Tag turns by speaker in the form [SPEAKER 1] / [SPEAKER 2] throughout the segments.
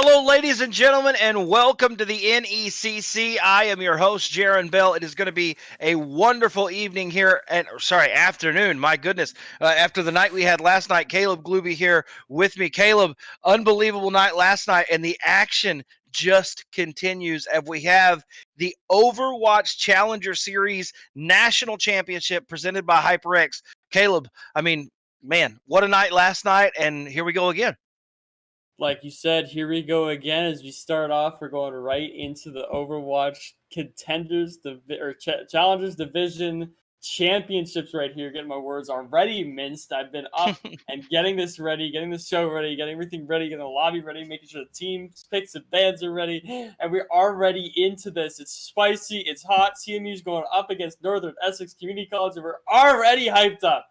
[SPEAKER 1] Hello, ladies and gentlemen, and welcome to the NECC. I am your host, Jaron Bell. It is going to be a wonderful evening here, afternoon. My goodness, after the night we had last night, Caleb Glube here with me. Caleb, unbelievable night last night, and the action just continues as we have the Overwatch Challenger Series National Championship presented by HyperX. Caleb, I mean, man, what a night last night, and here we go again.
[SPEAKER 2] Like you said, here we go again. As we start off, we're going right into the Overwatch Contenders Challengers Division Championships right here. Getting my words already minced. I've been up and getting this ready, getting the show ready, getting everything ready, getting the lobby ready, making sure the team picks and bans are ready, and we're already into this. It's spicy, it's hot. CMU's going up against Northern Essex Community College, and we're already hyped up.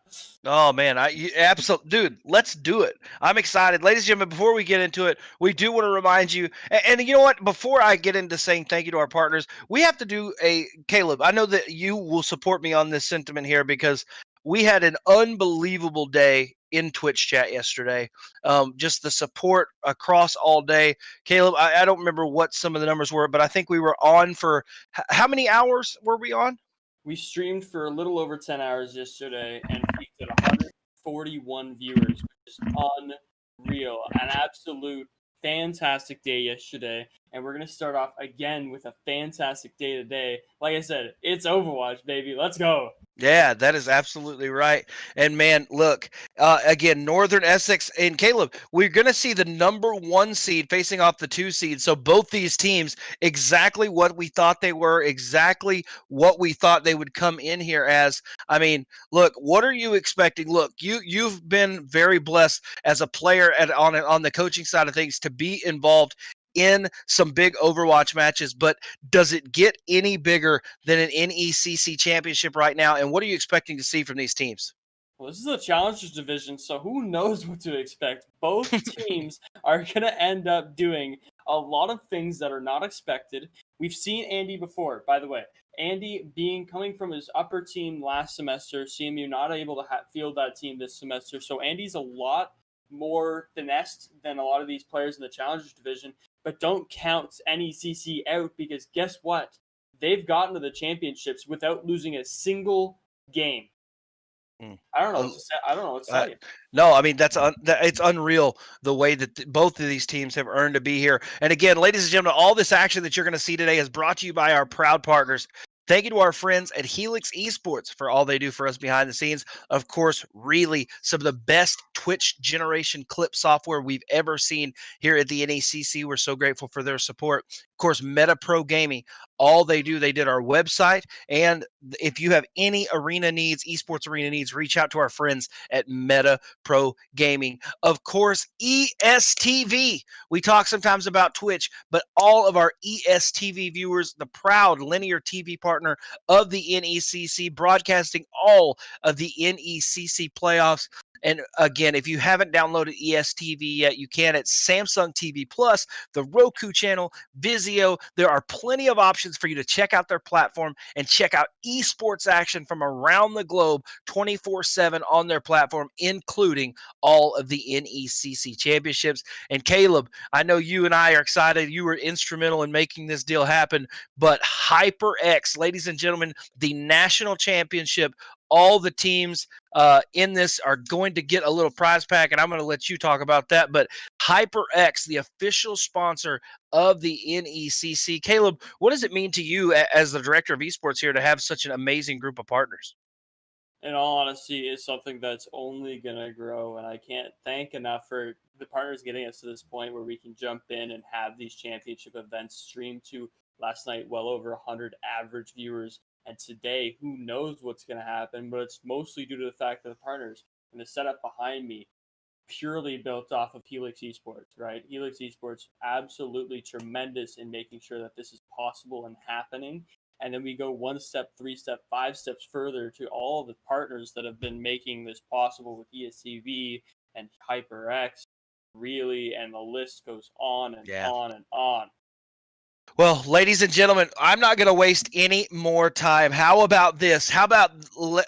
[SPEAKER 1] Oh man, absolutely, dude. Let's do it. I'm excited, ladies and gentlemen. Before we get into it, we do want to remind you, and you know what? Before I get into saying thank you to our partners, we have to do a Caleb. I know that you will support me on this sentiment here because we had an unbelievable day in Twitch chat yesterday. Just the support across all day. Caleb, I don't remember what some of the numbers were, but I think we were on for how many hours were we on?
[SPEAKER 2] We streamed for a little over 10 hours yesterday and peaked at 141 viewers, which is unreal. An absolute fantastic day yesterday. And we're going to start off again with a fantastic day today. Like I said, it's Overwatch, baby. Let's go.
[SPEAKER 1] Yeah, that is absolutely right. And man, look, again, Northern Essex and Caleb, we're going to see the number 1 seed facing off the 2 seed. So both these teams, exactly what we thought they were, exactly what we thought they would come in here as. I mean, look, what are you expecting? Look, you've been very blessed as a player on the coaching side of things to be involved in some big Overwatch matches, but does it get any bigger than an NECC championship right now? And what are you expecting to see from these teams?
[SPEAKER 2] Well, this is a Challengers division, so who knows what to expect. Both teams are going to end up doing a lot of things that are not expected. We've seen Andy before, by the way. Andy coming from his upper team last semester, CMU not able to field that team this semester. So Andy's a lot more finessed than a lot of these players in the Challengers division. But don't count NECC out because guess what? They've gotten to the championships without losing a single game. I don't know what to say. I don't know what to tell you.
[SPEAKER 1] No, I mean it's unreal the way that both of these teams have earned to be here. And again, ladies and gentlemen, all this action that you're going to see today is brought to you by our proud partners. Thank you to our friends at Helix Esports for all they do for us behind the scenes. Of course, really some of the best Twitch generation clip software we've ever seen here at the NECC. We're so grateful for their support. Of course, Meta Pro Gaming. All they did our website. And if you have any arena needs, esports arena needs, reach out to our friends at Meta Pro Gaming. Of course, ESTV. We talk sometimes about Twitch, but all of our ESTV viewers, the proud linear TV partner of the NECC, broadcasting all of the NECC playoffs. And again, if you haven't downloaded ESTV yet, you can at Samsung TV Plus, the Roku channel, Vizio. There are plenty of options for you to check out their platform and check out esports action from around the globe 24/7 on their platform, including all of the NECC championships. And Caleb, I know you and I are excited. You were instrumental in making this deal happen. But HyperX, ladies and gentlemen, the national championship, all the teams in this are going to get a little prize pack, and I'm going to let you talk about that. But HyperX, the official sponsor of the NECC. Caleb, what does it mean to you as the director of esports here to have such an amazing group of partners?
[SPEAKER 2] In all honesty, it's something that's only going to grow, and I can't thank enough for the partners getting us to this point where we can jump in and have these championship events streamed to last night well over 100 average viewers. And today, who knows what's going to happen, but it's mostly due to the fact that the partners and the setup behind me purely built off of Helix Esports, right? Helix Esports, absolutely tremendous in making sure that this is possible and happening. And then we go 1 step, 3 step, 5 steps further to all the partners that have been making this possible with ESTV and HyperX, really, and the list goes on and on and on.
[SPEAKER 1] Well, ladies and gentlemen, I'm not going to waste any more time. How about this? How about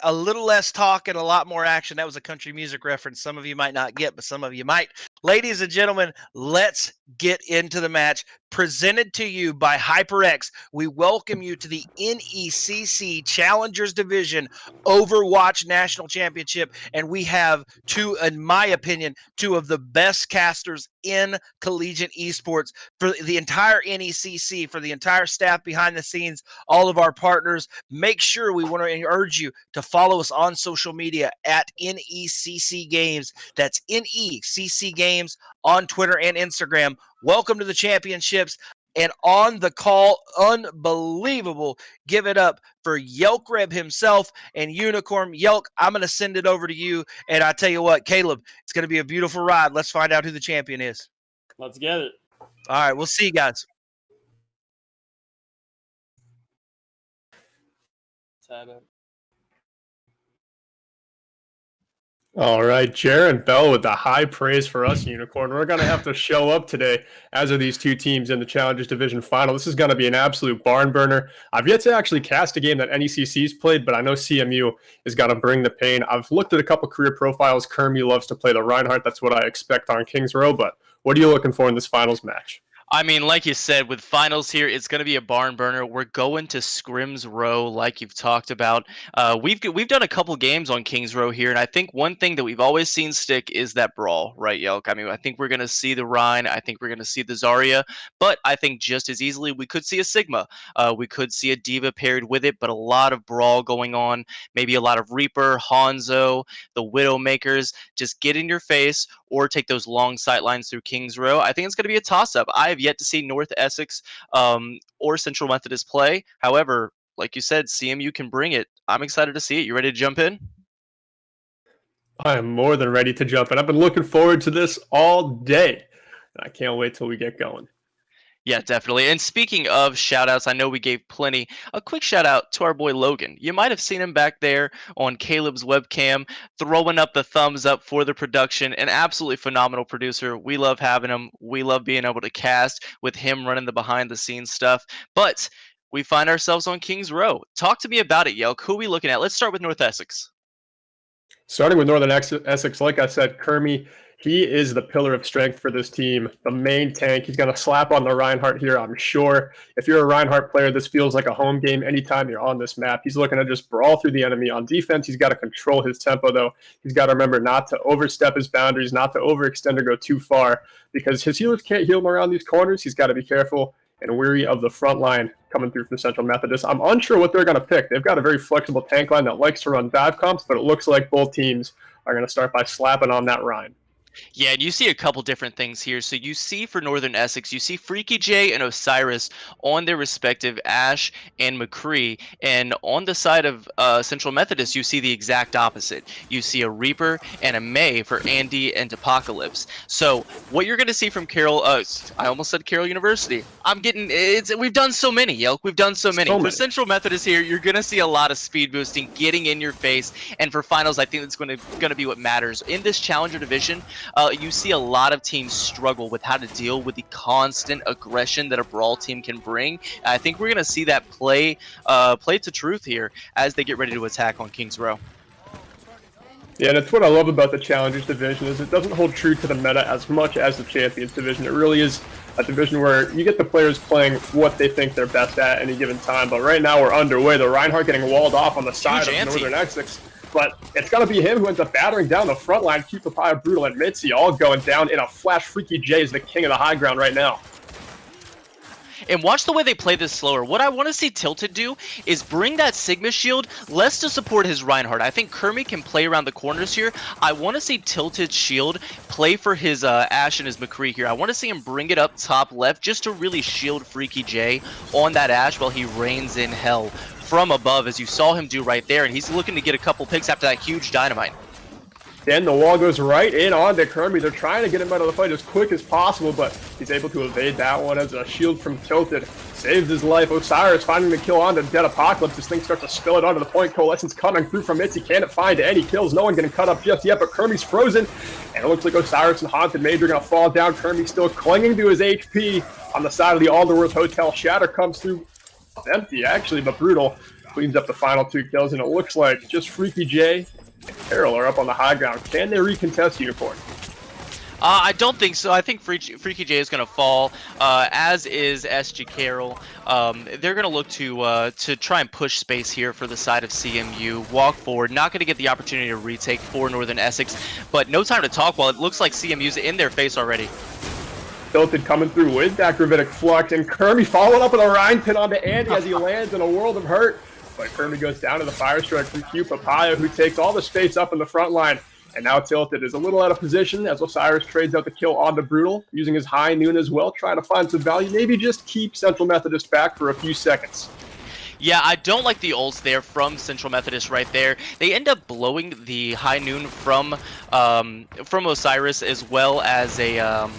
[SPEAKER 1] a little less talk and a lot more action? That was a country music reference. Some of you might not get, but some of you might. Ladies and gentlemen, let's get into the match. Presented to you by HyperX, we welcome you to the NECC Challengers Division Overwatch National Championship, and we have two, in my opinion, two of the best casters in collegiate esports for the entire NECC, for the entire staff behind the scenes, all of our partners. Make sure, we want to urge you to follow us on social media at NECC Games. That's NECC Games on Twitter and Instagram. Welcome to the championships. And on the call, unbelievable. Give it up for Yelkreb himself and Unicorn. Yelk, I'm going to send it over to you. And I tell you what, Caleb, it's going to be a beautiful ride. Let's find out who the champion is.
[SPEAKER 2] Let's get it.
[SPEAKER 1] All right, we'll see you guys.
[SPEAKER 3] All right, Jaron Bell with the high praise for us, Unicorn. We're going to have to show up today, as are these two teams in the Challengers Division Final. This is going to be an absolute barn burner. I've yet to actually cast a game that NECC's played, but I know CMU is going to bring the pain. I've looked at a couple career profiles. Kermie loves to play the Reinhardt. That's what I expect on Kings Row, but what are you looking for in this finals match?
[SPEAKER 4] I mean, like you said, with finals here, it's going to be a barn burner. We're going to Scrims Row, like you've talked about. We've done a couple games on Kings Row here, and I think one thing that we've always seen stick is that brawl, right, Yelk? I mean, I think we're going to see the Rhine. I think we're going to see the Zarya, but I think just as easily we could see a Sigma. We could see a Diva paired with it, but a lot of brawl going on. Maybe a lot of Reaper, Hanzo, the Widowmakers. Just get in your face or take those long sight lines through Kings Row. I think it's going to be a toss-up. I have yet to see North Essex or Central Methodist play. However, like you said, CMU can bring it. I'm excited to see it. You ready to jump in?
[SPEAKER 3] I am more than ready to jump in. I've been looking forward to this all day. I can't wait till we get going.
[SPEAKER 4] Yeah, definitely. And speaking of shout-outs, I know we gave plenty. A quick shout-out to our boy Logan. You might have seen him back there on Caleb's webcam, throwing up the thumbs up for the production. An absolutely phenomenal producer. We love having him. We love being able to cast with him running the behind-the-scenes stuff. But we find ourselves on Kings Row. Talk to me about it, Yelk. Who are we looking at? Let's start with North Essex.
[SPEAKER 3] Starting with Northern Essex, like I said, Kermie, he is the pillar of strength for this team, the main tank. He's going to slap on the Reinhardt here, I'm sure. If you're a Reinhardt player, this feels like a home game anytime you're on this map. He's looking to just brawl through the enemy. On defense, he's got to control his tempo, though. He's got to remember not to overstep his boundaries, not to overextend or go too far, because his healers can't heal him around these corners. He's got to be careful and weary of the front line coming through from Central Methodist. I'm unsure what they're going to pick. They've got a very flexible tank line that likes to run dive comps, but it looks like both teams are going to start by slapping on that Rhine.
[SPEAKER 4] Yeah, and you see a couple different things here. So you see for Northern Essex, you see Freaky J and Osiris on their respective Ash and McCree. And on the side of Central Methodist, you see the exact opposite. You see a Reaper and a May for Andy and Apocalypse. So what you're going to see from Carroll, I almost said Carroll University. We've done so many, Yelk. We've done so many. For Central Methodist here, you're going to see a lot of speed boosting, getting in your face. And for finals, I think that's going to be what matters. In this Challenger division, you see a lot of teams struggle with how to deal with the constant aggression that a brawl team can bring. I think we're going to see that play to truth here as they get ready to attack on Kings Row.
[SPEAKER 3] Yeah, that's what I love about the Challengers division, is it doesn't hold true to the meta as much as the Champions division. It really is a division where you get the players playing what they think they're best at any given time. But right now we're underway. The Reinhardt getting walled off on the side of Northern Essex. But it's going to be him who ends up battering down the front line. Keep Papaya, Brutal, and Mitzi all going down in a flash. Freaky J is the king of the high ground right now.
[SPEAKER 4] And watch the way they play this slower. What I want to see Tilted do is bring that Sigma shield less to support his Reinhardt. I think Kermie can play around the corners here. I want to see Tilted's shield play for his Ash and his McCree here. I want to see him bring it up top left just to really shield Freaky J on that Ash while he rains in hell from above, as you saw him do right there. And he's looking to get a couple picks after that huge dynamite.
[SPEAKER 3] Then the wall goes right in onto Kermie. They're trying to get him out of the fight as quick as possible, but he's able to evade that one as a shield from Tilted saves his life. Osiris finding the kill onto Dead Apocalypse. This thing starts to spill it onto the point. Coalescence coming through from Mitzi. Can't find any kills. No one getting cut up just yet, but Kermie's frozen. And it looks like Osiris and Haunted Major are going to fall down. Kermie still clinging to his HP on the side of the Alderworth Hotel. Shatter comes through. It's empty, actually, but Brutal cleans up the final 2 kills. And it looks like just Freaky J and Carol are up on the high ground. Can they recontest Unicorn?
[SPEAKER 4] I don't think so. I think Freaky J is going to fall, as is SG Carroll. They're going to look to try and push space here for the side of CMU. Walk forward. Not going to get the opportunity to retake for Northern Essex, but no time to talk while it looks like CMU's in their face already.
[SPEAKER 3] Tilted coming through with that Gravitic Flux, and Kermie following up with a Rhine pin onto Andy as he lands in a world of hurt. But Kermie goes down to the Fire Strike from Q Papaya, who takes all the space up in the front line. And now Tilted is a little out of position as Osiris trades out the kill onto Brutal, using his high noon as well, trying to find some value. Maybe just keep Central Methodist back for a few seconds.
[SPEAKER 4] Yeah, I don't like the ults there from Central Methodist right there. They end up blowing the high noon from Osiris as well as a...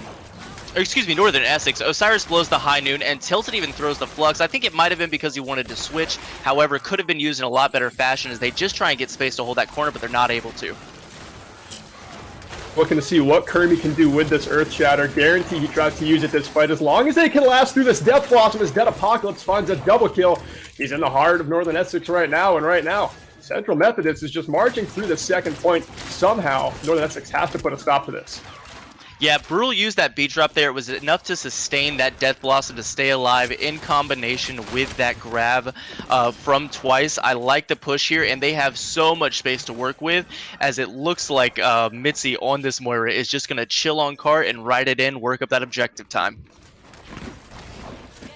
[SPEAKER 4] excuse me, Northern Essex. Osiris blows the high noon, and Tilted even throws the flux. I think it might have been because he wanted to switch. However, could have been used in a lot better fashion as they just try and get space to hold that corner, but they're not able to.
[SPEAKER 3] Looking to see what Kermie can do with this Earth Shatter. Guarantee he tries to use it this fight as long as they can last through this Death Blossom as Dead Apocalypse finds a double kill. He's in the heart of Northern Essex right now, and right now, Central Methodist is just marching through the second point. Somehow, Northern Essex has to put a stop to this.
[SPEAKER 4] Yeah, Brutal used that beat drop there. It was enough to sustain that Death Blossom to stay alive in combination with that grab from Twice. I like the push here, and they have so much space to work with, as it looks like Mitzi on this Moira is just going to chill on cart and ride it in, work up that objective time.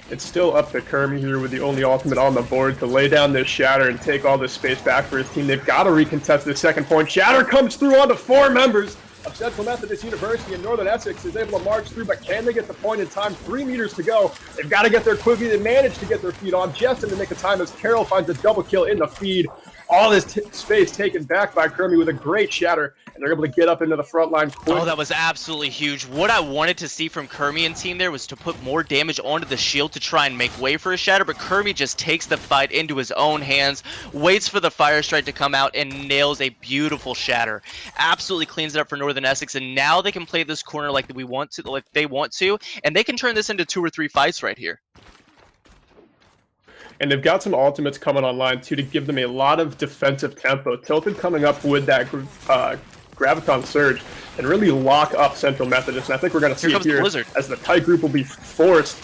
[SPEAKER 3] It's still up to Kermie here with the only ultimate on the board to lay down this Shatter and take all this space back for his team. They've got to recontest this second point. Shatter comes through onto 4 members of Central Methodist University, and Northern Essex is able to march through, but can they get the point in time? 3 meters to go. They've got to get there quickly. They manage to get their feet on just in the nick of time as Carroll finds a double kill in the feed. All this space taken back by Kermie with a great Shatter, and they're able to get up into the front line quick.
[SPEAKER 4] Oh, that was absolutely huge. What I wanted to see from Kermie and team there was to put more damage onto the shield to try and make way for a Shatter, but Kermie just takes the fight into his own hands, waits for the Fire Strike to come out, and nails a beautiful Shatter. Absolutely cleans it up for Northern Essex, and now they can play this corner like they want to, and they can turn this into 2 or 3 fights right here.
[SPEAKER 3] And they've got some ultimates coming online, too, to give them a lot of defensive tempo. Tilted coming up with that Graviton Surge and really lock up Central Methodist. And I think we're going to see it here as the tight group will be forced.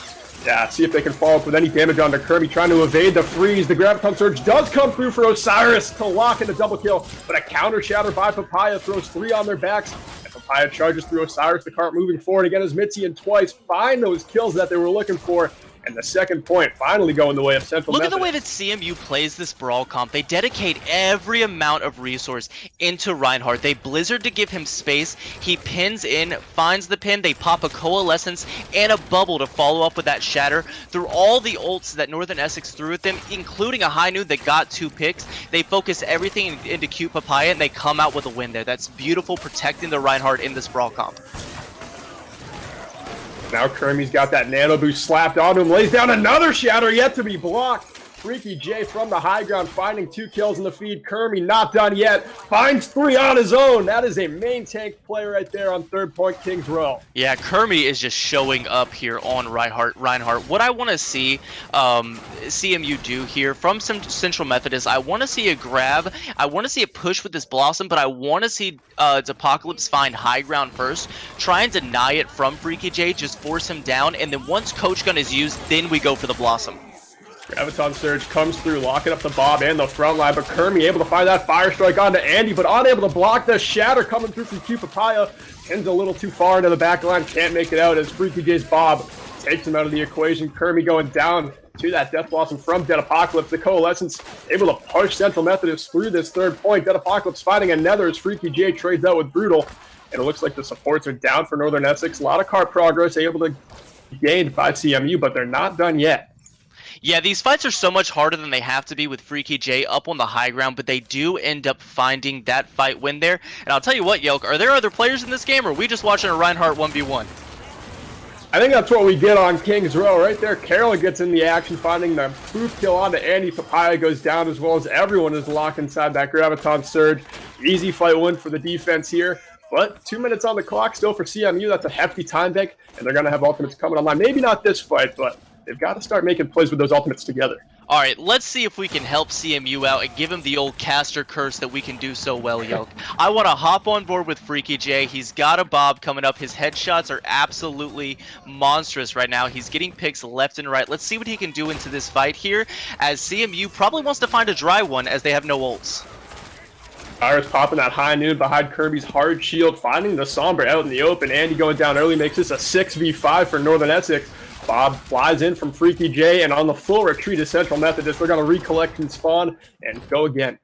[SPEAKER 3] Yeah, see if they can follow up with any damage onto Kermie, trying to evade the freeze. The Graviton Surge does come through for Osiris to lock in the double kill, but a counter Shatter by Papaya throws 3 on their backs. And Papaya charges through Osiris. The cart moving forward again as Mitzi and Twice find those kills that they were looking for. And the second point finally going the way of Central Methodist.
[SPEAKER 4] Look at the way that CMU plays this Brawl comp. They dedicate every amount of resource into Reinhardt. They Blizzard to give him space. He pins in, finds the pin. They pop a Coalescence and a Bubble to follow up with that Shatter. Through all the ults that Northern Essex threw at them, including a high noon that got 2 picks, they focus everything into Cute Papaya, and they come out with a win there. That's beautiful, protecting the Reinhardt in this Brawl comp.
[SPEAKER 3] Now Kermie's got that nano boost slapped onto him, lays down another Shatter yet to be blocked. Freaky J from the high ground finding 2 kills in the feed. Kermie not done yet, finds 3 on his own. That is a main tank player right there on 3rd point Kings Row.
[SPEAKER 4] Yeah, Kermie is just showing up here on Reinhardt. What I want to see CMU do here from some Central Methodist, I want to see a grab. I want to see a push with this Blossom, but I want to see Apocalypse find high ground first, try and deny it from Freaky J, just force him down, and then once Coach Gun is used, then we go for the Blossom.
[SPEAKER 3] Graviton Surge comes through, locking up the Bob and the front line, but Kermie able to find that Fire Strike onto Andy, but unable to block the Shatter coming through from Q Papaya. Pins a little too far into the back line, can't make it out as Freaky J's Bob takes him out of the equation. Kermie going down to that Death Blossom from Dead Apocalypse. The Coalescence able to push Central Methodist through this 3rd point. Dead Apocalypse finding another as Freaky J trades out with Brutal. And it looks like the supports are down for Northern Essex. A lot of cart progress able to be gained by CMU, but they're not done yet.
[SPEAKER 4] Yeah, these fights are so much harder than they have to be with Freaky J up on the high ground, but they do end up finding that fight win there. And I'll tell you what, Yelk, are there other players in this game, or are we just watching a Reinhardt 1v1?
[SPEAKER 3] I think that's what we get on King's Row right there. Carol gets in the action, finding the proof kill onto Andy. Papaya goes down as well as everyone is locked inside that Graviton Surge. Easy fight win for the defense here. But 2 minutes on the clock still for CMU. That's a hefty time bank, and they're going to have ultimates coming online. Maybe not this fight, but they've got to start making plays with those ultimates together.
[SPEAKER 4] All right, let's see if we can help CMU out and give him the old caster curse that we can do so well, Yelk. I want to hop on board with Freaky J. He's got a Bob coming up. His headshots are absolutely monstrous right now. He's getting picks left and right. Let's see what he can do into this fight here, as CMU probably wants to find a dry one as they have no ults.
[SPEAKER 3] Iris popping that high noon behind Kirby's hard shield, finding the Sombra out in the open. Andy going down early makes this a 6v5 for Northern Essex. Bob flies in from Freaky J, and on the full retreat is Central Methodist. They're going to recollect and spawn and go again.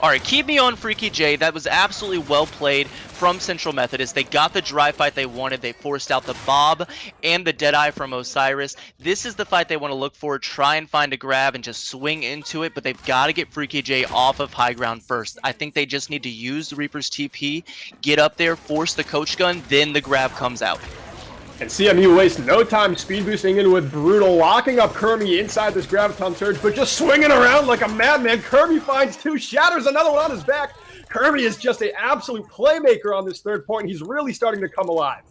[SPEAKER 4] All right, keep me on Freaky J. That was absolutely well played from Central Methodist. They got the dry fight they wanted. They forced out the Bob and the Deadeye from Osiris. This is the fight they want to look for. Try and find a grab and just swing into it, but they've got to get Freaky J off of high ground first. I think they just need to use the Reaper's TP, get up there, force the coach gun, then the grab comes out.
[SPEAKER 3] And CMU wastes no time speed boosting in with Brutal, locking up Kermie inside this Graviton Surge, but just swinging around like a madman. Kermie finds two, shatters another one on his back. Kermie is just an absolute playmaker on this third point. He's really starting to come alive.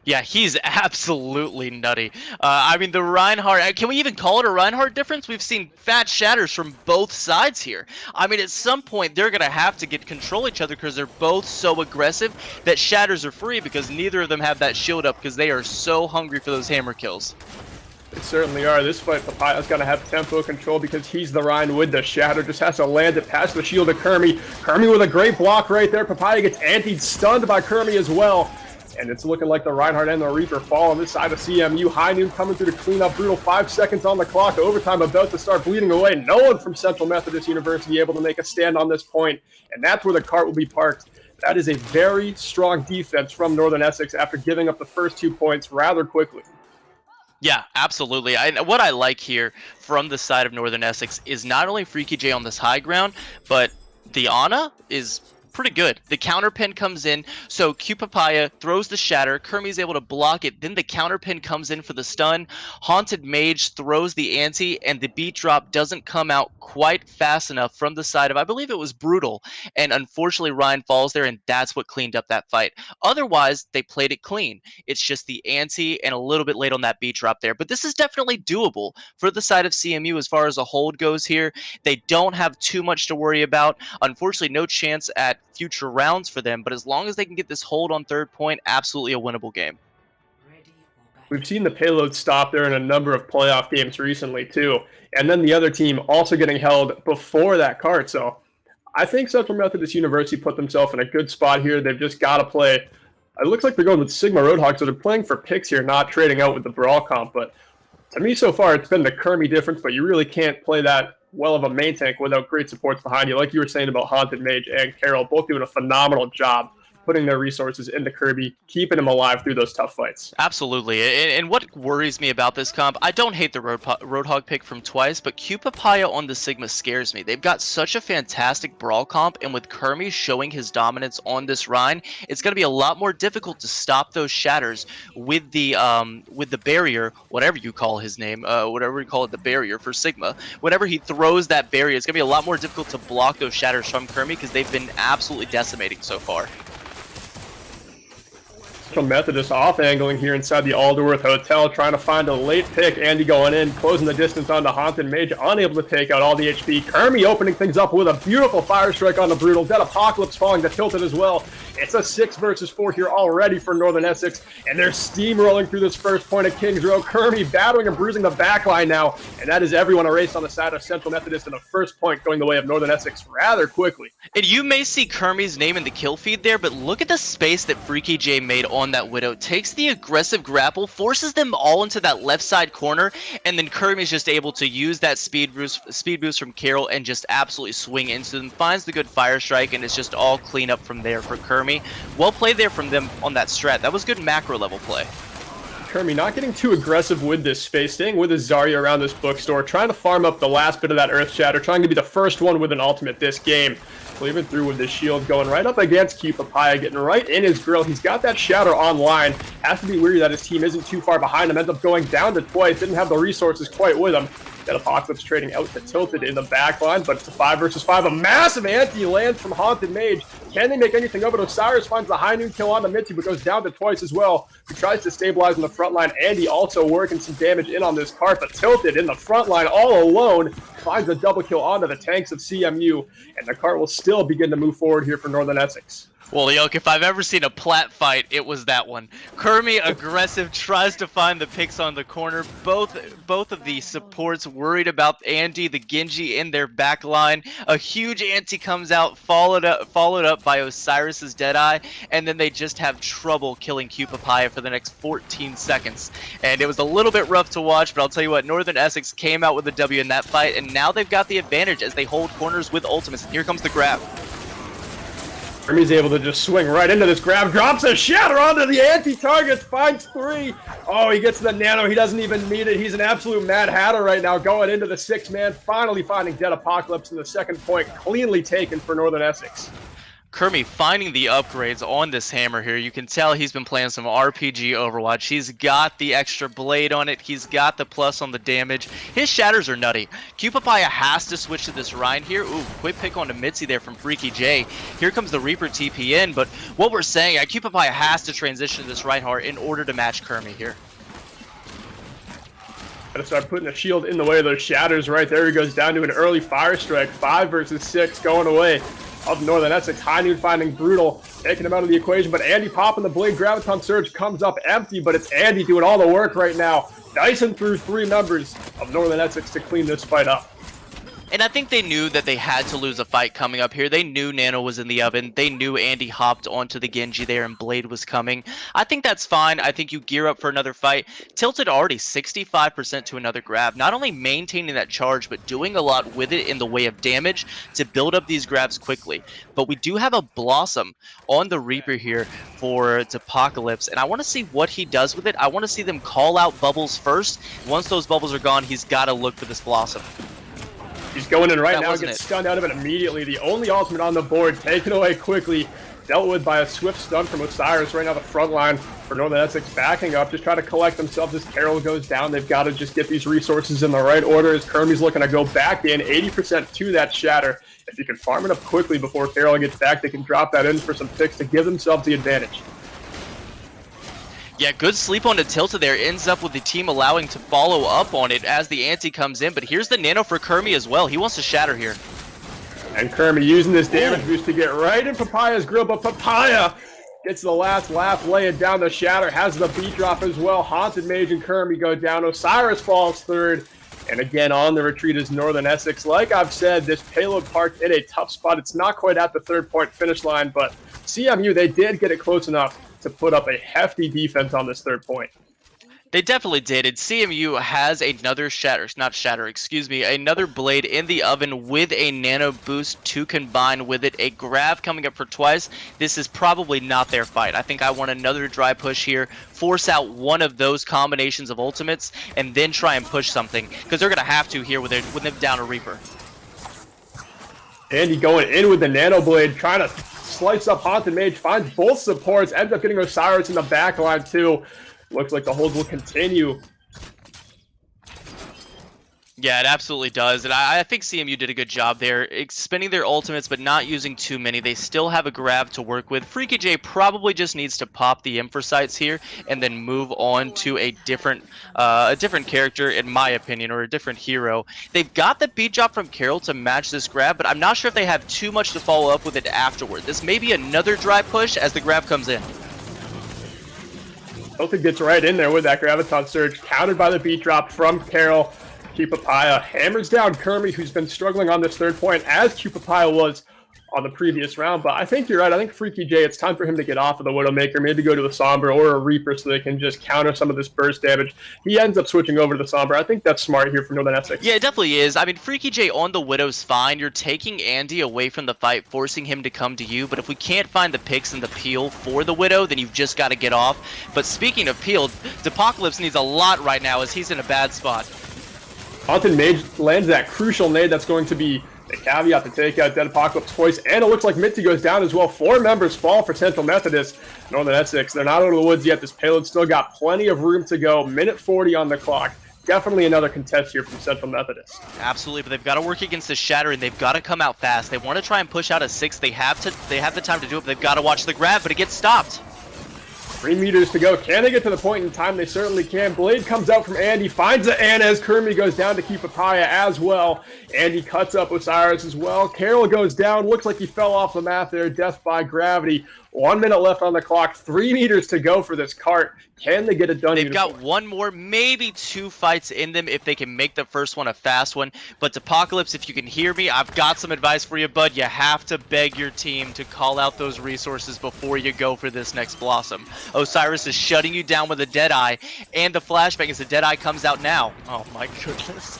[SPEAKER 4] Yeah, he's absolutely nutty. I mean, the Reinhardt, can we even call it a Reinhardt difference? We've seen fat shatters from both sides here. I mean, at some point, they're going to have to control each other because they're both so aggressive that shatters are free because neither of them have that shield up because they are so hungry for those hammer kills.
[SPEAKER 3] They certainly are. This fight, Papaya's going to have tempo control because he's the Rhine with the shatter. Just has to land it past the shield of Kermie. Kermie with a great block right there. Papaya gets anti-stunned by Kermie as well. And it's looking like the Reinhardt and the Reaper fall on this side of CMU. High noon coming through to clean up Brutal. 5 seconds on the clock. Overtime about to start bleeding away. No one from Central Methodist University able to make a stand on this point. And that's where the cart will be parked. That is a very strong defense from Northern Essex after giving up the first 2 points rather quickly.
[SPEAKER 4] Yeah, absolutely. What I like here from the side of Northern Essex is not only Freaky J on this high ground, but the Ana is pretty good. The counter pin comes in, so Q Papaya throws the shatter, Kermie's able to block it, then the counter pin comes in for the stun, Haunted Mage throws the ante, and the beat drop doesn't come out quite fast enough from the side of, I believe it was Brutal, and unfortunately Ryan falls there, and that's what cleaned up that fight. Otherwise, they played it clean. It's just the ante and a little bit late on that beat drop there, but this is definitely doable for the side of CMU as far as a hold goes here. They don't have too much to worry about. Unfortunately, no chance at future rounds for them, but as long as they can get this hold on third point, absolutely a winnable game.
[SPEAKER 3] We've seen the payload stop there in a number of playoff games recently too, and then the other team also getting held before that cart. So I think Central Methodist University put themselves in a good spot here. They've just got to play. It looks like they're going with Sigma Roadhog, so they're playing for picks here, not trading out with the Brawl comp. But to me so far, it's been the Kermie difference, but you really can't play that well of a main tank without great supports behind you. Like you were saying about Haunted Mage and Carol, both doing a phenomenal job putting their resources into Kirby, keeping him alive through those tough fights.
[SPEAKER 4] Absolutely. And what worries me about this comp, I don't hate the Roadhog pick from Twice, but Q Papaya on the Sigma scares me. They've got such a fantastic brawl comp, and with Kermie showing his dominance on this Rhine, it's going to be a lot more difficult to stop those shatters with the barrier, whatever you call his name, whatever you call it, the barrier for Sigma. Whenever he throws that barrier, it's going to be a lot more difficult to block those shatters from Kermie because they've been absolutely decimating so far.
[SPEAKER 3] Methodist off-angling here inside the Alderworth Hotel, trying to find a late pick. Andy going in, closing the distance on the Haunted Mage, unable to take out all the HP. Kermie opening things up with a beautiful fire strike on the Brutal. Dead Apocalypse falling to Tilted as well. It's a 6 versus 4 here already for Northern Essex, and they're steamrolling through this first point of Kings Row. Kermie battling and bruising the backline now, and that is everyone erased on the side of Central Methodist, and the first point going the way of Northern Essex rather quickly.
[SPEAKER 4] And you may see Kermie's name in the kill feed there, but look at the space that Freaky J made on that Widow. Takes the aggressive grapple, forces them all into that left side corner, and then Kermie's just able to use that speed boost from Carol and just absolutely swing into them, finds the good fire strike, and it's just all clean up from there for Kermie. Well played there from them on that strat. That was good macro level play.
[SPEAKER 3] Kermie not getting too aggressive with this space, staying with his Zarya around this bookstore, trying to farm up the last bit of that Earth Shatter, trying to be the first one with an ultimate this game. Cleaving through with this shield, going right up against Q Papaya, getting right in his grill. He's got that Shatter online. Has to be weary that his team isn't too far behind him. Ends up going down to twice. Didn't have the resources quite with him. Got Apocalypse trading out to Tilted in the back line, but it's a 5 versus 5. A massive anti-land from Haunted Mage. Can they make anything of it? Osiris finds the high noon kill on the Mitzi, but goes down to twice as well. He tries to stabilize in the front line. Andy also working some damage in on this cart, but Tilted in the front line all alone finds a double kill onto the tanks of CMU, and the cart will still begin to move forward here for Northern Essex.
[SPEAKER 4] Well, Yoke, if I've ever seen a plat fight, it was that one. Kermie, aggressive, tries to find the picks on the corner. Both of the supports worried about Andy, the Genji in their back line. A huge anti comes out, followed up by Osiris's Deadeye, and then they just have trouble killing Q Papaya for the next 14 seconds. And it was a little bit rough to watch, but I'll tell you what, Northern Essex came out with a W in that fight, and now they've got the advantage as they hold corners with ultimates. And here comes the grab.
[SPEAKER 3] Kermie's able to just swing right into this grab, drops a Shatter onto the anti-target, finds 3. Oh, he gets the nano, he doesn't even need it. He's an absolute Mad Hatter right now, going into the 6-man, finally finding Dead Apocalypse, and the second point cleanly taken for Northern Essex.
[SPEAKER 4] Kermie finding the upgrades on this hammer here. You can tell he's been playing some RPG Overwatch. He's got the extra blade on it. He's got the plus on the damage. His shatters are nutty. Q Papaya has to switch to this Rhine here. Ooh, quick pick onto Mitzi there from Freaky J. Here comes the Reaper TP in, but what we're saying, Q Papaya has to transition to this Reinhardt in order to match Kermie here.
[SPEAKER 3] Gotta start putting a shield in the way of those shatters right there. He goes down to an early fire strike. 5 versus 6 going away of Northern Essex. High Noon finding Brutal, taking him out of the equation, but Andy popping the blade. Graviton Surge comes up empty, but it's Andy doing all the work right now. Dicing through 3 members of Northern Essex to clean this fight up.
[SPEAKER 4] And I think they knew that they had to lose a fight coming up here. They knew Nano was in the oven. They knew Andy hopped onto the Genji there and Blade was coming. I think that's fine. I think you gear up for another fight. Tilted already 65% to another grab. Not only maintaining that charge, but doing a lot with it in the way of damage to build up these grabs quickly. But we do have a Blossom on the Reaper here for Apocalypse, and I want to see what he does with it. I want to see them call out bubbles first. Once those bubbles are gone, he's got to look for this Blossom.
[SPEAKER 3] He's going in right now, gets stunned out of it immediately. The only ultimate on the board, taken away quickly, dealt with by a swift stun from Osiris. Right now the front line for Northern Essex backing up, just trying to collect themselves as Carroll goes down. They've got to just get these resources in the right order as Kermie's looking to go back in, 80% to that Shatter. If you can farm it up quickly before Carroll gets back, they can drop that in for some picks to give themselves the advantage.
[SPEAKER 4] Yeah, good sleep on the Tilted there. Ends up with the team allowing to follow up on it as the anti comes in. But here's the nano for Kermie as well. He wants to shatter here.
[SPEAKER 3] And Kermie using this damage boost to get right in Papaya's grill. But Papaya gets the last laugh, laying down the shatter. Has the beat drop as well. Haunted Mage and Kermie go down. Osiris falls third. And again, on the retreat is Northern Essex. Like I've said, this payload parked in a tough spot. It's not quite at the 3rd point finish line, but CMU, they did get it close enough to put up a hefty defense on this 3rd point.
[SPEAKER 4] They definitely did. And CMU has another another blade in the oven with a nano boost to combine with it. A grab coming up for twice. This is probably not their fight. I think I want another dry push here, force out one of those combinations of ultimates, and then try and push something, because they're going to have to here with them down a Reaper.
[SPEAKER 3] Andy going in with the nano blade, trying to slice up Haunted Mage, finds both supports, ends up getting Osiris in the back line too. Looks like the hold will continue.
[SPEAKER 4] Yeah, it absolutely does. And I think CMU did a good job there, spending their ultimates, but not using too many. They still have a grab to work with. Freaky J probably just needs to pop the Infrasights here and then move on to a different character, in my opinion, or a different hero. They've got the beat drop from Carroll to match this grab, but I'm not sure if they have too much to follow up with it afterward. This may be another dry push as the grab comes in.
[SPEAKER 3] Tilted gets right in there with that Graviton Surge, countered by the beat drop from Carroll. Q Papaya hammers down Kermie, who's been struggling on this 3rd point, as Q Papaya was on the previous round. But I think you're right. I think Freaky J, it's time for him to get off of the Widowmaker, maybe go to a Sombra or a Reaper so they can just counter some of this burst damage. He ends up switching over to the Sombra. I think that's smart here for Northern Essex.
[SPEAKER 4] Yeah, it definitely is. I mean, Freaky J on the Widow's fine. You're taking Andy away from the fight, forcing him to come to you. But if we can't find the picks and the peel for the Widow, then you've just got to get off. But speaking of peel, Depocalypse needs a lot right now as he's in a bad spot.
[SPEAKER 3] Haunted Mage lands that crucial nade that's going to be the caveat to take out Dead Apocalypse twice, and it looks like Mitzi goes down as well. 4 members fall for Central Methodist. Northern Essex, they're not out of the woods yet. This payload still got plenty of room to go. Minute 40 on the clock. Definitely another contest here from Central Methodist.
[SPEAKER 4] Absolutely, but they've got to work against the Shatter, and they've got to come out fast. They want to try and push out a 6. They have the time to do it, but they've got to watch the grab, but it gets stopped.
[SPEAKER 3] 3 meters to go. Can they get to the point in time? They certainly can. Blade comes out from Andy, finds the Anna as Kermie goes down to keep Papaya as well. Andy cuts up Osiris as well. Carroll goes down. Looks like he fell off the map there. Death by gravity. 1 minute left on the clock. 3 meters to go for this cart. Can they get it done?
[SPEAKER 4] They've got one more, maybe 2 fights in them if they can make the first one a fast one. But Apocalypse, if you can hear me, I've got some advice for you, bud. You have to beg your team to call out those resources before you go for this next Blossom. Osiris is shutting you down with a Deadeye, and the flashbang as the Deadeye comes out now. Oh my goodness.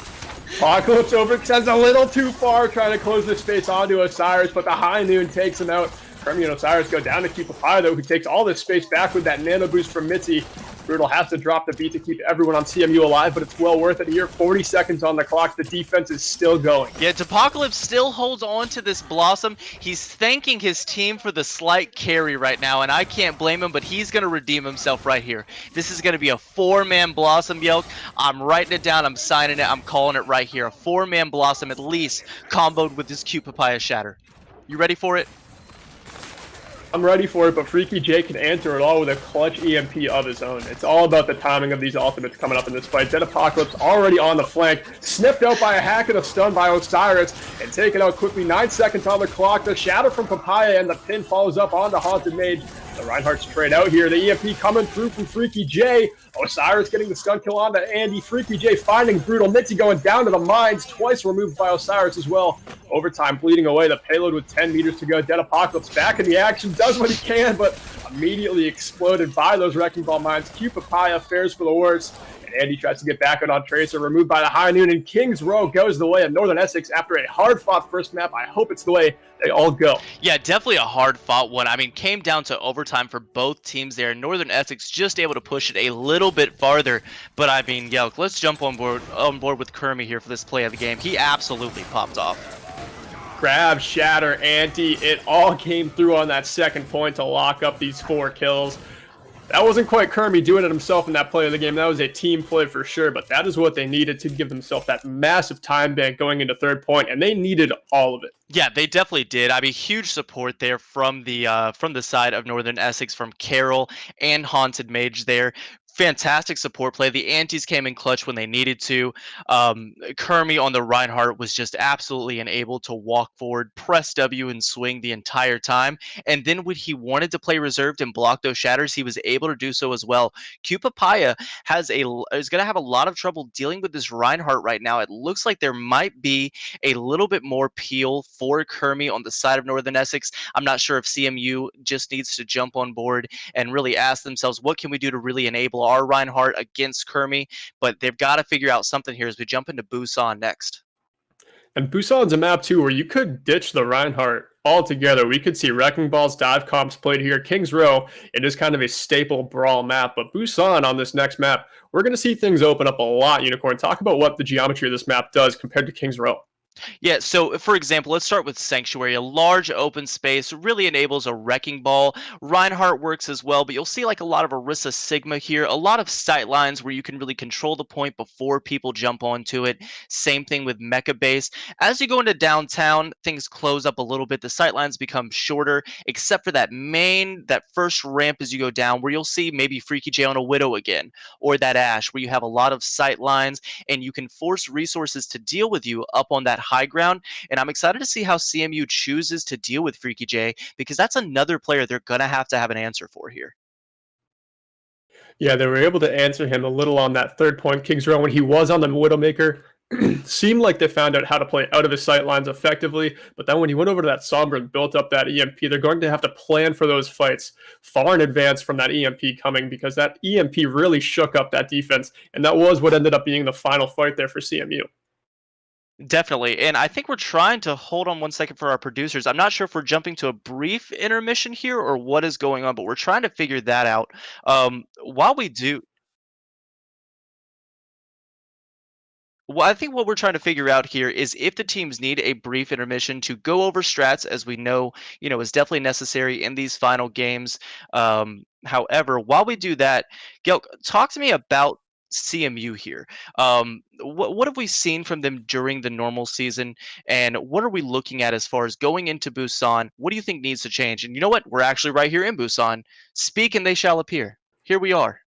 [SPEAKER 3] Apocalypse overextends a little too far, trying to close the space onto Osiris, but the High Noon takes him out. Kermie and Osiris go down to keep Papaya, though, who takes all this space back with that nano boost from Mitzi. Brutal has to drop the beat to keep everyone on CMU alive, but it's well worth it here. 40 seconds on the clock. The defense is still going.
[SPEAKER 4] Yeah, Apocalypse still holds on to this Blossom. He's thanking his team for the slight carry right now, and I can't blame him, but he's going to redeem himself right here. This is going to be a 4-man Blossom, Yelk. I'm writing it down. I'm signing it. I'm calling it right here. A 4-man Blossom at least comboed with this cute Papaya Shatter. You ready for it?
[SPEAKER 3] I'm ready for it, but Freaky J can answer it all with a clutch EMP of his own. It's all about the timing of these ultimates coming up in this fight. Dead Apocalypse already on the flank, sniffed out by a hack and a stun by Osiris, and taken out quickly. 9 seconds on the clock. The shadow from Papaya and the pin follows up onto Haunted Mage. The Reinhardt's trade out here. The EMP coming through from Freaky J. Osiris getting the stun kill onto Andy. Freaky J finding Brutal. Mitzi going down to the mines. Twice removed by Osiris as well. Overtime bleeding away. The payload with 10 meters to go. Dead Apocalypse back in the action. Does what he can, but immediately exploded by those Wrecking Ball mines. Cute Papaya fares for the worst. And Andy tries to get back out on Tracer. Removed by the High Noon. And Kings Row goes the way of Northern Essex after a hard-fought first map. I hope it's the way they all go.
[SPEAKER 4] Yeah, definitely a hard-fought one. I mean, came down to overtime for both teams there. Northern Essex just able to push it a little bit farther. But I mean, yo, let's jump on board with Kermie here for this play of the game. He absolutely popped off.
[SPEAKER 3] Grab, shatter, anti, it all came through on that second point to lock up these 4 kills. That wasn't quite Kermie doing it himself in that play of the game. That was a team play for sure, but that is what they needed to give themselves that massive time bank going into third point, and they needed all of it.
[SPEAKER 4] Yeah, they definitely did. I mean, huge support there from the side of Northern Essex, from Carroll and Haunted Mage there. Fantastic support play. The antis came in clutch when they needed to. Kermie on the Reinhardt was just absolutely unable to walk forward, press W and swing the entire time. And then when he wanted to play reserved and block those shatters, he was able to do so as well. Q Papaya is going to have a lot of trouble dealing with this Reinhardt right now. It looks like there might be a little bit more peel for Kermie on the side of Northern Essex. I'm not sure if CMU just needs to jump on board and really ask themselves, what can we do to really enable our Reinhardt against Kermie? But they've got to figure out something here as we jump into Busan next.
[SPEAKER 3] And Busan's a map too where you could ditch the Reinhardt altogether. We could see Wrecking Balls, dive comps played here. Kings Row, it is kind of a staple brawl map. But Busan on this next map, we're going to see things open up a lot, Unicorn. Talk about what the geometry of this map does compared to Kings Row.
[SPEAKER 4] Yeah, so for example, let's start with Sanctuary. A large open space really enables a Wrecking Ball. Reinhardt works as well, but you'll see like a lot of Orisa Sigma here, a lot of sight lines where you can really control the point before people jump onto it. Same thing with Mecha Base. As you go into downtown, things close up a little bit. The sight lines become shorter, except for that first ramp as you go down, where you'll see maybe Freaky J on a Widow again, or that Ash, where you have a lot of sight lines and you can force resources to deal with you up on that high ground. And I'm excited to see how CMU chooses to deal with Freaky J, because that's another player they're going to have an answer for here.
[SPEAKER 3] Yeah, they were able to answer him a little on that third point. Kings Row, when he was on the Widowmaker, seemed like they found out how to play out of his sight lines effectively, but then when he went over to that Sombra and built up that EMP, they're going to have to plan for those fights far in advance from that EMP coming, because that EMP really shook up that defense, and that was what ended up being the final fight there for CMU.
[SPEAKER 4] Definitely. And I think we're trying to hold on 1 second for our producers. I'm not sure if we're jumping to a brief intermission here or what is going on, but we're trying to figure that out. While we do, well, I think what we're trying to figure out here is if the teams need a brief intermission to go over strats, as we know, is definitely necessary in these final games. However, while we do that, Gail, talk to me about CMU here. What have we seen from them during the normal season, and what are we looking at as far as going into Busan? What do you think needs to change? And you know what? We're actually right here in Busan. Speak and they shall appear. Here we are.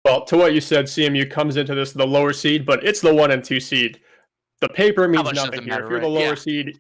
[SPEAKER 3] Well, to what you said, CMU comes into this the lower seed, but it's the 1 and 2 seed. The paper means nothing here. If you're the lower seed,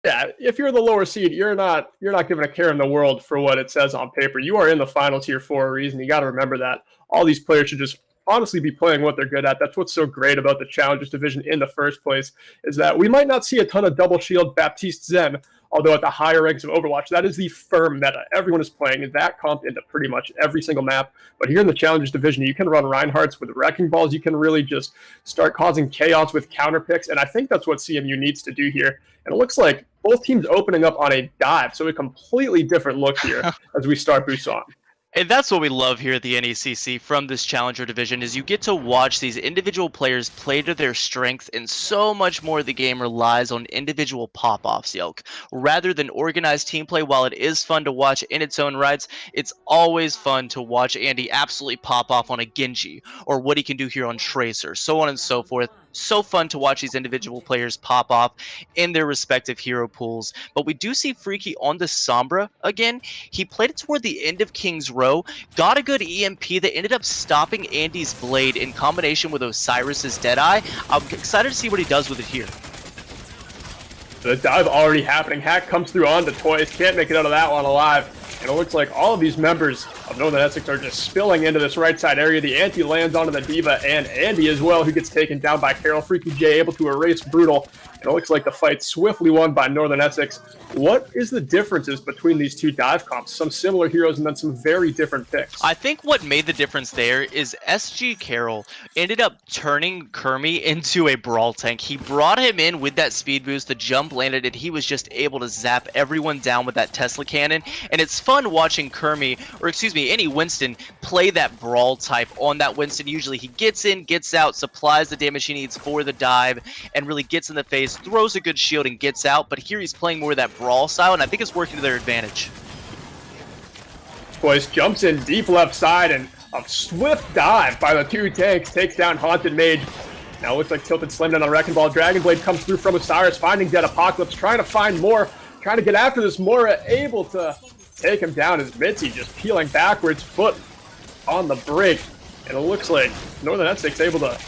[SPEAKER 3] if you're the lower seed, you're not giving a care in the world for what it says on paper. You are in the final tier for a reason. You got to remember that. All these players should just honestly be playing what they're good at. That's what's so great about the Challengers division in the first place, is that we might not see a ton of double shield Baptiste Zen, although at the higher ranks of Overwatch, that is the firm meta. Everyone is playing that comp into pretty much every single map. But here in the Challengers division, you can run Reinhardts with Wrecking Balls. You can really just start causing chaos with counter picks. And I think that's what CMU needs to do here. And it looks like both teams opening up on a dive. So a completely different look here as we start Busan.
[SPEAKER 4] And that's what we love here at the NECC from this Challenger division, is you get to watch these individual players play to their strength, and so much more of the game relies on individual pop-offs, Yelk. Rather than organized team play, while it is fun to watch in its own rights, it's always fun to watch Andy absolutely pop off on a Genji, or what he can do here on Tracer, so on and so forth. So fun to watch these individual players pop off in their respective hero pools. But we do see Freaky on the Sombra again. He played it toward the end of King's Row, got a good EMP that ended up stopping Andy's blade in combination with Osiris's Deadeye. I'm excited to see what he does with it here.
[SPEAKER 3] The dive already happening. Hack comes through onto Toys. Can't make it out of that one alive. And it looks like all of these members of Northern Essex are just spilling into this right side area. The anti lands onto the Diva and Andy as well, who gets taken down by Carol. Freaky J able to erase Brutal. And it looks like the fight swiftly won by Northern Essex. What is the differences between these two dive comps? Some similar heroes and then some very different picks.
[SPEAKER 4] I think what made the difference there is SG Carroll ended up turning Kermie into a brawl tank. He brought him in with that speed boost, the jump landed, and he was just able to zap everyone down with that Tesla cannon. And it's fun watching Kermie, or excuse me, any Winston, play that brawl type on that Winston. Usually he gets in, gets out, supplies the damage he needs for the dive, and really gets in the face, throws a good shield, and gets out. But here he's playing more of that brawl style, and I think it's working to their advantage.
[SPEAKER 3] Boys jumps in deep left side, and a swift dive by the two tanks takes down Haunted Mage. Now it looks like Tilted slammed in on a Wrecking Ball. Dragon Blade comes through from Osiris, finding Dead Apocalypse, trying to find more, trying to get after this. Mora able to take him down as Mitzi just peeling backwards, foot on the break. And it looks like Northern Essex able to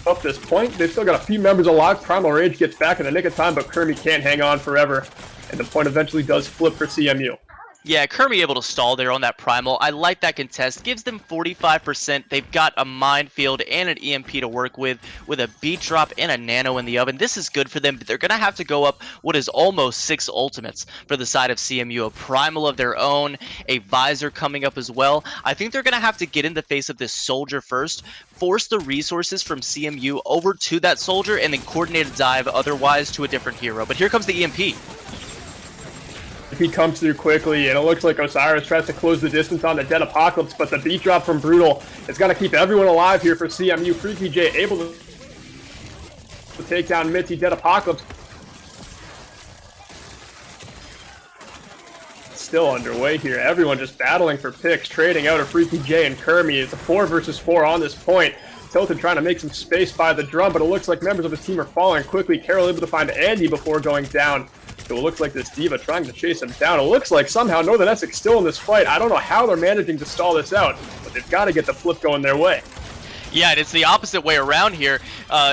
[SPEAKER 3] up this point. They've still got a few members alive. Primal Rage gets back in the nick of time, but Kermie can't hang on forever. And the point eventually does flip for CMU.
[SPEAKER 4] Yeah, Kermie able to stall there on that Primal. I like that contest. Gives them 45%. They've got a Minefield and an EMP to work with a Beat Drop and a Nano in the oven. This is good for them, but they're going to have to go up what is almost 6 ultimates for the side of CMU. A Primal of their own, a Visor coming up as well. I think they're going to have to get in the face of this Soldier first, force the resources from CMU over to that Soldier, and then coordinate a dive otherwise to a different hero. But here comes the EMP.
[SPEAKER 3] He comes through quickly, and it looks like Osiris tries to close the distance on the Dead Apocalypse, but the beat drop from Brutal is going to keep everyone alive here for CMU. Freaky J able to take down Mitzi. Dead Apocalypse still underway here. Everyone just battling for picks, trading out of Freaky J and Kermie. It's a 4 versus 4 on this point. Tilted trying to make some space by the drum, but it looks like members of his team are falling quickly. Carol able to find Andy before going down. So it looks like this Diva trying to chase him down. It looks like somehow Northern Essex still in this fight. I don't know how they're managing to stall this out, but they've got to get the flip going their way.
[SPEAKER 4] Yeah, and it's the opposite way around here.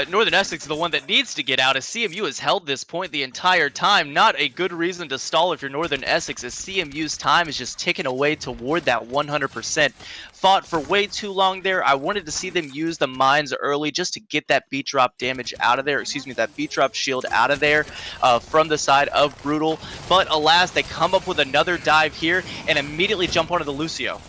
[SPEAKER 4] Northern Essex is the one that needs to get out, as CMU has held this point the entire time. Not a good reason to stall if you're Northern Essex, as CMU's time is just ticking away toward that 100%. Fought for way too long there. I wanted to see them use the mines early just to get that beat drop damage out of there, excuse me, that beat drop shield out of there from the side of Brutal. But alas, they come up with another dive here and immediately jump onto the Lucio.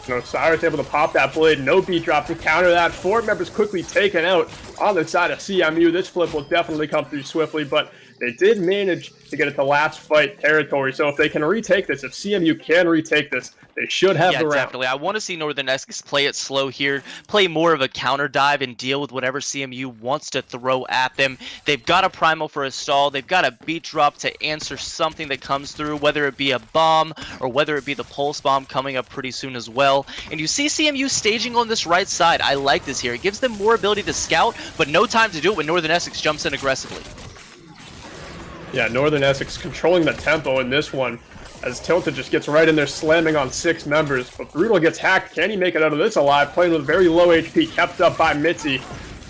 [SPEAKER 3] Osiris able to pop that blade, no beat drop to counter that. 4 members quickly taken out on the side of CMU. This flip will definitely come through swiftly, but they did manage to get it to last fight territory. So if they can retake this, if CMU can retake this, they should have the round.
[SPEAKER 4] Definitely. I want to see Northern Essex play it slow here, play more of a counter dive and deal with whatever CMU wants to throw at them. They've got a primal for a stall. They've got a beat drop to answer something that comes through, whether it be a bomb or whether it be the pulse bomb coming up pretty soon as well. And you see CMU staging on this right side. I like this here. It gives them more ability to scout, but no time to do it when Northern Essex jumps in aggressively.
[SPEAKER 3] Yeah, Northern Essex controlling the tempo in this one, as Tilted just gets right in there slamming on 6 members. But Brutal gets hacked. Can he make it out of this alive? Playing with very low HP, kept up by Mitzi.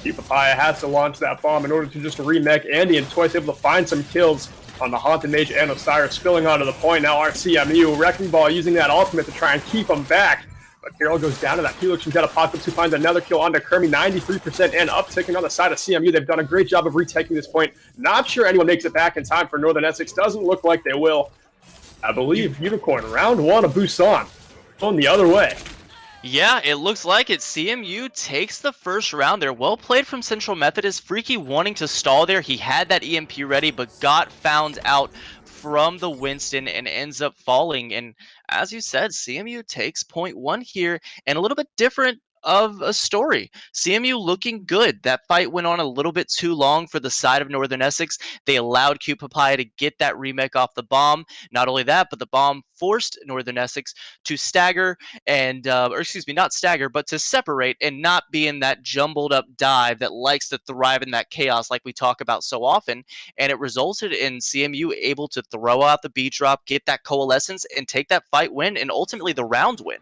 [SPEAKER 3] Papaya has to launch that bomb in order to just remake Andy, and Twice able to find some kills on the Haunted Mage and Osiris, spilling onto the point. Now our CMU, Wrecking Ball using that ultimate to try and keep him back. But Carroll goes down to that Helix from Apocalypse, who finds another kill onto Kermie, 93% and upticking on the side of CMU. They've done a great job of retaking this point. Not sure anyone makes it back in time for Northern Essex. Doesn't look like they will. I believe Unicorn, round 1 of Busan, going the other way.
[SPEAKER 4] Yeah, it looks like it. CMU takes the first round there. Well played from Central Methodist. Freaky wanting to stall there. He had that EMP ready, but got found out from the Winston and ends up falling. And as you said, CMU takes point 1 here, and a little bit different of a story. CMU looking good. That fight went on a little bit too long for the side of Northern Essex. They allowed Q Papaya to get that remake off the bomb. Not only that, but the bomb forced Northern Essex to stagger and, or excuse me, not stagger, but to separate and not be in that jumbled up dive that likes to thrive in that chaos like we talk about so often. And it resulted in CMU able to throw out the beat drop, get that coalescence, and take that fight win, and ultimately the round win.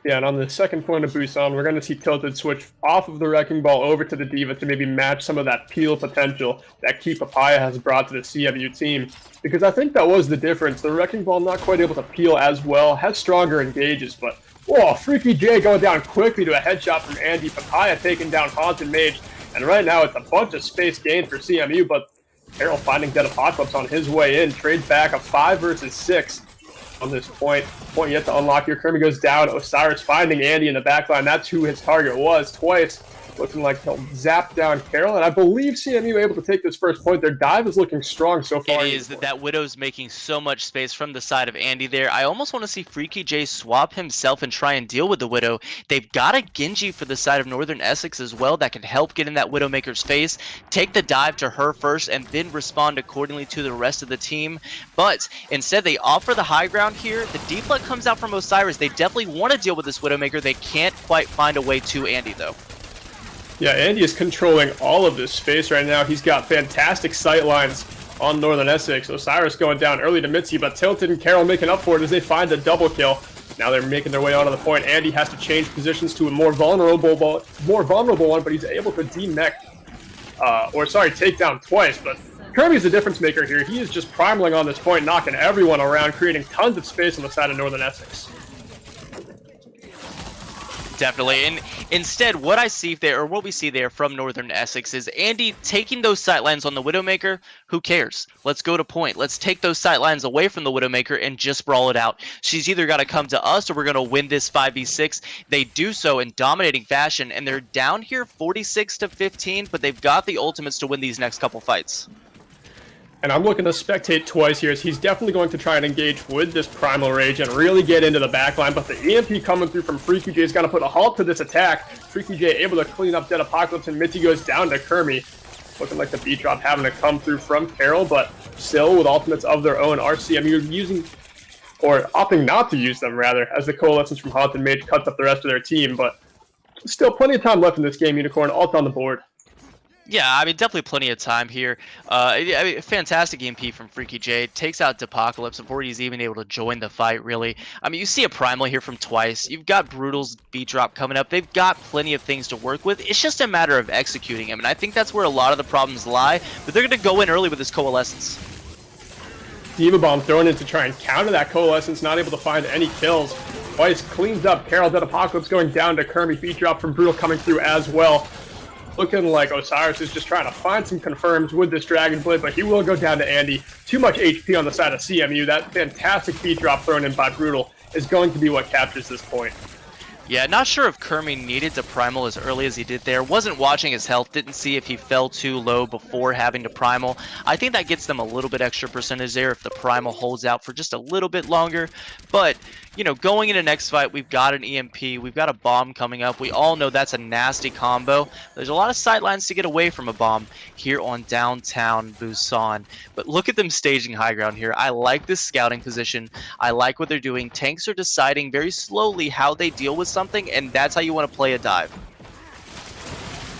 [SPEAKER 3] Yeah, and on the second point of Busan, we're going to see Tilted switch off of the Wrecking Ball over to the Diva to maybe match some of that peel potential that Key Papaya has brought to the CMU team. Because I think that was the difference. The Wrecking Ball not quite able to peel as well, has stronger engages, but whoa, Freaky J going down quickly to a headshot from Andy. Papaya taking down Haunted Mage, and right now it's a bunch of space gained for CMU, but Carroll finding Dead Apocalypse on his way in, trades back a 5 versus 6. On this point yet to unlock here. Kermie goes down. Osiris finding Andy in the backline. That's who his target was. Twice looking like he'll zap down Carroll. And I believe CMU able to take this first point. Their dive is looking strong so far.
[SPEAKER 4] It is. That Widow's making so much space from the side of Andy there. I almost want to see Freaky J swap himself and try and deal with the Widow. They've got a Genji for the side of Northern Essex as well that can help get in that Widowmaker's face, take the dive to her first, and then respond accordingly to the rest of the team. But instead, they offer the high ground here. The deflect comes out from Osiris. They definitely want to deal with this Widowmaker. They can't quite find a way to Andy, though.
[SPEAKER 3] Yeah, Andy is controlling all of this space right now. He's got fantastic sight lines on Northern Essex. Osiris going down early to Mitzi, but Tilted and Carroll making up for it as they find a double kill. Now they're making their way onto the point. Andy has to change positions to a more vulnerable one, but he's able to take down Twice. But Kirby's the difference maker here. He is just primaling on this point, knocking everyone around, creating tons of space on the side of Northern Essex.
[SPEAKER 4] Definitely, and instead what I see there, or what we see there from Northern Essex, is Andy taking those sightlines on the Widowmaker. Who cares? Let's go to point. Let's take those sightlines away from the Widowmaker and just brawl it out. She's either got to come to us or we're going to win this 5v6. They do so in dominating fashion, and they're down here 46-15, but they've got the ultimates to win these next couple fights.
[SPEAKER 3] And I'm looking to spectate Twice here, as he's definitely going to try and engage with this Primal Rage and really get into the backline. But the EMP coming through from Freaky J is going to put a halt to this attack. Freaky J able to clean up Dead Apocalypse, and Mitzi goes down to Kermie. Looking like the beat drop having to come through from Carroll, but still with ultimates of their own. RCMU using, or opting not to use them rather, as the coalescence from Haunted Mage cuts up the rest of their team. But still plenty of time left in this game. Unicorn, ult on the board.
[SPEAKER 4] Yeah, I mean, definitely plenty of time here. I mean, fantastic EMP from Freaky J. Takes out Apocalypse before he's even able to join the fight, really. I mean, you see a Primal here from Twice. You've got Brutal's beat drop coming up. They've got plenty of things to work with. It's just a matter of executing him, and I think that's where a lot of the problems lie. But they're going to go in early with this Coalescence.
[SPEAKER 3] Diva Bomb thrown in to try and counter that Coalescence, not able to find any kills. Twice cleans up Carol, dead Apocalypse going down to Kermie, beat drop from Brutal coming through as well. Looking like Osiris is just trying to find some confirms with this Dragon Blade, but he will go down to Andy. Too much HP on the side of CMU. That fantastic beat drop thrown in by Brutal is going to be what captures this point.
[SPEAKER 4] Yeah, not sure if Kermie needed to Primal as early as he did there. Wasn't watching his health, didn't see if he fell too low before having to Primal. I think that gets them a little bit extra percentage there if the Primal holds out for just a little bit longer. But, you know, going into next fight, we've got an EMP, we've got a bomb coming up. We all know that's a nasty combo. There's a lot of sightlines to get away from a bomb here on downtown Busan. But look at them staging high ground here. I like this scouting position. I like what they're doing. Tanks are deciding very slowly how they deal with something, and that's how you want to play a dive.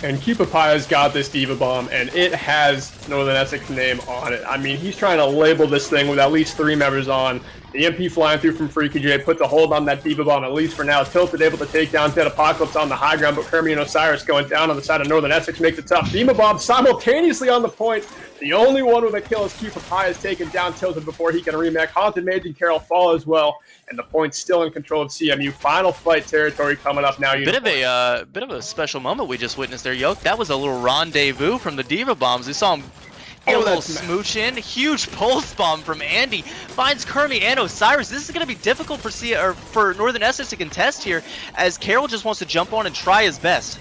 [SPEAKER 3] And Cupipaya's got this Diva Bomb, and it has Northern Essex name on it. I mean, he's trying to label this thing with at least 3 members on. The EMP flying through from Freaky J puts a hold on that Diva Bomb, at least for now. Tilted able to take down Dead Apocalypse on the high ground, but Kermie and Osiris going down on the side of Northern Essex makes it tough. Diva Bomb simultaneously on the point. The only one with a kill is Cupipaya is taken down Tilted before he can remake. Haunted Mage and Carol fall as well, and the point's still in control of CMU. Final fight territory coming up now.
[SPEAKER 4] Bit of a special moment we just witnessed there, Yoke. That was a little rendezvous from the Diva Bombs. We saw him get a little smooch in. Huge pulse bomb from Andy. Finds Kermie and Osiris. This is going to be difficult for Northern Essex to contest here, as Carol just wants to jump on and try his best.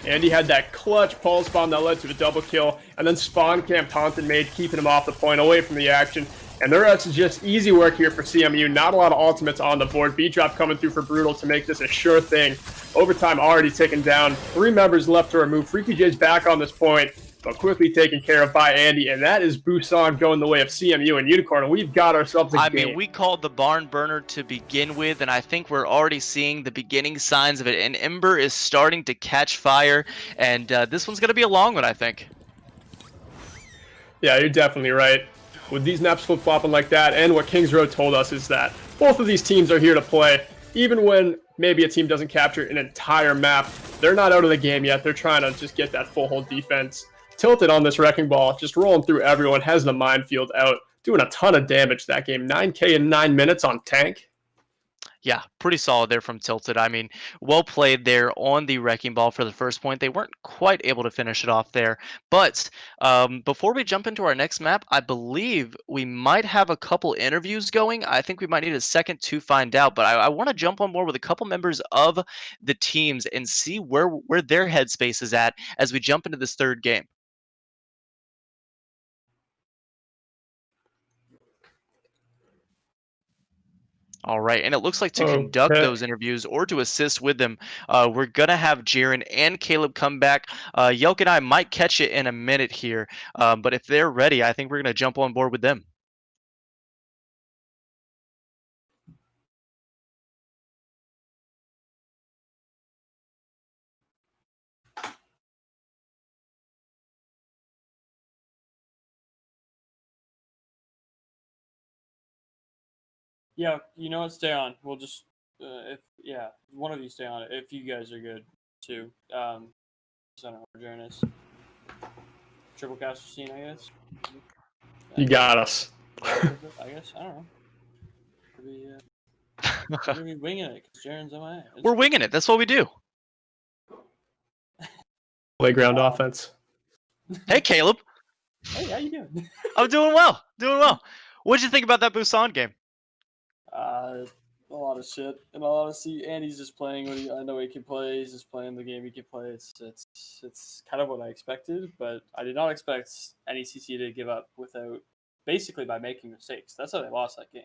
[SPEAKER 3] Andy had that clutch pulse bomb that led to the double kill, and then spawn camped Haunted Mage, keeping him off the point, away from the action. And the rest is just easy work here for CMU. Not a lot of ultimates on the board. Beat drop coming through for Brutal to make this a sure thing. Overtime already taken down. 3 members left to remove. Freaky J's back on this point, but quickly taken care of by Andy, and that is Busan going the way of CMU and Unicorn, and we've got ourselves a game.
[SPEAKER 4] I mean, we called the barn burner to begin with, and I think we're already seeing the beginning signs of it, and Ember is starting to catch fire, and this one's going to be a long one, I think.
[SPEAKER 3] Yeah, you're definitely right. With these maps flip-flopping like that, and what Kings Road told us is that both of these teams are here to play. Even when maybe a team doesn't capture an entire map, they're not out of the game yet. They're trying to just get that full hold defense. Tilted on this Wrecking Ball, just rolling through everyone, has the minefield out, doing a ton of damage that game. 9K in 9 minutes on tank.
[SPEAKER 4] Yeah, pretty solid there from Tilted. I mean, well played there on the Wrecking Ball for the first point. They weren't quite able to finish it off there. But before we jump into our next map, I believe we might have a couple interviews going. I think we might need a second to find out. But I want to jump on board with a couple members of the teams and see where their headspace is at as we jump into this third game. All right, and it looks like to conduct those interviews or to assist with them, we're going to have Jaron and Caleb come back. Yelk and I might catch it in a minute here, but if they're ready, I think we're going to jump on board with them.
[SPEAKER 2] Yeah, you know what? Stay on. We'll just one of you stay on. If you guys are good too. I don't know where Jaron is. Triple caster scene, I guess.
[SPEAKER 3] You got us.
[SPEAKER 2] I guess I don't know. We're winging it because Jaron's MIA.
[SPEAKER 4] We're winging it. That's what we do.
[SPEAKER 3] Playground offense.
[SPEAKER 4] Hey, Caleb.
[SPEAKER 2] Hey, how you doing?
[SPEAKER 4] I'm doing well. Doing well. What'd you think about that Busan game?
[SPEAKER 2] A lot of shit. In all honesty, Andy's just playing what I know he can play. He's just playing the game he can play. It's kind of what I expected, but I did not expect NECC to give up basically by making mistakes. That's how they lost that game.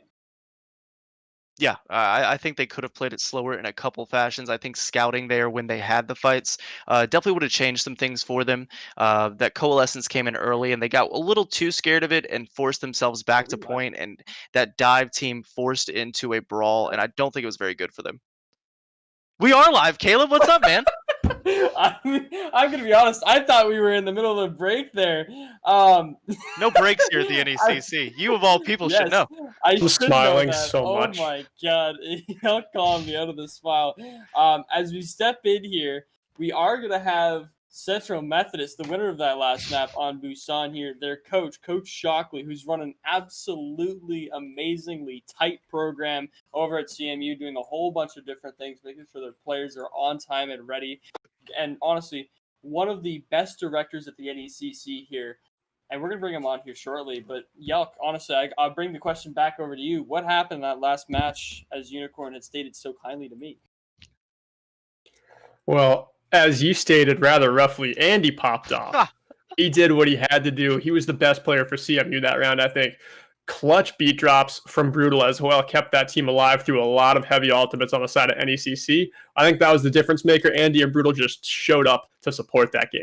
[SPEAKER 4] Yeah, I think they could have played it slower in a couple fashions. I think scouting there when they had the fights definitely would have changed some things for them. That Coalescence came in early, and they got a little too scared of it and forced themselves back to point, and that dive team forced into a brawl, and I don't think it was very good for them. We are live, Caleb. What's up, man?
[SPEAKER 2] I'm gonna be honest. I thought we were in the middle of a break there.
[SPEAKER 4] No breaks here at the NECC. You of all people should know.
[SPEAKER 2] I
[SPEAKER 3] I'm
[SPEAKER 2] should
[SPEAKER 3] smiling
[SPEAKER 2] know that.
[SPEAKER 3] so
[SPEAKER 2] Oh
[SPEAKER 3] much.
[SPEAKER 2] my god, y'all calling me out of the smile. As we step in here, we are gonna have Central Methodist, the winner of that last map, on Busan here. Their coach, Coach Shockley, who's run an absolutely amazingly tight program over at CMU, doing a whole bunch of different things, making sure their players are on time and ready. And honestly, one of the best directors at the NECC here. And we're going to bring him on here shortly. But Yelk, honestly, I'll bring the question back over to you. What happened in that last match, as Unicorn had stated so kindly to me?
[SPEAKER 3] Well, as you stated rather roughly, Andy popped off. He did what he had to do. He was the best player for CMU that round, I think. Clutch beat drops from Brutal as well kept that team alive through a lot of heavy ultimates on the side of NECC. I think that was the difference maker. Andy and Brutal just showed up to support that game.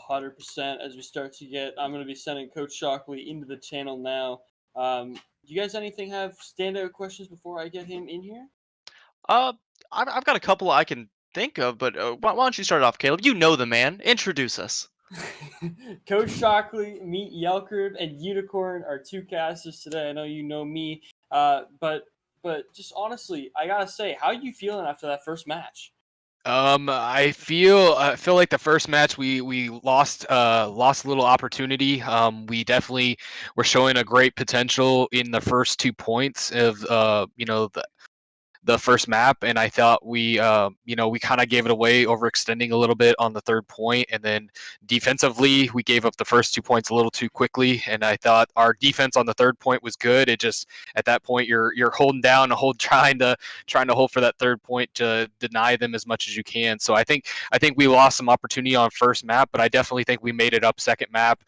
[SPEAKER 2] 100%. As we start to get, I'm going to be sending Coach Shockley into the channel now. Do you guys anything have standout questions before I get him in here?
[SPEAKER 4] I've got a couple I can think of, but why don't you start off, Caleb? You know the man. Introduce us.
[SPEAKER 2] Coach Shockley, meet Yelkard, and Unicorn are two casters today. I know you know me, but just honestly, I gotta say, how are you feeling after that first match?
[SPEAKER 5] I feel like the first match we lost a little opportunity. We definitely were showing a great potential in the first 2 points of the first map, and I thought we kind of gave it away, overextending a little bit on the third point, and then defensively we gave up the first 2 points a little too quickly, and I thought our defense on the third point was good. It just at that point you're holding down, trying to hold for that third point to deny them as much as you can. So I think we lost some opportunity on first map, but I definitely think we made it up second map.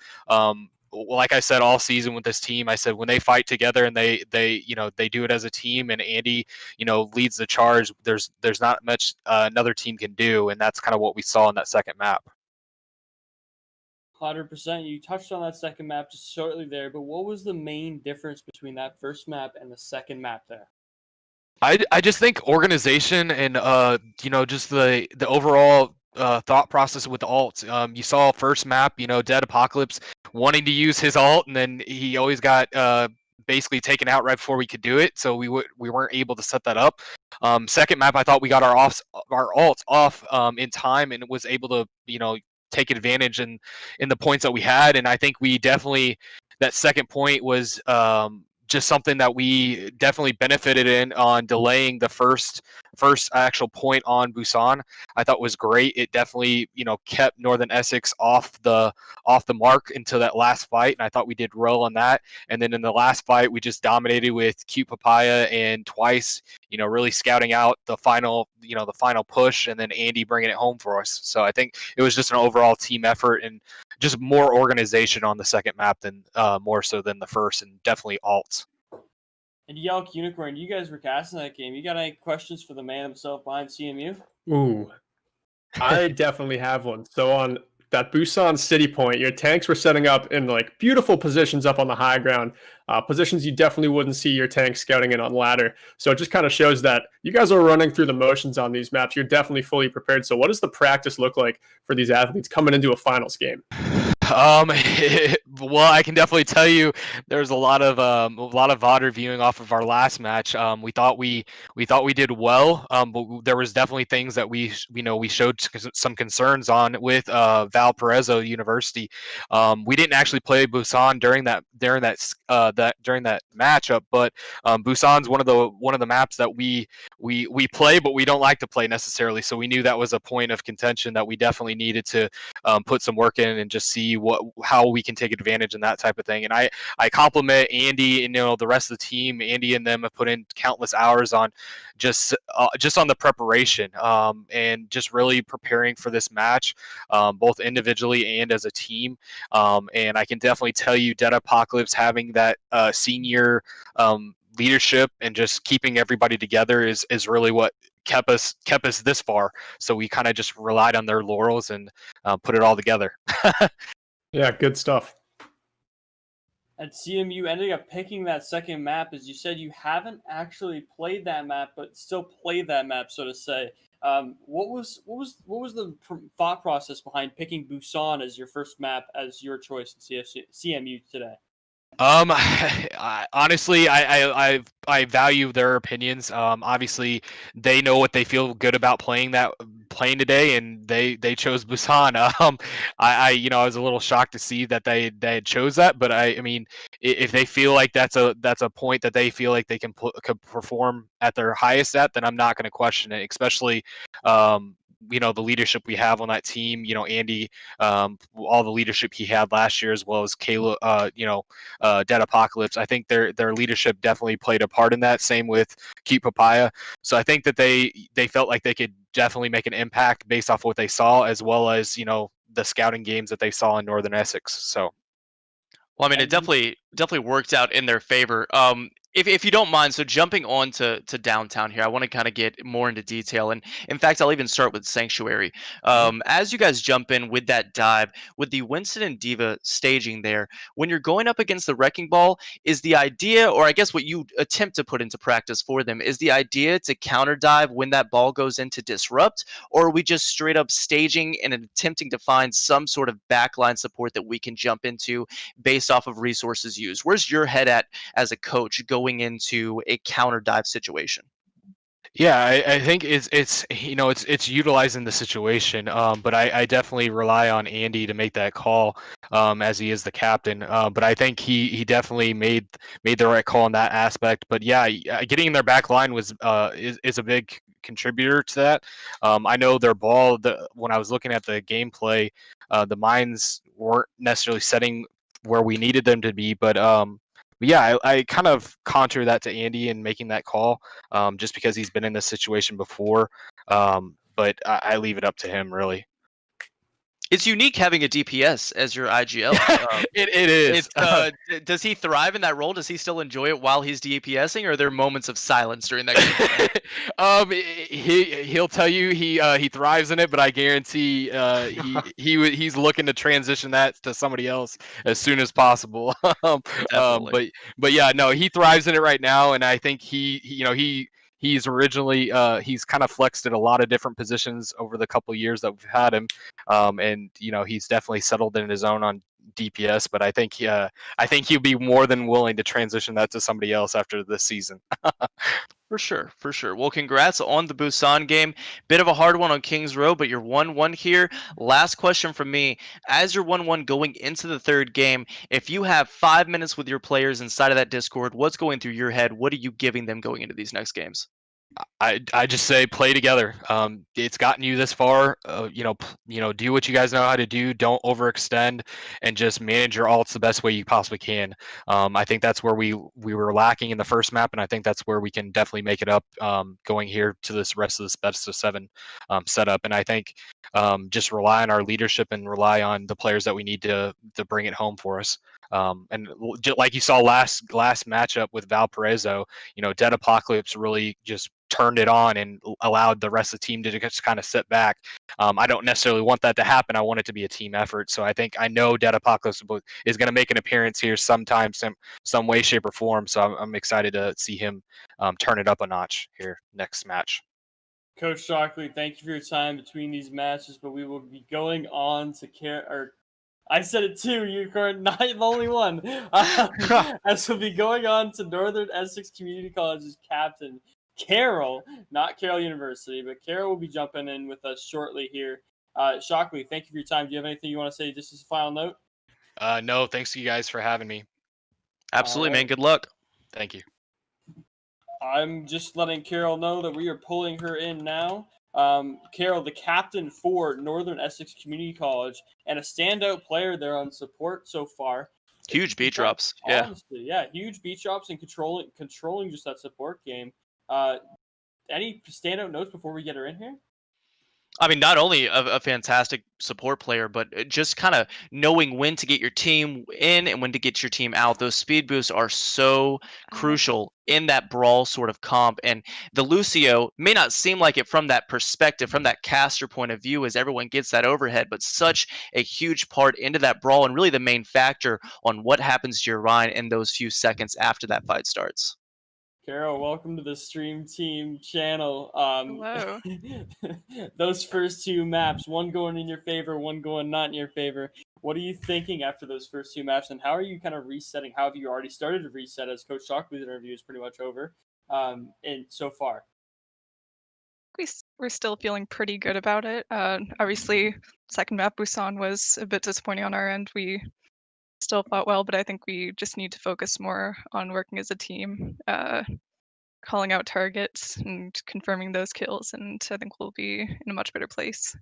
[SPEAKER 5] Like I said all season with this team, I said when they fight together and they do it as a team, and Andy leads the charge, there's not much another team can do, and that's kind of what we saw in that second map.
[SPEAKER 2] 100%. You touched on that second map just shortly there, but what was the main difference between that first map and the second map there?
[SPEAKER 5] I just think organization and just the overall thought process with the alts. You saw first map, Dead Apocalypse wanting to use his alt, and then he always got basically taken out right before we could do it, so we weren't able to set that up. Second map, I thought we got our alts off in time, and was able to take advantage in the points that we had, and I think we definitely, that second point was just something that we definitely benefited in on delaying the first actual point on Busan. I thought was great. It definitely kept Northern Essex off the mark until that last fight, and I thought we did well on that. And then in the last fight, we just dominated with Cute Papaya and Twice, really scouting out the final push, and then Andy bringing it home for us. So I think it was just an overall team effort and just more organization on the second map than more so than the first, and definitely alts.
[SPEAKER 2] And Yelk, Unicorn, you guys were casting that game. You got any questions for the man himself behind CMU?
[SPEAKER 3] Ooh, I definitely have one. So on that Busan City point, your tanks were setting up in beautiful positions up on the high ground, positions you definitely wouldn't see your tanks scouting in on ladder. So it just kind of shows that you guys are running through the motions on these maps. You're definitely fully prepared. So what does the practice look like for these athletes coming into a finals game?
[SPEAKER 5] Well, I can definitely tell you there's a lot of VOD viewing off of our last match. We thought we did well, but there was definitely things that we showed some concerns on with Valparaiso University. We didn't actually play Busan during that matchup, but Busan's one of the maps that we play, but we don't like to play necessarily. So we knew that was a point of contention that we definitely needed to put some work in and just see how we can take advantage and that type of thing. And I compliment Andy and the rest of the team. Andy and them have put in countless hours on just on the preparation and just really preparing for this match, both individually and as a team. And I can definitely tell you, Dead Apocalypse having that senior leadership and just keeping everybody together is really what kept us this far. So we kind of just relied on their laurels and put it all together.
[SPEAKER 3] Yeah, good stuff.
[SPEAKER 2] And CMU ended up picking that second map. As you said, you haven't actually played that map, but still played that map, so to say. What was the thought process behind picking Busan as your first map as your choice in CMU today?
[SPEAKER 5] Honestly, I value their opinions. Obviously, they know what they feel good about playing today, and they chose Busan. I was a little shocked to see that they had chose that, but I mean, if they feel like that's a point that they feel like they could perform at their highest at, then I'm not going to question it. Especially, the leadership we have on that team. Andy, all the leadership he had last year, as well as Kayla. Dead Apocalypse. I think their leadership definitely played a part in that. Same with Cute Papaya. So I think that they felt like they could definitely make an impact based off what they saw, as well as the scouting games that they saw in Northern Essex. So.
[SPEAKER 4] Well, I mean, it definitely worked out in their favor. If you don't mind, so jumping on to downtown here, I want to kind of get more into detail. And in fact, I'll even start with Sanctuary. As you guys jump in with that dive, with the Winston and Diva staging there, when you're going up against the Wrecking Ball, is the idea, or I guess what you attempt to put into practice for them, is the idea to counter dive when that ball goes in to disrupt? Or are we just straight up staging and attempting to find some sort of backline support that we can jump into based off of resources used? Where's your head at as a coach going into a counter dive situation?
[SPEAKER 5] Yeah, I think it's utilizing the situation, but I definitely rely on Andy to make that call, as he is the captain. But I think he definitely made the right call in that aspect. But yeah, getting in their back line was is a big contributor to that. I know their ball. When I was looking at the gameplay, the mines weren't necessarily setting where we needed them to be, but yeah, I kind of contour that to Andy and making that call, just because he's been in this situation before. But I leave it up to him, really.
[SPEAKER 4] It's unique having a DPS as your IGL.
[SPEAKER 5] It is.
[SPEAKER 4] Does he thrive in that role? Does he still enjoy it while he's DPSing, or are there moments of silence during that gameplay?
[SPEAKER 5] He'll tell you he thrives in it, but I guarantee he's looking to transition that to somebody else as soon as possible.
[SPEAKER 4] Definitely.
[SPEAKER 5] But yeah, no, he thrives in it right now, and I think he's originally he's kind of flexed at a lot of different positions over the couple of years that we've had him, and he's definitely settled in his own on DPS. But I think he'll be more than willing to transition that to somebody else after this season.
[SPEAKER 4] For sure, for sure. Well, congrats on the Busan game. Bit of a hard one on Kings Row, but you're 1-1 here. Last question from me. As you're 1-1 going into the third game, if you have 5 minutes with your players inside of that Discord, what's going through your head? What are you giving them going into these next games?
[SPEAKER 5] I just say play together. It's gotten you this far. Do what you guys know how to do. Don't overextend, and just manage your alts the best way you possibly can. I think that's where we were lacking in the first map, and I think that's where we can definitely make it up going here to this rest of this best of 7 setup. And I think just rely on our leadership and rely on the players that we need to bring it home for us. And like you saw last matchup with Valparaiso, Dead Apocalypse really just turned it on and allowed the rest of the team to just kind of sit back. I don't necessarily want that to happen. I want it to be a team effort. So I know Dead Apocalypse is going to make an appearance here sometime, some way, shape, or form. So I'm excited to see him turn it up a notch here next match.
[SPEAKER 2] Coach Shockley, thank you for your time between these matches, but we will be going on to I said it too, you are not the only one. As we'll be going on to Northern Essex Community College's captain, Carol, not Carroll University, but Carol will be jumping in with us shortly here. Shockley, thank you for your time. Do you have anything you want to say just as a final note?
[SPEAKER 5] No, thanks to you guys for having me.
[SPEAKER 4] Absolutely, man. Good luck.
[SPEAKER 5] Thank you.
[SPEAKER 2] I'm just letting Carol know that we are pulling her in now. Carol, the captain for Northern Essex Community College and a standout player there on support so far.
[SPEAKER 4] Huge beat drops.
[SPEAKER 2] Honestly, yeah, huge beat drops and controlling just that support game. Any standout notes before we get her in here?
[SPEAKER 4] I mean, not only a fantastic support player, but just kind of knowing when to get your team in and when to get your team out. Those speed boosts are so crucial in that brawl sort of comp. And the Lucio may not seem like it from that perspective, from that caster point of view, as everyone gets that overhead, but such a huge part into that brawl and really the main factor on what happens to your Ryan in those few seconds after that fight starts.
[SPEAKER 2] Carol, welcome to the Stream Team channel.
[SPEAKER 6] Hello.
[SPEAKER 2] Those first two maps, one going in your favor, one going not in your favor. What are you thinking after those first two maps, and how are you kind of resetting? How have you already started to reset as Coach Shockley's interview is pretty much over, and so far?
[SPEAKER 6] We're still feeling pretty good about it. Obviously, second map Busan was a bit disappointing on our end. We still fought well, but I think we just need to focus more on working as a team, calling out targets and confirming those kills, and I think we'll be in a much better place.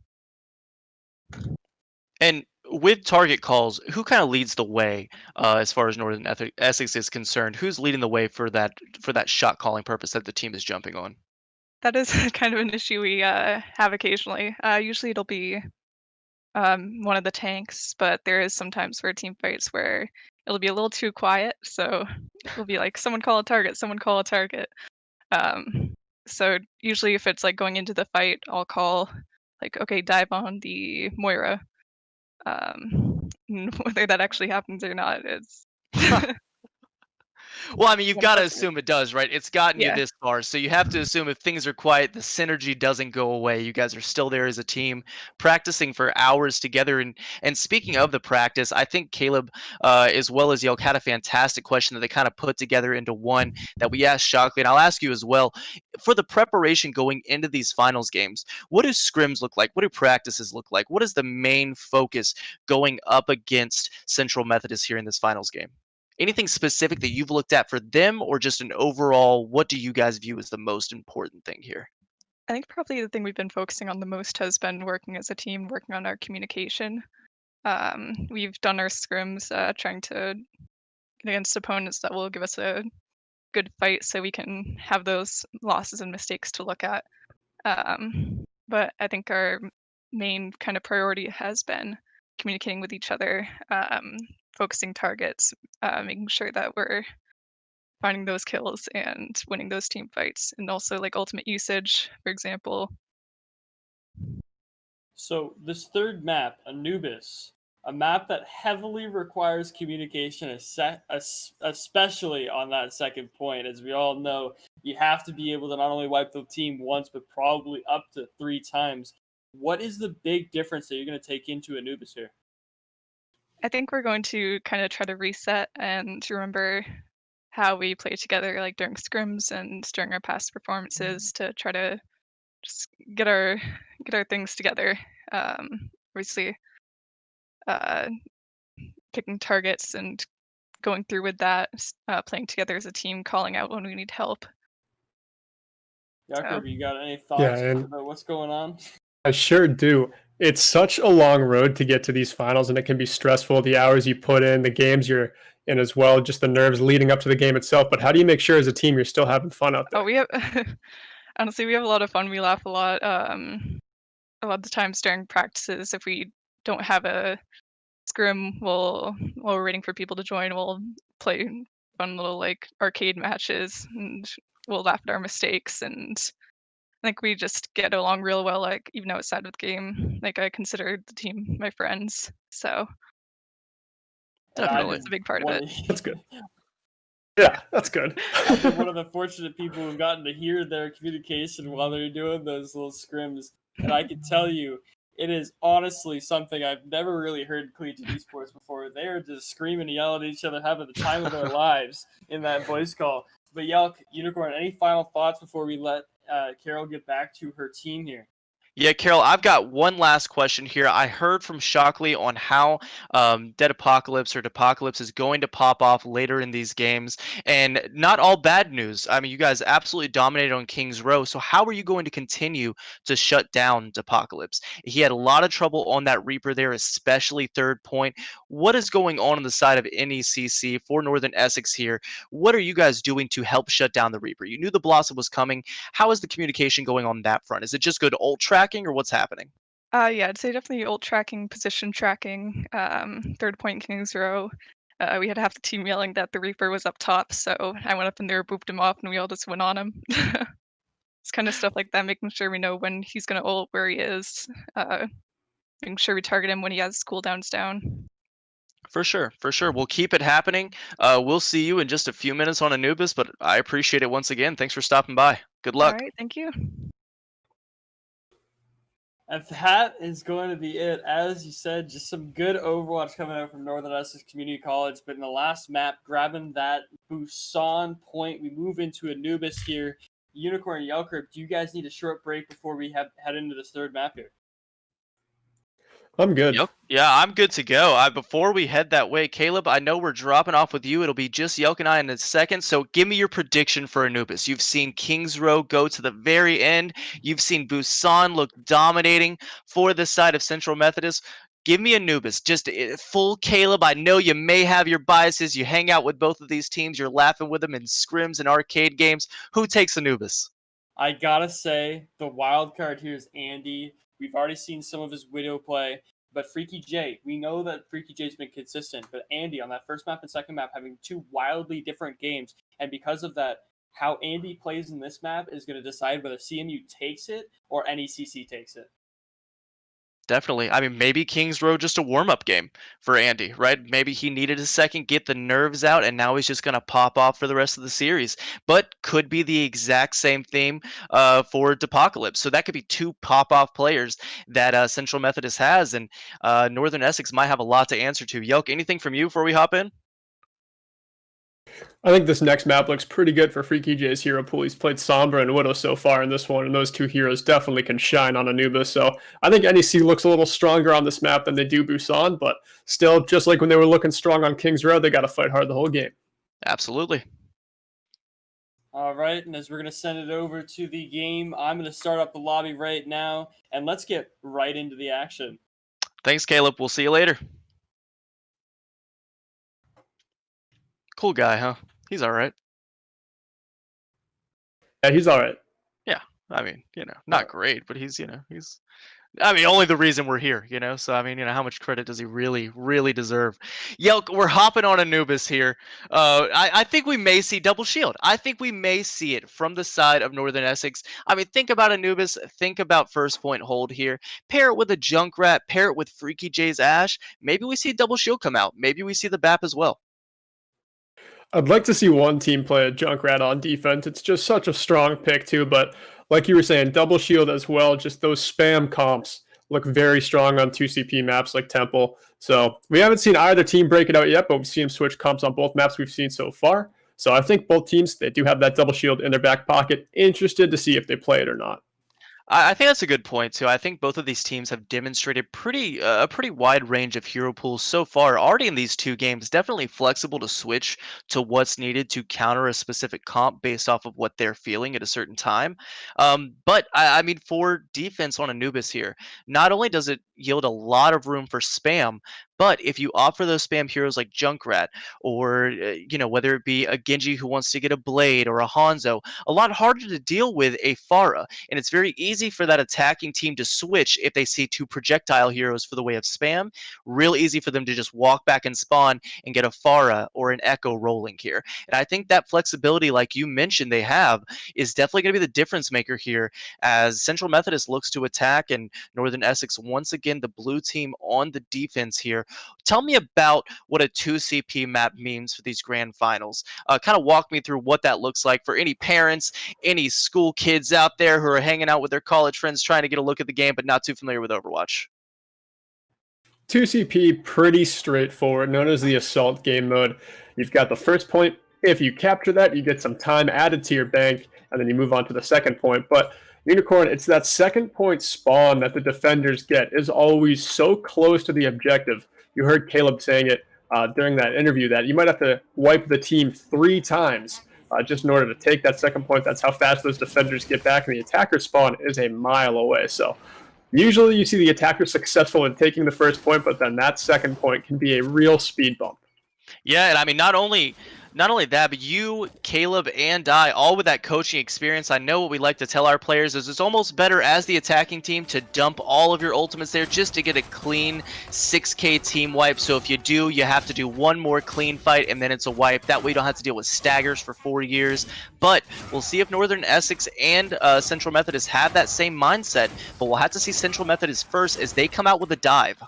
[SPEAKER 4] And with target calls, who kind of leads the way as far as Northern Essex is concerned? Who's leading the way for that shot calling purpose that the team is jumping on?
[SPEAKER 6] That is kind of an issue we have occasionally. Usually it'll be one of the tanks, but there is sometimes for team fights where it'll be a little too quiet. So it'll be like, someone call a target, someone call a target. So usually if it's like going into the fight, I'll call like, okay, dive on the Moira. Whether that actually happens or not is
[SPEAKER 4] Well, I mean, you've got to
[SPEAKER 6] unfortunate.
[SPEAKER 4] assume it does, right? It's gotten you
[SPEAKER 6] Yeah.
[SPEAKER 4] this far, so you have to assume if things are quiet, the synergy doesn't go away. You guys are still there as a team, practicing for hours together. And speaking of the practice, I think Caleb, as well as Yelk, had a fantastic question that they kind of put together into one that we asked Shockley, and I'll ask you as well. For the preparation going into these finals games, what do scrims look like? What do practices look like? What is the main focus going up against Central Methodist here in this finals game? Anything specific that you've looked at for them, or just an overall, what do you guys view as the most important thing here?
[SPEAKER 6] I think probably the thing we've been focusing on the most has been working as a team, working on our communication. We've done our scrims, trying to get against opponents that will give us a good fight so we can have those losses and mistakes to look at. But I think our main kind of priority has been communicating with each other, focusing targets, making sure that we're finding those kills and winning those team fights, and also like ultimate usage, for example.
[SPEAKER 2] So this third map, Anubis, a map that heavily requires communication, especially on that second point. As we all know, you have to be able to not only wipe the team once, but probably up to 3 times. What is the big difference that you're going to take into Anubis here?
[SPEAKER 6] I think we're going to kind of try to reset and remember how we play together, like during scrims and during our past performances, to try to just get our things together. Obviously, picking targets and going through with that, playing together as a team, calling out when we need help.
[SPEAKER 2] Jakob, you got any thoughts
[SPEAKER 3] Yeah, and
[SPEAKER 2] about what's going on?
[SPEAKER 3] I sure do. It's such a long road to get to these finals, and it can be stressful. The hours you put in, the games you're in as well, just the nerves leading up to the game itself. But how do you make sure as a team you're still having fun out there?
[SPEAKER 6] Oh, we have honestly, we have a lot of fun. We laugh a lot. A lot of the times during practices, if we don't have a scrim, while we're waiting for people to join, we'll play fun little like arcade matches, and we'll laugh at our mistakes. And I think we just get along real well, like even outside of the game. Like I consider the team my friends, so
[SPEAKER 4] Definitely.
[SPEAKER 6] it's a big part of it.
[SPEAKER 3] That's good. Yeah, that's good.
[SPEAKER 2] I've been one of the fortunate people who've gotten to hear their communication while they're doing those little scrims, and I can tell you, it is honestly something I've never really heard collegiate esports before. They are just screaming and yelling at each other, having the time of their lives in that voice call. But Yelk, Unicorn, any final thoughts before we let Carol get back to her team here?
[SPEAKER 4] Yeah, Carol, I've got one last question here. I heard from Shockley on how Dead Apocalypse or Depocalypse is going to pop off later in these games, and not all bad news. I mean, you guys absolutely dominated on Kings Row, so how are you going to continue to shut down Depocalypse? He had a lot of trouble on that Reaper there, especially third point. What is going on the side of NECC for Northern Essex here? What are you guys doing to help shut down the Reaper? You knew the Blossom was coming. How is the communication going on that front? Is it just good ult track? tracking, or what's happening?
[SPEAKER 6] Yeah, I'd say definitely ult tracking, position tracking, third point King's Row. We had half the team yelling that the Reaper was up top, so I went up in there, booped him off, and we all just went on him. It's kind of stuff like that, making sure we know when he's gonna ult, where he is, making sure we target him when he has cooldowns down.
[SPEAKER 4] For sure, for sure. We'll keep it happening. We'll see you in just a few minutes on Anubis, but I appreciate it once again. Thanks for stopping by. Good luck.
[SPEAKER 6] All right, thank you.
[SPEAKER 2] And that is going to be it. As you said, just some good Overwatch coming out from Northern Essex Community College. But in the last map, grabbing that Busan point, we move into Anubis here. Unicorn and Yelker, do you guys need a short break before we head into this third map here?
[SPEAKER 3] I'm good.
[SPEAKER 4] Yep. Yeah, I'm good to go. Before we head that way, Caleb, I know we're dropping off with you. It'll be just Yelk and I in a second. So give me your prediction for Anubis. You've seen King's Row go to the very end. You've seen Busan look dominating for the side of Central Methodist. Give me Anubis. Just full Caleb. I know you may have your biases. You hang out with both of these teams. You're laughing with them in scrims and arcade games. Who takes Anubis?
[SPEAKER 2] I gotta say, the wild card here is Andy. We've already seen some of his Widow play, but Freaky J, we know that Freaky J's been consistent, but Andy on that first map and second map having two wildly different games, and because of that, how Andy plays in this map is going to decide whether CMU takes it or NECC takes it.
[SPEAKER 4] Definitely. I mean, maybe Kings Row just a warm-up game for Andy, right? Maybe he needed a second, get the nerves out, and now he's just going to pop off for the rest of the series. But could be the exact same theme for Depocalypse. So that could be two pop-off players that Central Methodist has, and Northern Essex might have a lot to answer to. Yelk, anything from you before we hop in?
[SPEAKER 3] I think this next map looks pretty good for Freaky J's hero pool. He's played Sombra and Widow so far in this one, and those two heroes definitely can shine on Anubis. So I think NEC looks a little stronger on this map than they do Busan, but still, just like when they were looking strong on King's Row, they got to fight hard the whole game.
[SPEAKER 4] Absolutely.
[SPEAKER 2] All right, and as we're going to send it over to the game, I'm going to start up the lobby right now, and let's get right into the action.
[SPEAKER 4] Thanks, Caleb. We'll see you later. Cool guy, huh? He's all right.
[SPEAKER 3] Yeah, he's all right.
[SPEAKER 4] Yeah, I mean, not great, but he's, I mean, only the reason we're here, So, I mean, how much credit does he really, really deserve? Yelk, we're hopping on Anubis here. I think we may see double shield. I think we may see it from the side of Northern Essex. I mean, think about Anubis. Think about first point hold here. Pair it with a Junkrat. Pair it with Freaky J's Ash. Maybe we see double shield come out. Maybe we see the BAP as well.
[SPEAKER 3] I'd like to see one team play a Junkrat on defense. It's just such a strong pick too, but like you were saying, double shield as well, just those spam comps look very strong on 2CP maps like Temple. So we haven't seen either team break it out yet, but we've seen them switch comps on both maps we've seen so far. So I think both teams, they do have that double shield in their back pocket. Interested to see if they play it or not.
[SPEAKER 4] I think that's a good point too. I think both of these teams have demonstrated a pretty wide range of hero pools so far already in these two games. Definitely flexible to switch to what's needed to counter a specific comp based off of what they're feeling at a certain time. But I mean, for defense on Anubis here, not only does it yield a lot of room for spam, but if you offer those spam heroes like Junkrat, or whether it be a Genji who wants to get a Blade or a Hanzo, a lot harder to deal with a Pharah, and it's very easy for that attacking team to switch if they see two projectile heroes for the way of spam. Real easy for them to just walk back and spawn and get a Pharah or an Echo rolling here. And I think that flexibility, like you mentioned, they have is definitely going to be the difference maker here as Central Methodist looks to attack and Northern Essex once again the blue team on the defense here. Tell me about what a 2CP map means for these grand finals. Kind of walk me through what that looks like for any parents, any school kids out there who are hanging out with their college friends trying to get a look at the game but not too familiar with Overwatch.
[SPEAKER 3] 2CP, pretty straightforward, known as the assault game mode. You've got the first point. If you capture that, you get some time added to your bank, and then you move on to the second point. But Unicorn, it's that second point spawn that the defenders get is always so close to the objective. You heard Caleb saying it during that interview that you might have to wipe the team 3 times just in order to take that second point. That's how fast those defenders get back, and the attacker spawn is a mile away. So usually you see the attacker successful in taking the first point, but then that second point can be a real speed bump.
[SPEAKER 4] Yeah, and I mean, not only Not only that, but you, Caleb, and I, all with that coaching experience, I know what we like to tell our players is it's almost better as the attacking team to dump all of your ultimates there just to get a clean 6K team wipe. So if you do, you have to do one more clean fight and then it's a wipe. That way you don't have to deal with staggers for 4 years. But we'll see if Northern Essex and Central Methodist have that same mindset. But we'll have to see Central Methodist first as they come out with a dive.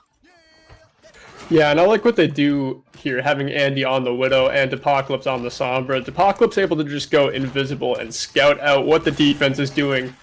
[SPEAKER 3] Yeah, and I like what they do here, having Andy on the Widow and Apocalypse on the Sombra. Apocalypse able to just go invisible and scout out what the defense is doing,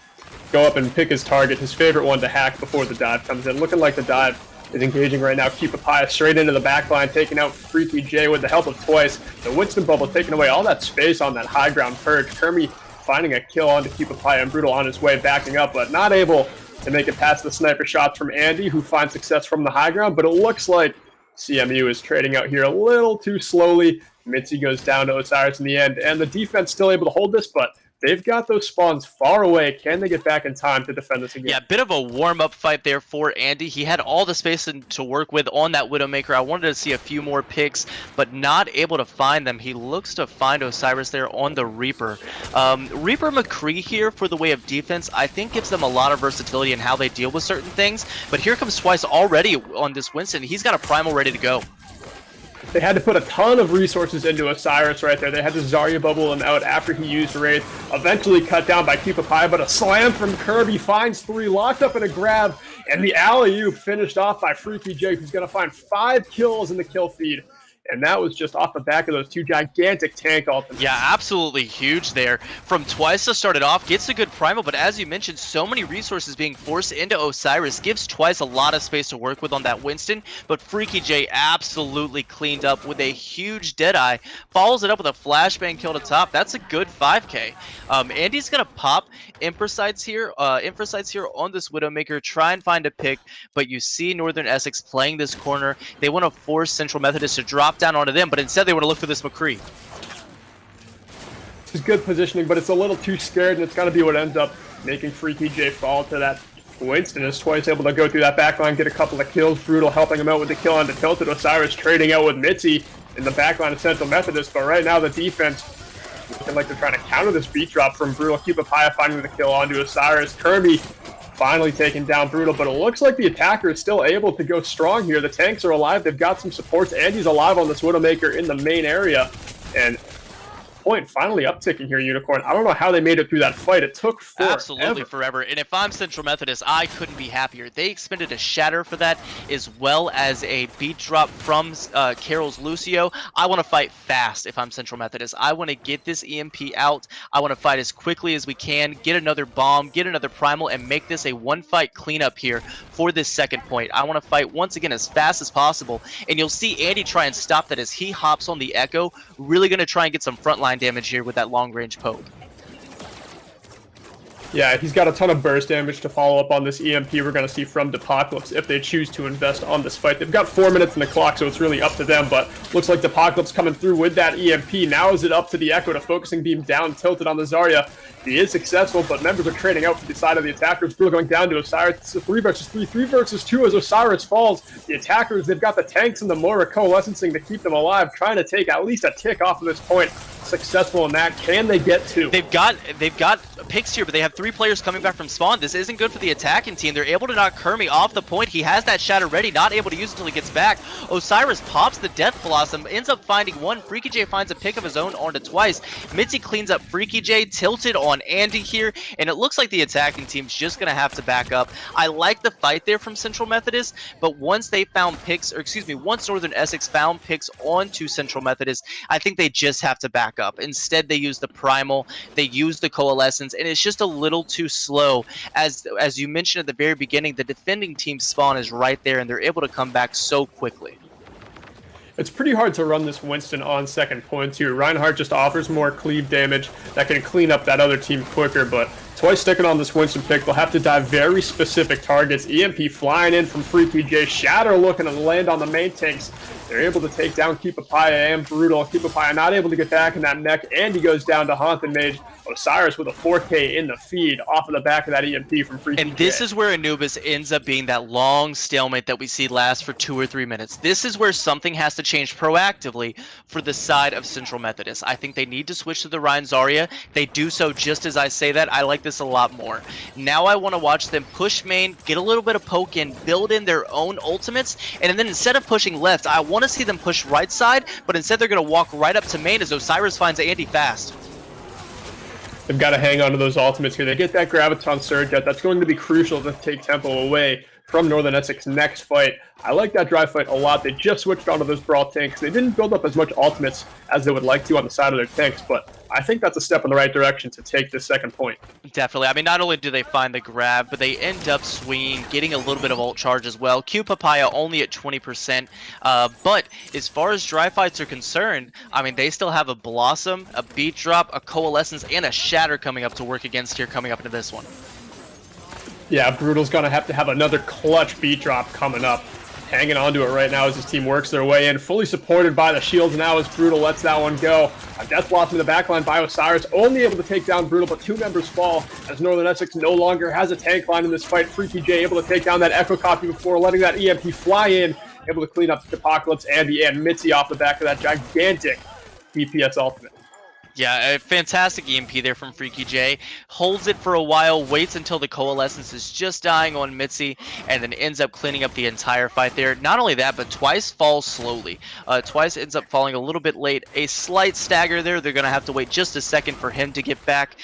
[SPEAKER 3] go up and pick his target, his favorite one to hack before the dive comes in. Looking like the dive is engaging right now. Keep Papaya straight into the back line, taking out Freaky J with the help of Twice. The Winston bubble taking away all that space on that high ground purge. Kermie finding a kill onto Keep Papaya, and Brutal on his way backing up, but not able to make it past the sniper shots from Andy, who finds success from the high ground. But it looks like CMU is trading out here a little too slowly. Mitzi goes down to Osiris in the end, and the defense still able to hold this, but they've got those spawns far away. Can they get back in time to defend this again?
[SPEAKER 4] Yeah, bit of a warm-up fight there for Andy. He had all the space to work with on that Widowmaker. I wanted to see a few more picks, but not able to find them. He looks to find Osiris there on the Reaper. Reaper McCree here for the way of defense, I think gives them a lot of versatility in how they deal with certain things. But here comes Twice already on this Winston. He's got a Primal ready to go.
[SPEAKER 3] They had to put a ton of resources into Osiris right there. They had to Zarya bubble him out after he used Wraith. Eventually cut down by Keep Papaya, but a slam from Kirby finds 3, locked up in a grab, and the alley-oop finished off by Freaky J, who's going to find 5 kills in the kill feed. And that was just off the back of those 2 gigantic tank ultimates.
[SPEAKER 4] Yeah, absolutely huge there. From Twice to start it off, gets a good primal, but as you mentioned, so many resources being forced into Osiris gives Twice a lot of space to work with on that Winston, but Freaky J absolutely cleaned up with a huge Deadeye, follows it up with a flashbang kill to top. That's a good 5K. Andy's gonna pop Emphasites here on this Widowmaker, try and find a pick, but you see Northern Essex playing this corner. They want to force Central Methodist to drop down onto them, but instead they want to look for this McCree.
[SPEAKER 3] This is good positioning, but it's a little too scared, and it's got to be what ends up making Freaky J fall to that Winston. Is Twice able to go through that backline, get a couple of kills. Brutal helping him out with the kill on the Tilted. Osiris trading out with Mitzi in the backline of Central Methodist, but right now the defense looking like they're trying to counter this beat drop from Brutal. Keep Papaya finding the kill onto Osiris. Kirby finally taking down Brutal, but it looks like the attacker is still able to go strong here. The tanks are alive. They've got some supports. Andy's alive on this Widowmaker in the main area, and point finally upticking here, Unicorn. I don't know how they made it through that fight. It took forever.
[SPEAKER 4] Absolutely forever. And if I'm Central Methodist, I couldn't be happier. They expended a Shatter for that, as well as a beat drop from Carol's Lucio. I want to fight fast if I'm Central Methodist. I want to get this EMP out. I want to fight as quickly as we can, get another bomb, get another primal, and make this a one-fight cleanup here for this second point. I want to fight once again as fast as possible. And you'll see Andy try and stop that as he hops on the Echo. Really going to try and get some frontline damage here with that long-range poke.
[SPEAKER 3] Yeah, he's got a ton of burst damage to follow up on this EMP we're going to see from Apocalypse if they choose to invest on this fight. They've got 4 minutes in the clock, so it's really up to them, but looks like Apocalypse coming through with that EMP. Now is it up to the Echo to focusing beam down, tilted on the Zarya. He is successful, but members are trading out for the side of the attackers. Brutal going down to Osiris. It's a 3 versus 3, 3 versus 2 as Osiris falls. The attackers, they've got the tanks and the Moira coalescing to keep them alive, trying to take at least a tick off of this point. Successful in that. Can they get 2?
[SPEAKER 4] They've got picks here, but they have 3 players coming back from spawn. This isn't good for the attacking team. They're able to knock Kermie off the point. He has that Shatter ready, not able to use it until he gets back. Osiris pops the Death Blossom, ends up finding 1. Freaky J finds a pick of his own onto Twice. Mitzi cleans up Freaky J, tilted on Andy here, and it looks like the attacking team's just going to have to back up. I like the fight there from Central Methodist, but once they found picks, or excuse me, once Northern Essex found picks onto Central Methodist, I think they just have to back up. Instead, they use the Primal, they use the Coalescence, and it's just a little too slow. As you mentioned at the very beginning, the defending team spawn is right there, and they're able to come back so quickly.
[SPEAKER 3] It's pretty hard to run this Winston on second point too. Reinhardt just offers more cleave damage that can clean up that other team quicker, but Twice sticking on this Winston pick. They'll have to dive very specific targets. EMP flying in from Freaky J. Shatter looking to land on the main tanks. They're able to take down Keepapaya and Brutal. Keepapaya not able to get back in that neck, and he goes down to Haunted Mage. Osiris with a 4K in the feed off of the back of that EMP from Freaky J.
[SPEAKER 4] And this is where Anubis ends up being that long stalemate that we see last for 2 or 3 minutes. This is where something has to change proactively for the side of Central Methodist. I think they need to switch to the Ryan Zarya. They do so just as I say that. I like this a lot more. Now I want to watch them push main, get a little bit of poke in, build in their own ultimates, and then instead of pushing left, I want to see them push right side, but instead they're going to walk right up to main as Osiris finds Andy fast.
[SPEAKER 3] They've got to hang on to those ultimates here. They get that Graviton Surge yet. That's going to be crucial to take tempo away from Northern Essex's next fight. I like that dry fight a lot. They just switched onto those Brawl tanks. They didn't build up as much ultimates as they would like to on the side of their tanks, but I think that's a step in the right direction to take this second point.
[SPEAKER 4] Definitely. I mean, not only do they find the grab, but they end up swinging, getting a little bit of ult charge as well. Q Papaya only at 20%. But as far as dry fights are concerned, I mean, they still have a Blossom, a Beat Drop, a Coalescence, and a Shatter coming up to work against here coming up into this one.
[SPEAKER 3] Yeah, Brutal's going to have another clutch Beat Drop coming up. Hanging on to it right now as his team works their way in. Fully supported by the shields now as Brutal lets that one go. A Death Blossom in the backline by Osiris. Only able to take down Brutal, but 2 members fall as Northern Essex no longer has a tank line in this fight. Freaky J able to take down that Echo Copy before letting that EMP fly in. Able to clean up Apocalypse, Andy, and Mitzi off the back of that gigantic DPS ultimate.
[SPEAKER 4] Yeah, a fantastic EMP there from Freaky J. Holds it for a while, waits until the Coalescence is just dying on Mitzi, and then ends up cleaning up the entire fight there. Not only that, but Twice falls slowly. Twice ends up falling a little bit late. A slight stagger there. They're going to have to wait just a second for him to get back.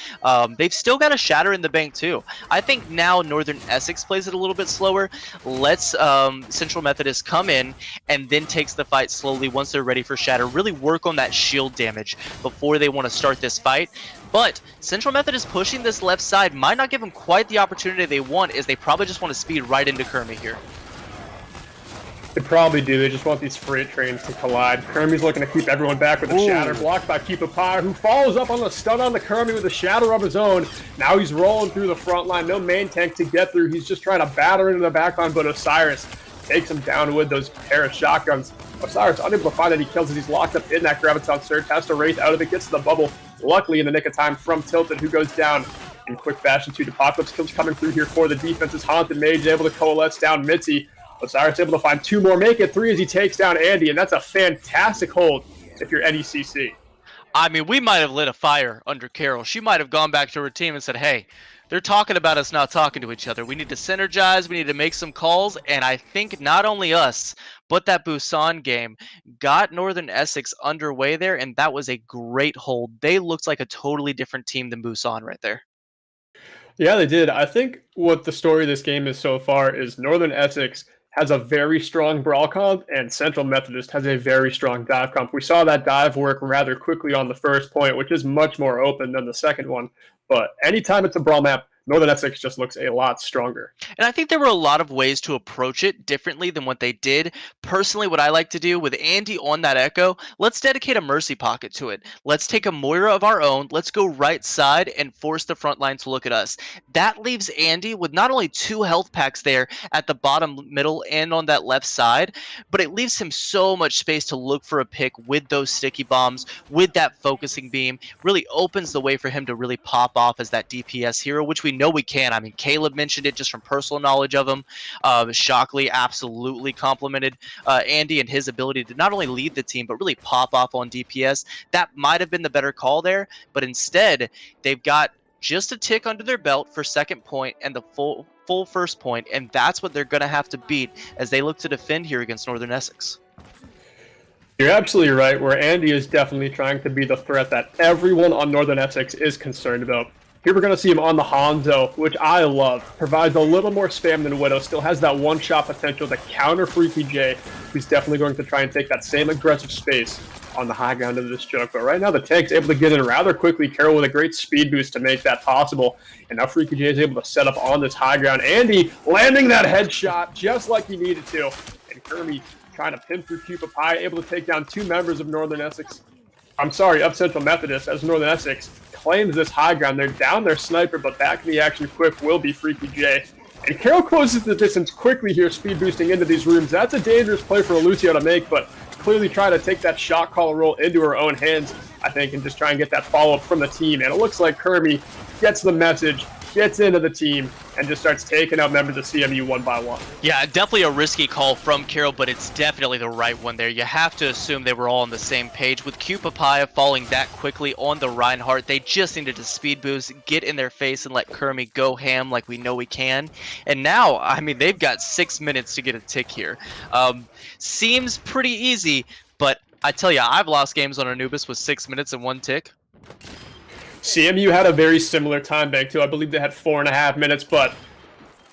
[SPEAKER 4] They've still got a Shatter in the bank, too. I think now Northern Essex plays it a little bit slower. Lets Central Methodist come in, and then takes the fight slowly once they're ready for Shatter. Really work on that shield damage before they want to start this fight. But Central Methodist pushing this left side might not give them quite the opportunity they want, as they probably just want to speed right into Kermie here.
[SPEAKER 3] They probably do. They just want these freight trains to collide. Kermie's looking to keep everyone back with a Shatter, blocked by Keepapaya, who follows up on the stun on the Kermie with a Shatter of his own. Now he's rolling through the front line. No main tank to get through. He's just trying to batter into the back line, but Osiris takes him down with those pair of shotguns. Osiris unable to find that he kills as he's locked up in that Graviton Surge, has to wraith out of it, gets to the bubble, luckily in the nick of time from Tilted, who goes down in quick fashion to Apocalypse. Kills coming through here for the defense's Haunted Mage, able to coalesce down Mitzi. Osiris able to find 2 more, make it 3 as he takes down Andy, and that's a fantastic hold if you're NECC.
[SPEAKER 4] I mean, we might have lit a fire under Carol. She might have gone back to her team and said, hey, they're talking about us not talking to each other. We need to synergize. We need to make some calls. And I think not only us, but that Busan game got Northern Essex underway there. And that was a great hold. They looked like a totally different team than Busan right there.
[SPEAKER 3] Yeah, they did. I think what the story of this game is so far is Northern Essex has a very strong brawl comp, and Central Methodist has a very strong dive comp. We saw that dive work rather quickly on the first point, which is much more open than the second one. But anytime it's a brawl map, Northern Essex just looks a lot stronger.
[SPEAKER 4] And I think there were a lot of ways to approach it differently than what they did. Personally, what I like to do with Andy on that Echo, let's dedicate a Mercy Pocket to it. Let's take a Moira of our own. Let's go right side and force the front line to look at us. That leaves Andy with not only 2 health packs there at the bottom, middle, and on that left side, but it leaves him so much space to look for a pick with those sticky bombs, with that focusing beam. Really opens the way for him to really pop off as that DPS hero, which we know we can. I mean, Caleb mentioned it just from personal knowledge of him. Shockley absolutely complimented Andy and his ability to not only lead the team, but really pop off on DPS. That might have been the better call there, but instead, they've got just a tick under their belt for second point and the full first point, and that's what they're going to have to beat as they look to defend here against Northern Essex.
[SPEAKER 3] You're absolutely right, where Andy is definitely trying to be the threat that everyone on Northern Essex is concerned about. Here we're going to see him on the Hanzo, which I love. Provides a little more spam than Widow. Still has that one-shot potential to counter Freaky J, who's definitely going to try and take that same aggressive space on the high ground of this joke. But right now, the tank's able to get in rather quickly. Carol with a great speed boost to make that possible. And now Freaky J is able to set up on this high ground. Andy landing that headshot just like he needed to. And Kermie trying to pin through Keepapaya, able to take down 2 members of Northern Essex. I'm sorry, of Central Methodist, as Northern Essex claims this high ground. They're down their sniper, but back in the action quick will be Freaky J. And Carol closes the distance quickly here, speed boosting into these rooms. That's a dangerous play for Lucio to make, but clearly trying to take that shot caller role into her own hands, I think, and just try and get that follow-up from the team. And it looks like Kermie gets the message, gets into the team, and just starts taking out members of CMU one by one.
[SPEAKER 4] Yeah, definitely a risky call from Carol, but it's definitely the right one there. You have to assume they were all on the same page. With Q Papaya falling that quickly on the Reinhardt, they just needed to speed boost, get in their face, and let Kermie go ham like we know he can. And now, I mean, they've got 6 minutes to get a tick here. Seems pretty easy, but I tell you, I've lost games on Anubis with 6 minutes and 1 tick.
[SPEAKER 3] CMU had a very similar time bank too. I believe they had 4.5 minutes, but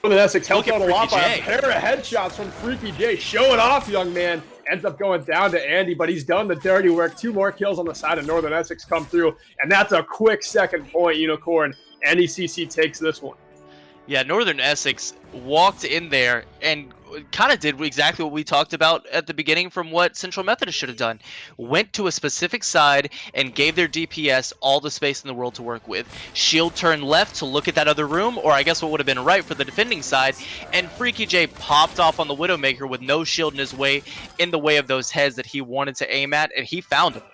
[SPEAKER 3] Northern Essex helped out a lot by a pair of headshots from Freaky J. Showing off, young man. Ends up going down to Andy, but he's done the dirty work. 2 more kills on the side of Northern Essex come through, and that's a quick second point, Unicorn. NECC takes this one.
[SPEAKER 4] Yeah, Northern Essex walked in there and kind of did exactly what we talked about at the beginning from what Central Methodist should have done. Went to a specific side and gave their DPS all the space in the world to work with. Shield turned left to look at that other room, or I guess what would have been right for the defending side, and Freaky J popped off on the Widowmaker with no shield in his way, in the way of those heads that he wanted to aim at, and he found them.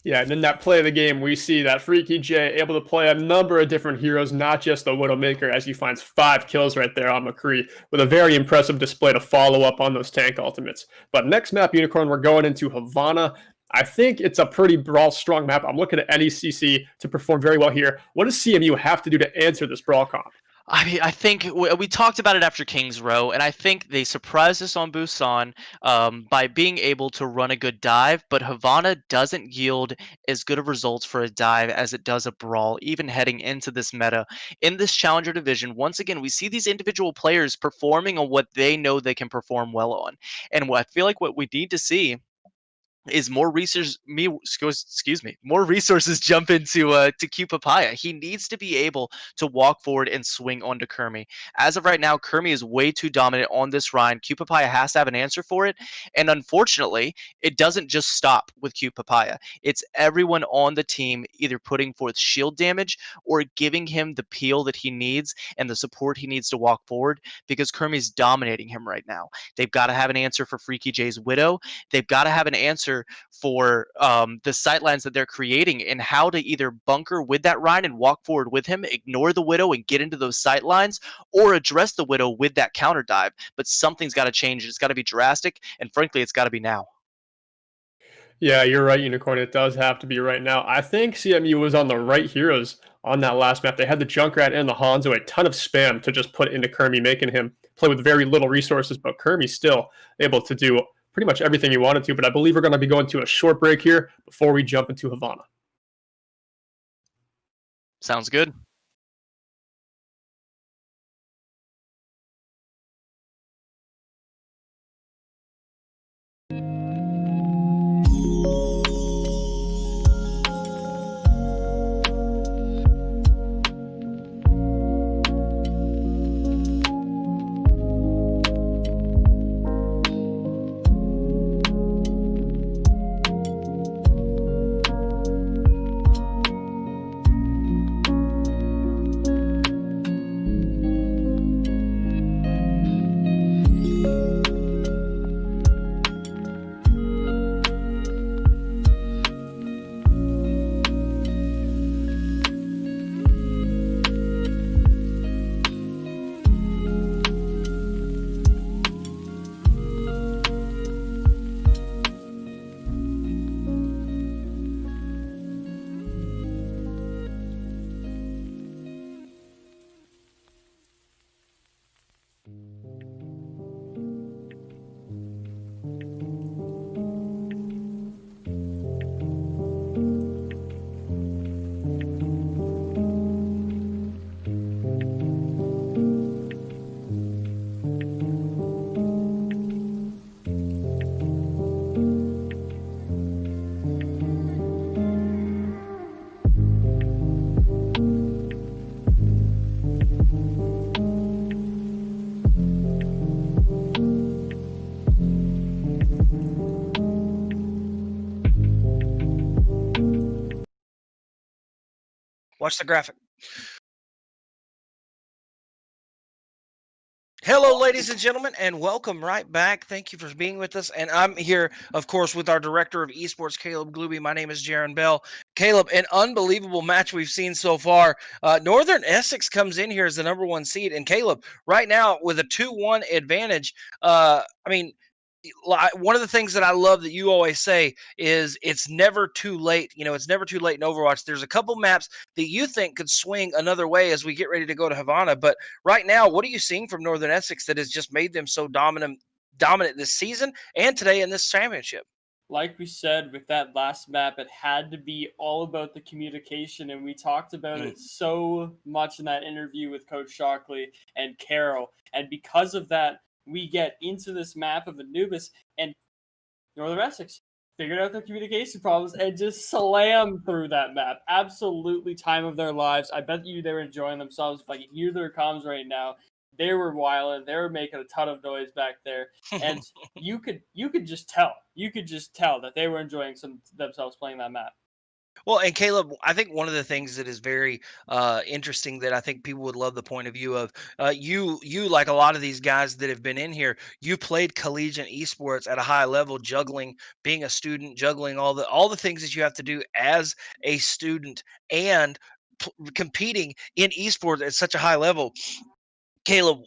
[SPEAKER 3] Yeah, and in that play of the game, we see that Freaky J able to play a number of different heroes, not just the Widowmaker, as he finds 5 kills right there on McCree, with a very impressive display to follow up on those tank ultimates. But next map, Unicorn, we're going into Havana. I think it's a pretty brawl strong map. I'm looking at NECC to perform very well here. What does CMU have to do to answer this brawl comp?
[SPEAKER 4] I mean, I think we talked about it after Kings Row, and I think they surprised us on Busan by being able to run a good dive, but Havana doesn't yield as good of results for a dive as it does a brawl, even heading into this meta. In this Challenger division, once again, we see these individual players performing on what they know they can perform well on. And I feel like what we need to see is more resources jump into to Q Papaya. He needs to be able to walk forward and swing onto Kermie. As of right now, Kermie is way too dominant on this Rhine. Q Papaya has to have an answer for it, and unfortunately, it doesn't just stop with Q Papaya. It's everyone on the team either putting forth shield damage or giving him the peel that he needs and the support he needs to walk forward, because Kermie's dominating him right now. They've got to have an answer for Freaky J's Widow. They've got to have an answer for the sightlines that they're creating and how to either bunker with that Rhine and walk forward with him, ignore the Widow and get into those sightlines, or address the Widow with that counter dive. But something's got to change. It's got to be drastic, and frankly, it's got to be now.
[SPEAKER 3] Yeah, you're right, Unicorn. It does have to be right now. I think CMU was on the right heroes on that last map. They had the Junkrat and the Hanzo, a ton of spam to just put into Kermie, making him play with very little resources, but Kermie's still able to do pretty much everything he wanted to. But I believe we're going to be going to a short break here before we jump into Havana.
[SPEAKER 4] Sounds good.
[SPEAKER 1] Watch the graphic. Hello, ladies and gentlemen, and welcome right back. Thank you for being with us. And I'm here, of course, with our director of esports, Caleb Glube. My name is Jaron Bell. Caleb, an unbelievable match we've seen so far. Northern Essex comes in here as the #1 seed. And Caleb, right now, with a 2-1 advantage, one of the things that I love that you always say is it's never too late. You know, it's never too late in Overwatch. There's a couple maps that you think could swing another way as we get ready to go to Havana. But right now, what are you seeing from Northern Essex that has just made them so dominant this season and today in this championship?
[SPEAKER 2] Like we said with that last map, it had to be all about the communication, and we talked about it so much in that interview with Coach Shockley and Carol. And because of that, we get into this map of Anubis, and Northern Essex figured out their communication problems and just slammed through that map. Absolutely time of their lives. I bet you they were enjoying themselves. If I can hear their comms right now, they were wilding. They were making a ton of noise back there, and you could just tell. You could just tell that they were enjoying themselves playing that map.
[SPEAKER 1] Well, and Caleb, I think one of the things that is very interesting that I think people would love the point of view of, you like a lot of these guys that have been in here, you played collegiate esports at a high level, juggling, being a student, juggling all the things that you have to do as a student and competing in esports at such a high level. Caleb,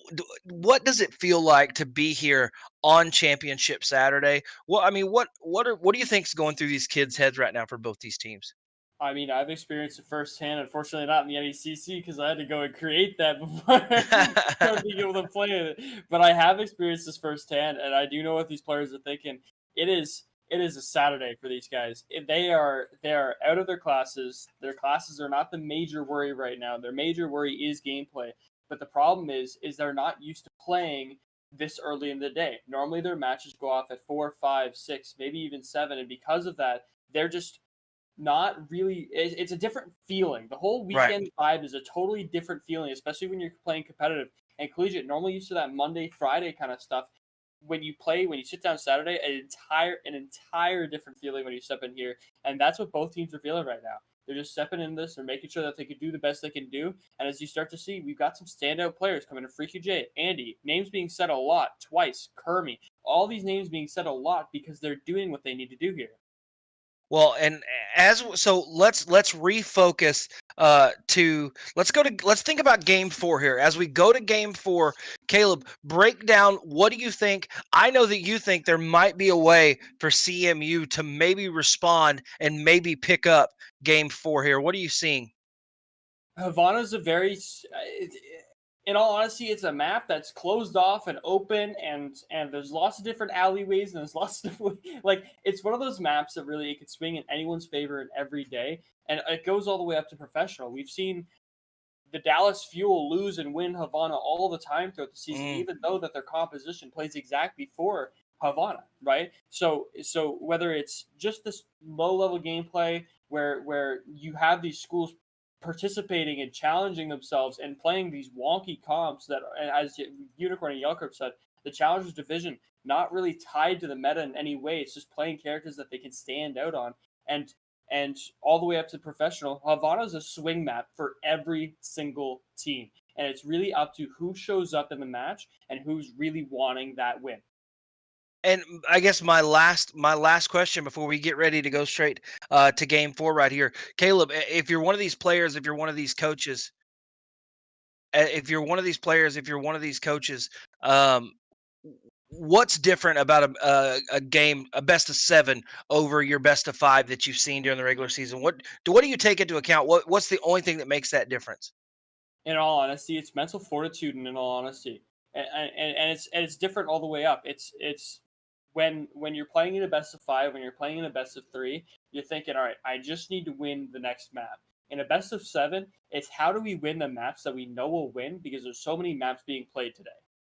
[SPEAKER 1] what does it feel like to be here on Championship Saturday? Well, I mean, what do you think is going through these kids' heads right now for both these teams?
[SPEAKER 2] I mean, I've experienced it firsthand. Unfortunately, not in the NECC because I had to go and create that before being able to play it. But I have experienced this firsthand, and I do know what these players are thinking. It is a Saturday for these guys. They are out of their classes. Their classes are not the major worry right now. Their major worry is gameplay. But the problem is they're not used to playing this early in the day. Normally, their matches go off at 4, 5, 6, maybe even 7, and because of that, they're just not really. It's a different feeling. The whole weekend vibe is a totally different feeling, especially when you're playing competitive. And collegiate, normally used to that Monday, Friday kind of stuff. When you sit down Saturday, an entire different feeling when you step in here, and that's what both teams are feeling right now. They're just stepping in this. They're making sure that they can do the best they can do. And as you start to see, we've got some standout players coming in. Freaky J, Andy, names being said a lot, twice, Kermie. All these names being said a lot because they're doing what they need to do here.
[SPEAKER 1] Well, and let's refocus let's think about game 4 here. As we go to game 4, Caleb, break down, what do you think? I know that you think there might be a way for CMU to maybe respond and maybe pick up game 4 here. What are you seeing?
[SPEAKER 2] Havana's in all honesty, it's a map that's closed off and open, and there's lots of different alleyways, and there's lots of different, it's one of those maps that really, it could swing in anyone's favor in every day, and it goes all the way up to professional. We've seen the Dallas Fuel lose and win Havana all the time throughout the season, even though that their composition plays exactly for Havana, right? So whether it's just this low-level gameplay where you have these schools participating and challenging themselves and playing these wonky comps that, as Unicorn and Yelkup said, the Challengers division not really tied to the meta in any way. It's just playing characters that they can stand out on, and all the way up to professional. Havana's a swing map for every single team, and it's really up to who shows up in the match and who's really wanting that win.
[SPEAKER 1] And I guess my last question before we get ready to go straight to game 4 right here, Caleb, if you're one of these players, if you're one of these coaches, what's different about a game, a best of 7 over your best of 5 that you've seen during the regular season? What do you take into account? What's the only thing that makes that difference?
[SPEAKER 2] In all honesty, it's mental fortitude, and in all honesty, and it's different all the way up. It's when you're playing in a best of 5, when you're playing in a best of 3, you're thinking, all right, I just need to win the next map. In a best of 7, it's how do we win the maps that we know will win, because there's so many maps being played today,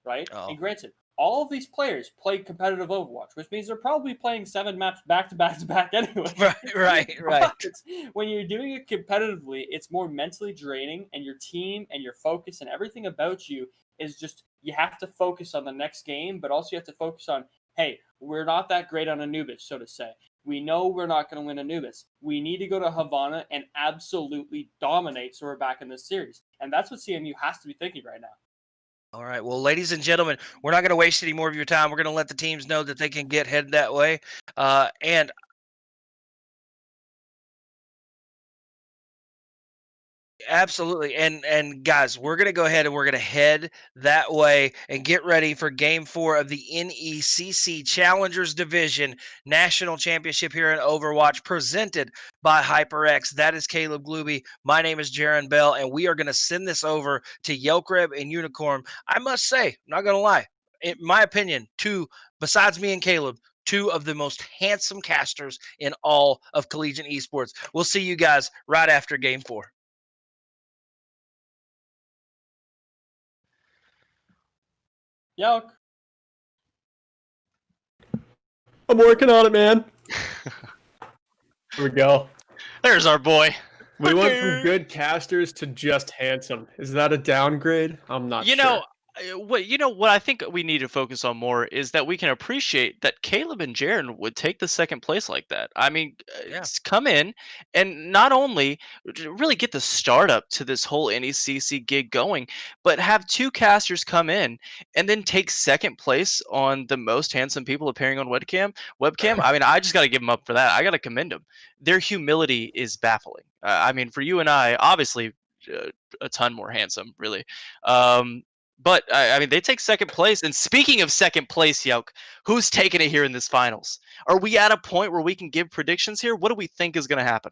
[SPEAKER 2] right?
[SPEAKER 1] Oh.
[SPEAKER 2] And granted, all of these players play competitive Overwatch, which means they're probably playing 7 maps back to back to back anyway.
[SPEAKER 1] Right.
[SPEAKER 2] But when you're doing it competitively, it's more mentally draining, and your team and your focus and everything about you is just, you have to focus on the next game, but also you have to focus on, hey, we're not that great on Anubis, so to say. We know we're not going to win Anubis. We need to go to Havana and absolutely dominate so we're back in this series. And that's what CMU has to be thinking right now.
[SPEAKER 1] All right. Well, ladies and gentlemen, we're not going to waste any more of your time. We're going to let the teams know that they can get headed that way. And absolutely. And guys, we're going to go ahead and we're going to head that way and get ready for game 4 of the NECC Challengers Division National Championship here in Overwatch, presented by HyperX. That is Caleb Glube. My name is Jaron Bell, and we are going to send this over to Yelkreb and Unicorn. I must say, I'm not going to lie, in my opinion, besides me and Caleb, 2 of the most handsome casters in all of collegiate esports. We'll see you guys right after game 4.
[SPEAKER 2] Yelk.
[SPEAKER 3] I'm working on it, man. Here we go.
[SPEAKER 4] There's our boy.
[SPEAKER 3] We went from good casters to just handsome. Is that a downgrade? I'm not sure.
[SPEAKER 4] What I think we need to focus on more is that we can appreciate that Caleb and Jaron would take the second place like that. I mean, come in and not only really get the startup to this whole NECC gig going, but have 2 casters come in and then take second place on the most handsome people appearing on webcam. I mean, I just got to give them up for that. I got to commend them. Their humility is baffling. I mean, for you and I, obviously, a ton more handsome, really. But, I mean, they take second place. And speaking of second place, Yelk, who's taking it here in this finals? Are we at a point where we can give predictions here? What do we think is going to happen?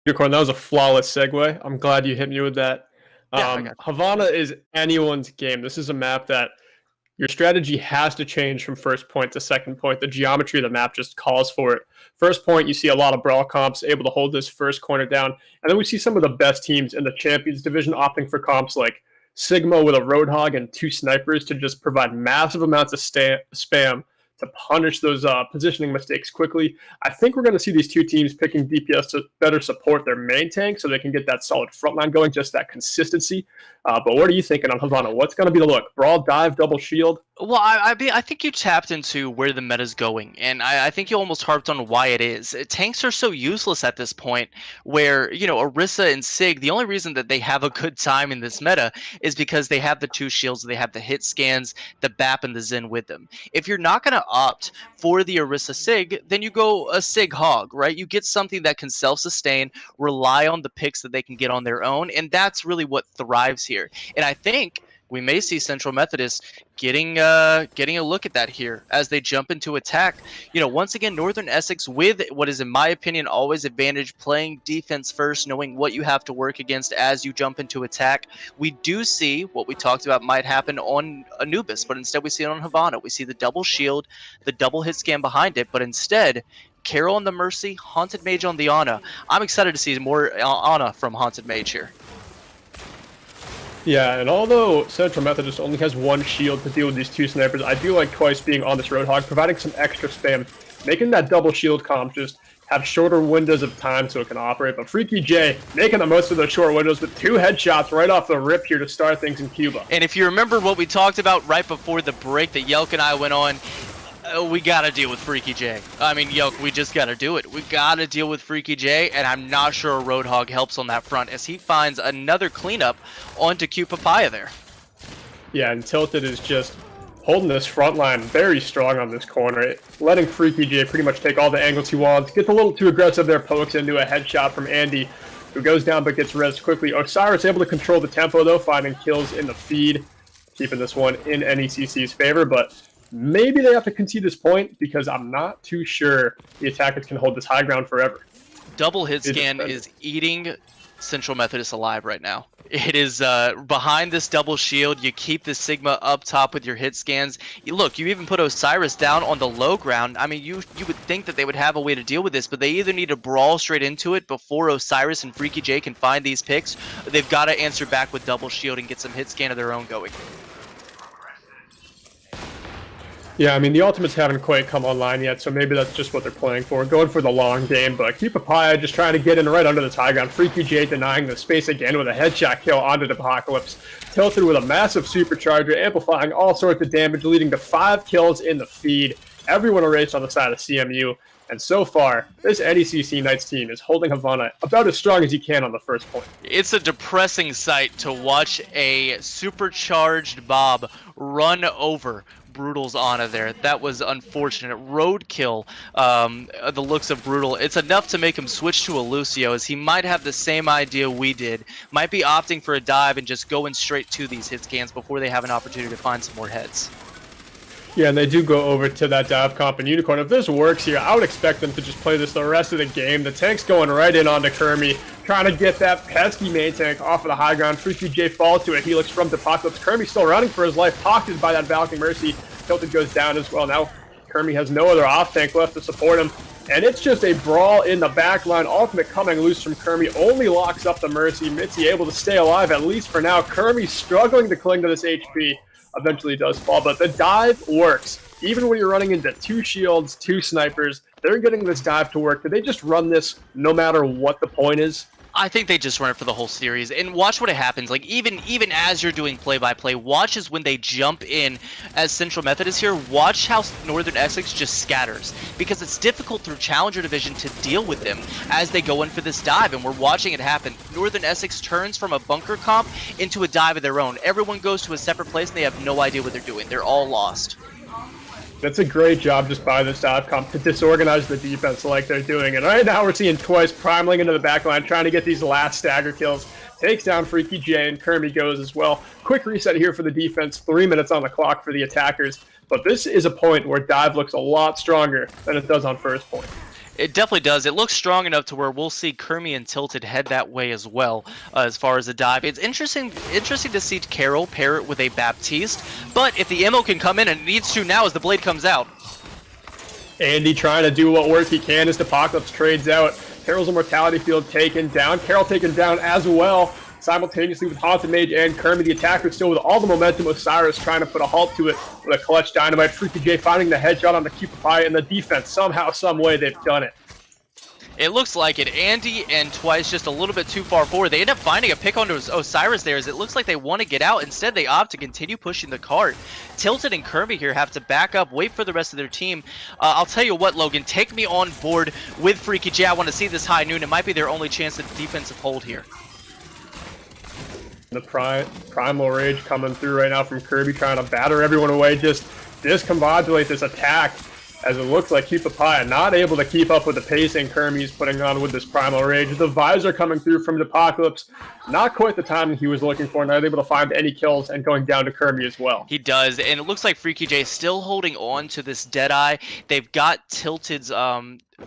[SPEAKER 3] Unicorn, that was a flawless segue. I'm glad you hit me with that. Havana is anyone's game. This is a map that your strategy has to change from first point to second point. The geometry of the map just calls for it. First point, you see a lot of brawl comps able to hold this first corner down. And then we see some of the best teams in the Champions Division opting for comps like Sigma with a Roadhog and 2 snipers to just provide massive amounts of spam to punish those positioning mistakes quickly. I think we're going to see these 2 teams picking DPS to better support their main tank so they can get that solid front line going, just that consistency. But what are you thinking on Havana? What's going to be the look? Brawl, dive, double shield?
[SPEAKER 4] Well, I think you tapped into where the meta's going, and I think you almost harped on why it is. Tanks are so useless at this point where, Orisa and Sig, the only reason that they have a good time in this meta is because they have the 2 shields, they have the hit scans, the BAP, and the Zen with them. If you're not going to opt for the Orisa Sig, then you go a Sig Hog, right? You get something that can self-sustain, rely on the picks that they can get on their own, and that's really what thrives here. And I think we may see Central Methodist getting a look at that here as they jump into attack. Once again, Northern Essex with what is, in my opinion, always advantage, playing defense first, knowing what you have to work against as you jump into attack. We do see what we talked about might happen on Anubis, but instead we see it on Havana. We see the double shield, the double hit scan behind it, but instead, Carol on the Mercy, Haunted Mage on the Ana. I'm excited to see more Ana from Haunted Mage here.
[SPEAKER 3] Yeah, and although Central Methodist only has 1 shield to deal with these 2 snipers, I do like Twice being on this Roadhog, providing some extra spam, making that double shield comp just have shorter windows of time so it can operate. But Freaky J making the most of those short windows with 2 headshots right off the rip here to start things in Cuba.
[SPEAKER 4] And if you remember what we talked about right before the break that Yelk and I went on, we got to deal with Freaky J. I mean, Yelk, we just got to do it. We got to deal with Freaky J, and I'm not sure a Roadhog helps on that front as he finds another cleanup onto Q Papaya there.
[SPEAKER 3] Yeah, and Tilted is just holding this front line very strong on this corner, letting Freaky J pretty much take all the angles he wants. Gets a little too aggressive there, pokes into a headshot from Andy, who goes down but gets rezzed quickly. Osiris able to control the tempo, though, finding kills in the feed, keeping this one in NECC's favor, but maybe they have to concede this point because I'm not too sure the attackers can hold this high ground forever.
[SPEAKER 4] Double hit scan is eating Central Methodist alive right now. It is behind this double shield. You keep the Sigma up top with your hit scans. Look, you even put Osiris down on the low ground. I mean, you would think that they would have a way to deal with this, but they either need to brawl straight into it before Osiris and Freaky J can find these picks, or they've got to answer back with double shield and get some hit scan of their own going.
[SPEAKER 3] Yeah, I mean, the ultimates haven't quite come online yet, so maybe that's just what they're playing for. Going for the long game, but Q Papaya just trying to get in right under the tie ground. Freaky J denying the space again with a headshot kill onto the Apocalypse. Tilted with a massive supercharger, amplifying all sorts of damage, leading to 5 kills in the feed. everyone erased on the side of CMU. And so far, this NECC Knights team is holding Havana about as strong as he can on the first point.
[SPEAKER 4] It's a depressing sight to watch a supercharged Bob run over Brutal's Ana there. That was unfortunate. Roadkill, the looks of Brutal. It's enough to make him switch to a Lucio, as he might have the same idea we did. Might be opting for a dive and just going straight to these hit scans before they have an opportunity to find some more heads.
[SPEAKER 3] Yeah, and they do go over to that dive comp and Unicorn. If this works here, I would expect them to just play this the rest of the game. The tank's going right in onto Kermi, trying to get that pesky main tank off of the high ground. Freaky J falls to a Helix from Apocalypse. Kermi still running for his life, pocketed by that Valkyrie Mercy. Tilted goes down as well. Now Kermi has no other off tank left to support him. And it's just a brawl in the back line. Ultimate coming loose from Kermi only locks up the Mercy. Mitzi able to stay alive, at least for now. Kermi struggling to cling to this HP. Eventually does fall, but the dive works. Even when you're running into 2 shields, 2 snipers, they're getting this dive to work. Do they just run this no matter what the point is?
[SPEAKER 4] I think they just run it for the whole series, and watch what happens. Like even as you're doing play-by-play, watch as when they jump in as Central Method is here, watch how Northern Essex just scatters, because it's difficult through Challenger Division to deal with them as they go in for this dive, and we're watching it happen. Northern Essex turns from a bunker comp into a dive of their own. Everyone goes to a separate place and they have no idea what they're doing. They're all lost.
[SPEAKER 3] That's a great job just by this dive comp to disorganize the defense like they're doing. And right now we're seeing Twice primeling into the backline, trying to get these last stagger kills. Takes down Freaky J, and Kermi goes as well. Quick reset here for the defense, 3 minutes on the clock for the attackers. But this is a point where dive looks a lot stronger than it does on first point.
[SPEAKER 4] It definitely does. It looks strong enough to where we'll see Kermi and Tilted head that way as well, as far as the dive. It's interesting to see Carol pair it with a Baptiste, but if the ammo can come in, and it needs to now as the blade comes out.
[SPEAKER 3] Andy trying to do what work he can as Apocalypse trades out. Carol's Immortality Field taken down. Carol taken down as well, simultaneously with Haunted Mage and Kermi. The attacker still with all the momentum. Osiris trying to put a halt to it with a clutch dynamite. Freaky J finding the headshot on the Cupid, and the defense, somehow, some way, they've done it.
[SPEAKER 4] It looks like it. Andy and Twice just a little bit too far forward. They end up finding a pick onto Osiris there, as it looks like they want to get out. Instead, they opt to continue pushing the cart. Tilted and Kermi here have to back up, wait for the rest of their team. I'll tell you what, Logan, take me on board with Freaky J. I want to see this high noon. It might be their only chance at defensive hold here.
[SPEAKER 3] The Primal Rage coming through right now from Kirby, trying to batter everyone away, just discombobulate this attack, as it looks like Cupapaya not able to keep up with the pacing Kermi's putting on with this Primal Rage. The visor coming through from the Apocalypse, not quite the timing he was looking for, not able to find any kills, and going down to Kermi as well.
[SPEAKER 4] He does, and it looks like Freaky J is still holding on to this Deadeye. They've got Tilted's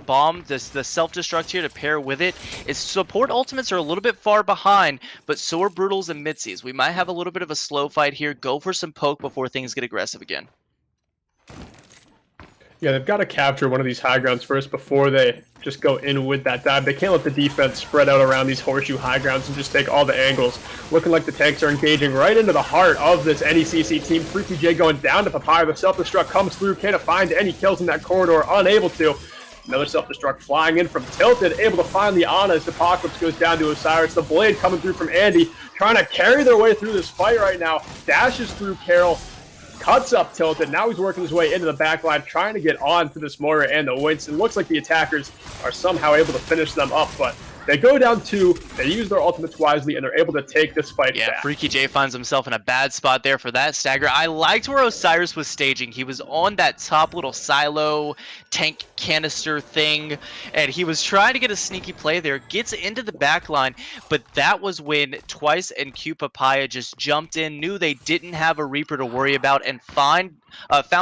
[SPEAKER 4] bomb, the self-destruct here to pair with it. Its support ultimates are a little bit far behind, but so are Brutals and Mitzi's. We might have a little bit of a slow fight here. Go for some poke before things get aggressive again.
[SPEAKER 3] Yeah, they've got to capture one of these high grounds first before they just go in with that dive. They can't let the defense spread out around these horseshoe high grounds and just take all the angles. Looking like the tanks are engaging right into the heart of this NECC team. Freaky J going down to Papaya. The self-destruct comes through. Can't find any kills in that corridor. Unable to. Another self-destruct flying in from Tilted. Able to find the Ana as Apocalypse goes down to Osiris. The blade coming through from Andy. Trying to carry their way through this fight right now. Dashes through Carol. Cuts up Tilted. Now he's working his way into the back line, trying to get on to this Moira and the Winston. Looks like the attackers are somehow able to finish them up, but they go down 2, they use their ultimates wisely, and they're able to take this fight back.
[SPEAKER 4] Freaky J finds himself in a bad spot there for that stagger. I liked where Osiris was staging. He was on that top little silo tank canister thing, and he was trying to get a sneaky play there. Gets into the back line, but that was when Twice and Cupapaya just jumped in, knew they didn't have a Reaper to worry about, and found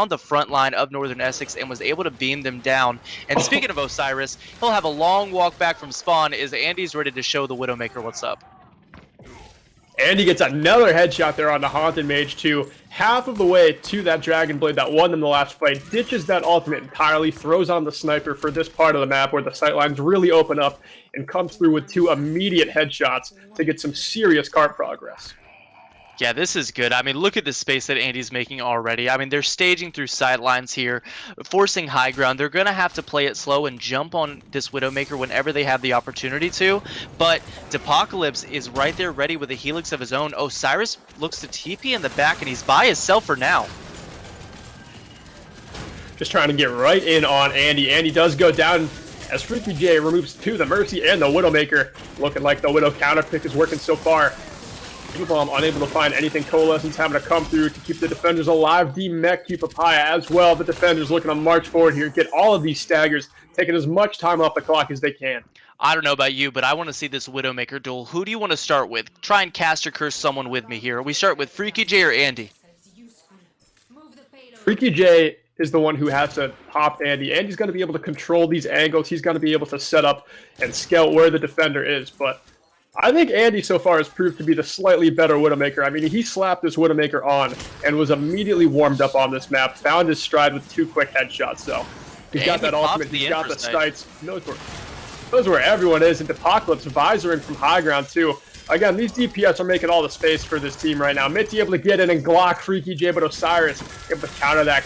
[SPEAKER 4] the front line of Northern Essex and was able to beam them down. And speaking of Osiris, he'll have a long walk back from spawn as Andy's ready to show the Widowmaker what's up.
[SPEAKER 3] Andy gets another headshot there on the Haunted Mage too. Half of the way to that Dragon Blade that won them the last fight. Ditches that ultimate entirely, throws on the sniper for this part of the map where the sightlines really open up, and comes through with 2 immediate headshots to get some serious cart progress.
[SPEAKER 4] Yeah, this is good. I mean, look at the space that Andy's making already. I mean, they're staging through sidelines here, forcing high ground. They're going to have to play it slow and jump on this Widowmaker whenever they have the opportunity to. But Apocalypse is right there ready with a Helix of his own. Osiris looks to TP in the back, and he's by himself for now.
[SPEAKER 3] just trying to get right in on Andy. Andy does go down as Freaky J removes 2, the Mercy and the Widowmaker. Looking like the Widow counter pick is working so far. Bomb unable to find anything. Coalescence having to come through to keep the defenders alive. DMECC Papaya as well. The defenders looking to march forward here, get all of these staggers, taking as much time off the clock as they can.
[SPEAKER 4] I don't know about you, but I want to see this Widowmaker duel. Who do you want to start with? Try and cast or curse someone with me here. We start with Freaky J or Andy?
[SPEAKER 3] Freaky J is the one who has to pop Andy. Andy's going to be able to control these angles. He's going to be able to set up and scout where the defender is, but I think Andy so far has proved to be the slightly better Widowmaker. I mean, he slapped this Widowmaker on and was immediately warmed up on this map, found his stride with 2 quick headshots, though. He's got that ultimate, he's got the sights, knows where everyone is, and Apocalypse visoring from high ground, too. Again, these DPS are making all the space for this team right now. Mitzi able to get in and Glock Freaky J, but Osiris able to counter that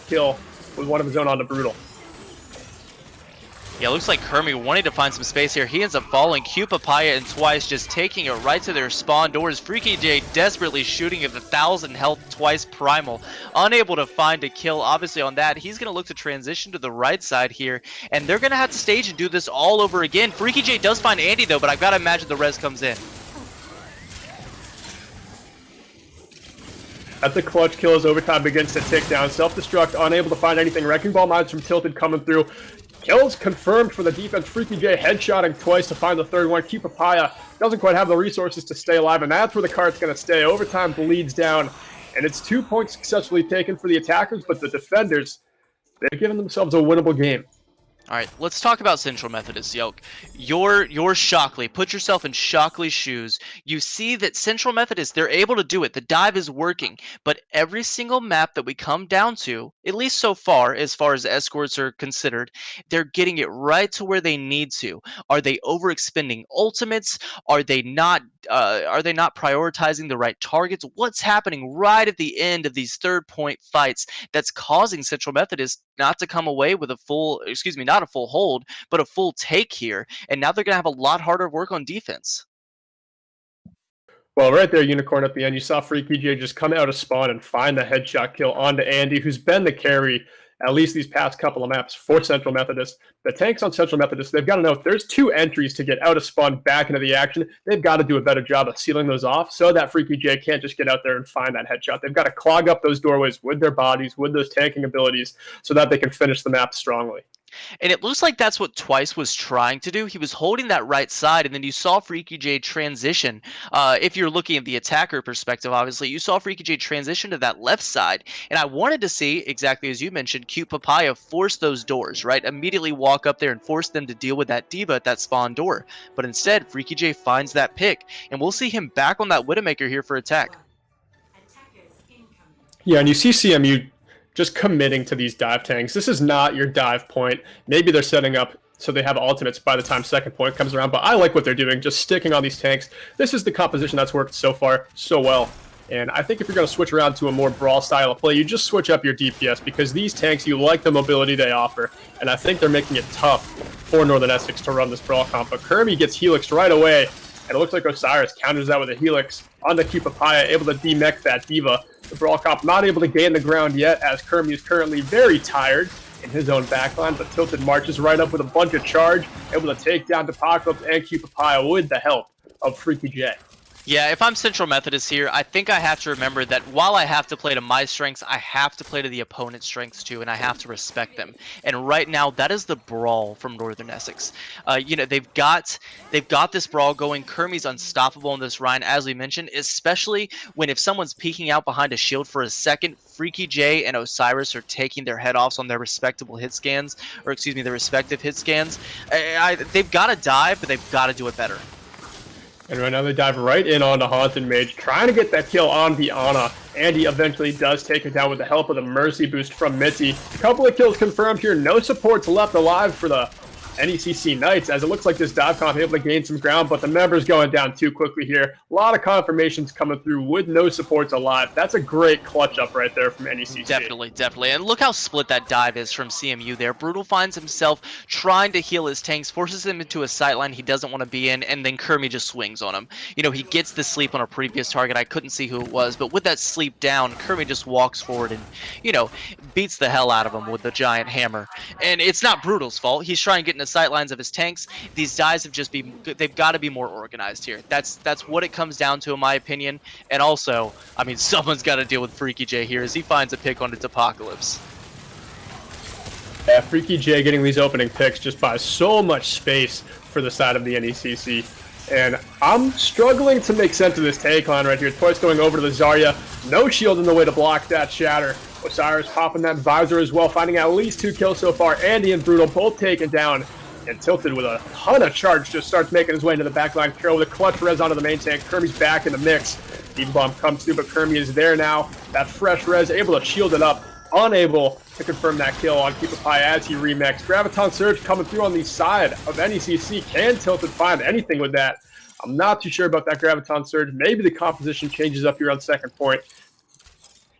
[SPEAKER 3] kill with one of his own on the Brutal.
[SPEAKER 4] Yeah, looks like Kermie wanting to find some space here. He ends up falling. Q Papaya and Twice just taking it right to their spawn doors. Freaky J desperately shooting at the 1,000 health Twice Primal. Unable to find a kill, obviously, on that. He's going to look to transition to the right side here. And they're going to have to stage and do this all over again. Freaky J does find Andy, though, but I've got to imagine the res comes in.
[SPEAKER 3] At the clutch kill as overtime begins to tick down. Self-destruct, unable to find anything. Wrecking Ball mods from Tilted coming through. Kills confirmed for the defense. Freaky J headshotting Twice to find the 3rd one. Q Papaya doesn't quite have the resources to stay alive, and that's where the cart's going to stay. Overtime bleeds down, and it's 2 points successfully taken for the attackers, but the defenders, they've given themselves a winnable game.
[SPEAKER 4] All right, let's talk about Central Methodist, Yoke. You're Shockley. Put yourself in Shockley's shoes. You see that Central Methodist, they're able to do it. The dive is working. But every single map that we come down to, at least so far as escorts are considered, they're getting it right to where they need to. Are they overexpending ultimates? Are they not prioritizing the right targets? What's happening right at the end of these 3rd point fights that's causing Central Methodist not to come away with not a full hold, but a full take here? And now they're going to have a lot harder work on defense.
[SPEAKER 3] Well, right there, Unicorn at the end, you saw Freaky J just come out of spawn and find the headshot kill onto Andy, who's been the carry at least these past couple of maps for Central Methodist. The tanks on Central Methodist, they've got to know if there's 2 entries to get out of spawn back into the action, they've got to do a better job of sealing those off so that Freaky J can't just get out there and find that headshot. They've got to clog up those doorways with their bodies, with those tanking abilities, so that they can finish the map strongly.
[SPEAKER 4] And it looks like that's what Twice was trying to do. He was holding that right side, and then you saw Freaky J transition. If you're looking at the attacker perspective, obviously, you saw Freaky J transition to that left side. And I wanted to see, exactly as you mentioned, Cute Papaya force those doors, right? Immediately walk up there and force them to deal with that diva at that spawn door. But instead, Freaky J finds that pick, and we'll see him back on that Widowmaker here for attack.
[SPEAKER 3] Yeah, and you see CMU just committing to these dive tanks. This is not your dive point. Maybe they're setting up so they have ultimates by the time 2nd point comes around, but I like what they're doing, just sticking on these tanks. This is the composition that's worked so far so well. And I think if you're going to switch around to a more brawl style of play, you just switch up your DPS, because these tanks, you like the mobility they offer. And I think they're making it tough for Northern Essex to run this brawl comp. But Kermie gets Helix right away, and it looks like Osiris counters that with a Helix on the Q Papaya, able to DMECC that diva. The brawl comp not able to gain the ground yet, as Kermie is currently very tired in his own backline, but Tilted marches right up with a bunch of charge, able to take down Apocalypse and Q Papaya with the help of Freaky J.
[SPEAKER 4] Yeah, if I'm Central Methodist here, I think I have to remember that while I have to play to my strengths, I have to play to the opponent's strengths too, and I have to respect them. And right now, that is the brawl from Northern Essex. They've got this brawl going. Kermie's unstoppable in this Ryan, as we mentioned, especially when if someone's peeking out behind a shield for a second, Freaky J and Osiris are taking their head offs on their respectable hit scans, or excuse me, their respective hit scans. They've got to dive, but they've got to do it better.
[SPEAKER 3] And right now they dive right in onto Haunted Mage, trying to get that kill on the Ana. Andy eventually does take it down with the help of the Mercy boost from Mitzi. A couple of kills confirmed here. No supports left alive for the NECC Knights, as it looks like this dive comp able to gain some ground, but the members going down too quickly here. A lot of confirmations coming through with no supports alive. That's a great clutch up right there from NECC.
[SPEAKER 4] Definitely. And look how split that dive is from CMU there. Brutal finds himself trying to heal his tanks, forces him into a sightline he doesn't want to be in, and then Kermie just swings on him. You know, he gets the sleep on a previous target. I couldn't see who it was, but with that sleep down, Kermie just walks forward and, you know, beats the hell out of him with the giant hammer. And it's not Brutal's fault. He's trying to get in the sightlines of his tanks. These dives have they've got to be more organized here. That's what it comes down to, in my opinion. And also, I mean, someone's got to deal with Freaky J here as he finds a pick on its Apocalypse.
[SPEAKER 3] Yeah, Freaky J getting these opening picks just buys so much space for the side of the NECC. And I'm struggling to make sense of this tank line right here. Twice going over to the Zarya. No shield in the way to block that shatter. Osiris popping that visor as well, finding at least 2 kills so far. Andy and Brutal both taken down. And Tilted with a ton of charge just starts making his way into the back line. Carroll with a clutch res onto the main tank. Kermie's back in the mix. Deep bomb comes through, but Kermie is there now. That fresh res able to shield it up. Unable to confirm that kill on Keep Up High as he remixed. Graviton Surge coming through on the side of NECC. Can Tilted find anything with that? I'm not too sure about that Graviton Surge. Maybe the composition changes up here on second point.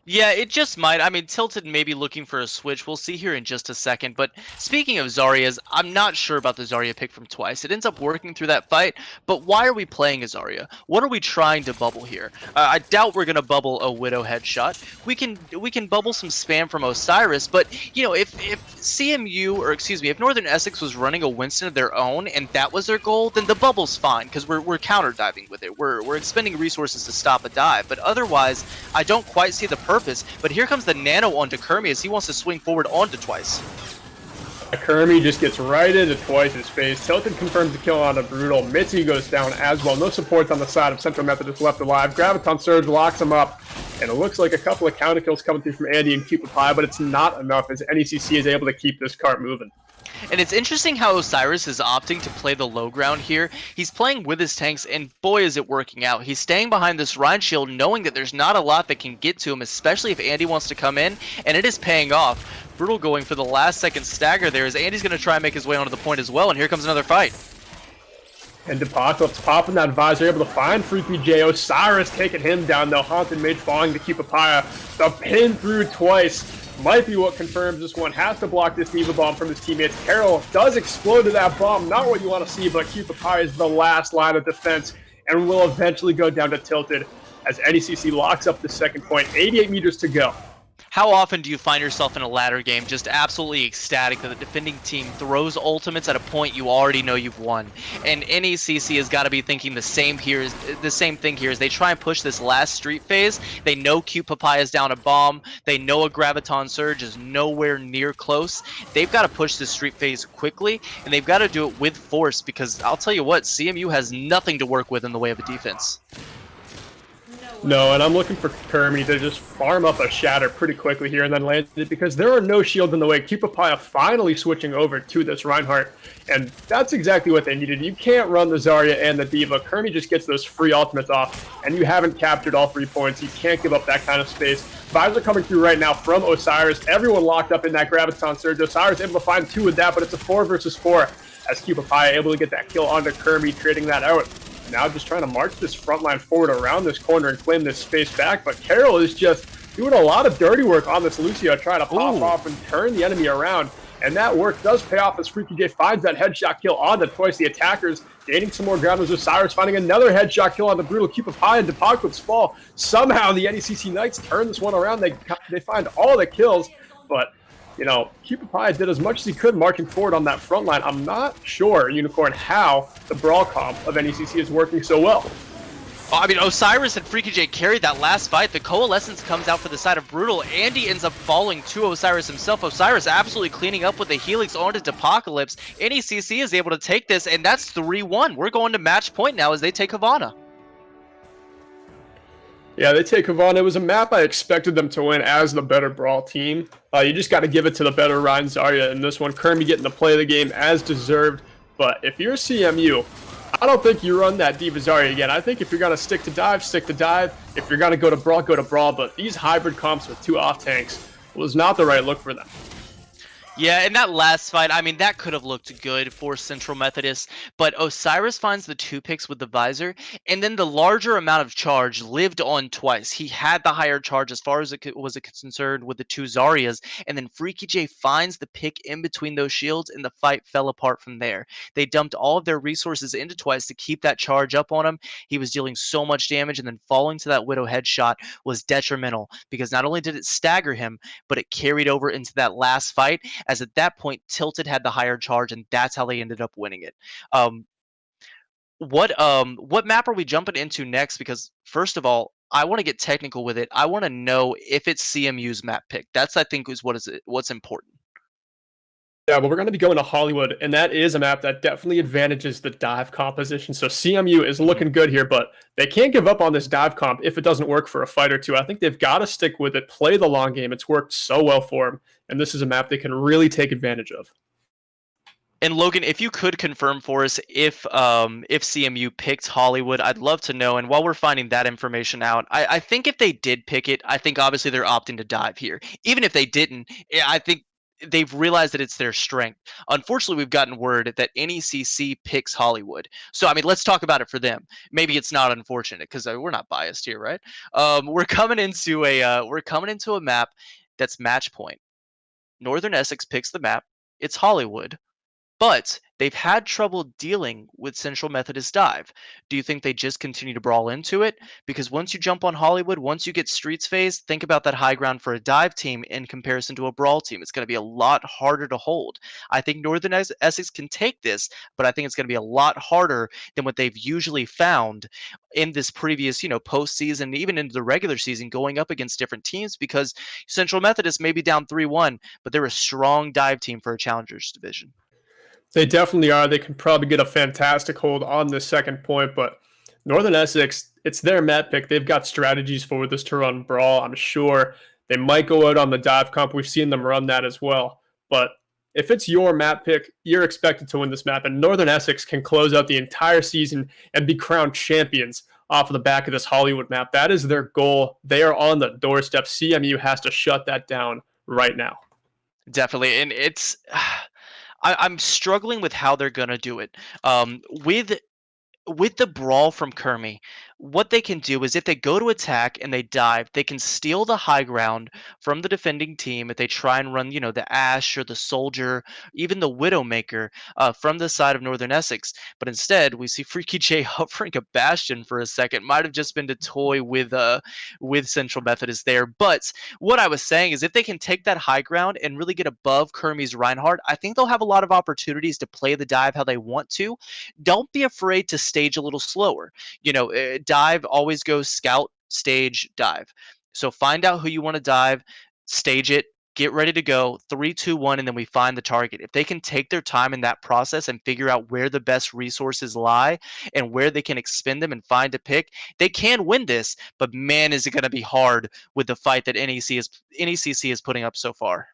[SPEAKER 4] Yeah, it just might. I mean, Tilted may be looking for a switch. We'll see here in just a second. But speaking of Zaryas, I'm not sure about the Zarya pick from Twice. It ends up working through that fight. But why are we playing a Zarya? What are we trying to bubble here? I doubt we're going to bubble a Widow headshot. We can bubble some spam from Osiris. But, you know, if CMU, or excuse me, if Northern Essex was running a Winston of their own and that was their goal, then the bubble's fine because we're counter diving with it. We're expending resources to stop a dive. But otherwise, I don't quite see the purpose, but here comes the nano onto Kermie as he wants to swing forward onto Twice.
[SPEAKER 3] Kermie just gets right into Twice's face. Tilted confirms the kill on the Brutal. Mitzi goes down as well. No supports on the side of Central Methodist left alive. Graviton Surge locks him up. And it looks like a couple of counter kills coming through from Andy and Keep Up High, but it's not enough as NECC is able to keep this cart moving.
[SPEAKER 4] And it's interesting how Osiris is opting to play the low ground here. He's playing with his tanks, and boy is it working out. He's staying behind this Rhine shield, knowing that there's not a lot that can get to him, especially if Andy wants to come in, and it is paying off. Brutal going for the last second stagger there as Andy's going to try and make his way onto the point as well, and here comes another fight.
[SPEAKER 3] And Apocalypse popping that visor, able to find Freaky J. Osiris taking him down, though. Haunted Mage falling to keep a Paya. The pin through Twice might be what confirms this one. Has to block this Diva Bomb from his teammates. Carroll does explode to that bomb. Not what you want to see, but Keep a Paya is the last line of defense and will eventually go down to Tilted as NECC locks up the second point. 88 meters to go.
[SPEAKER 4] How often do you find yourself in a ladder game just absolutely ecstatic that the defending team throws ultimates at a point you already know you've won? And NECC has got to be thinking the same thing here as they try and push this last street phase. They know Cute Papaya's down a bomb. They know a Graviton Surge is nowhere near close. They've got to push this street phase quickly, and they've got to do it with force because I'll tell you what, CMU has nothing to work with in the way of a defense.
[SPEAKER 3] No, and I'm looking for Kermie to just farm up a shatter pretty quickly here and then land it because there are no shields in the way. Keep Paya finally switching over to this Reinhardt, and that's exactly what they needed. You can't run the Zarya and the Diva. Kermie just gets those free ultimates off, and you haven't captured all 3 points. You can't give up that kind of space. Visor coming through right now from Osiris. Everyone locked up in that Graviton Surge. Osiris able to find 2 with that, but it's a 4 versus 4 as Keep Paya able to get that kill onto Kermie, trading that out. Now just trying to march this front line forward around this corner and claim this space back, but Carroll is just doing a lot of dirty work on this Lucio, trying to pop off and turn the enemy around, and that work does pay off as Freaky J finds that headshot kill on the Twice. The attackers gaining some more ground as Osiris finding another headshot kill on the Brutal. Keep a Pie and Apocalypse fall. Somehow the NECC Knights turn this one around. They find all the kills, but you know, Keep Pie did as much as he could marching forward on that front line. I'm not sure, Unicorn, how the brawl comp of NECC is working so well.
[SPEAKER 4] I mean, Osiris and Freaky J carried that last fight. The Coalescence comes out for the side of Brutal. Andy ends up falling to Osiris himself. Osiris absolutely cleaning up with the Helix onto Apocalypse. NECC is able to take this, and that's 3-1. We're going to match point now as they take Havana.
[SPEAKER 3] Yeah, they take Havana. It was a map I expected them to win as the better brawl team. You just got to give it to the better Ryan Zarya in this one. Kermie getting to play the game as deserved. But if you're CMU, I don't think you run that Diva Zarya again. I think if you're going to stick to dive, stick to dive. If you're going to go to brawl, go to brawl. But these hybrid comps with 2 off tanks was not the right look for them.
[SPEAKER 4] Yeah, in that last fight, I mean, that could have looked good for Central Methodist, but Osiris finds the 2 picks with the visor, and then the larger amount of charge lived on twice. He had the higher charge as far as it was concerned with the 2 Zarias, and then Freaky J finds the pick in between those shields, and the fight fell apart from there. They dumped all of their resources into twice to keep that charge up on him. He was dealing so much damage, and then falling to that Widow headshot was detrimental, because not only did it stagger him, but it carried over into that last fight, as at that point Tilted had the higher charge, and that's how they ended up winning it. What map are we jumping into next? Because first of all, I want to get technical with it. I want to know if it's CMU's map pick. That's, I think, is what's important.
[SPEAKER 3] Yeah, well, we're going to be going to Hollywood, and that is a map that definitely advantages the dive composition. So CMU is looking good here, but they can't give up on this dive comp if it doesn't work for a fight or two. I think they've got to stick with it, play the long game. It's worked so well for them, and this is a map they can really take advantage of.
[SPEAKER 4] And Logan, if you could confirm for us if CMU picked Hollywood, I'd love to know. And while we're finding that information out, I think if they did pick it, I think obviously they're opting to dive here. Even if they didn't, I think they've realized that it's their strength. Unfortunately, we've gotten word that NECC picks Hollywood. So, I mean, let's talk about it for them. Maybe it's not unfortunate because we're not biased here, right? We're coming into a map that's match point. Northern Essex picks the map. It's Hollywood. But they've had trouble dealing with Central Methodist dive. Do you think they just continue to brawl into it? Because once you jump on Hollywood, once you get streets phase, think about that high ground for a dive team in comparison to a brawl team. It's going to be a lot harder to hold. I think Northern Essex can take this, but I think it's going to be a lot harder than what they've usually found in this previous, postseason, even into the regular season, going up against different teams, because Central Methodist may be down 3-1, but they're a strong dive team for a Challengers division.
[SPEAKER 3] They definitely are. They can probably get a fantastic hold on the second point, but Northern Essex, it's their map pick. They've got strategies for this to run brawl. I'm sure they might go out on the dive comp. We've seen them run that as well. But if it's your map pick, you're expected to win this map, and Northern Essex can close out the entire season and be crowned champions off of the back of this Hollywood map. That is their goal. They are on the doorstep. CMU has to shut that down right now.
[SPEAKER 4] Definitely, and it's... I'm struggling with how they're gonna do it. With the brawl from Kermie, what they can do is if they go to attack and they dive, they can steal the high ground from the defending team if they try and run, the Ash or the Soldier, even the Widowmaker from the side of Northern Essex. But instead, we see Freaky J hovering a Bastion for a second. Might have just been to toy with Central Methodist there. But what I was saying is if they can take that high ground and really get above Kermie's Reinhardt, I think they'll have a lot of opportunities to play the dive how they want to. Don't be afraid to stage a little slower. Dive always goes scout, stage, dive. So find out who you want to dive, stage it, get ready to go, 3, 2, 1, and then we find the target. If they can take their time in that process and figure out where the best resources lie and where they can expend them and find a pick, they can win this, but man, is it going to be hard with the fight that NECC is putting up so far.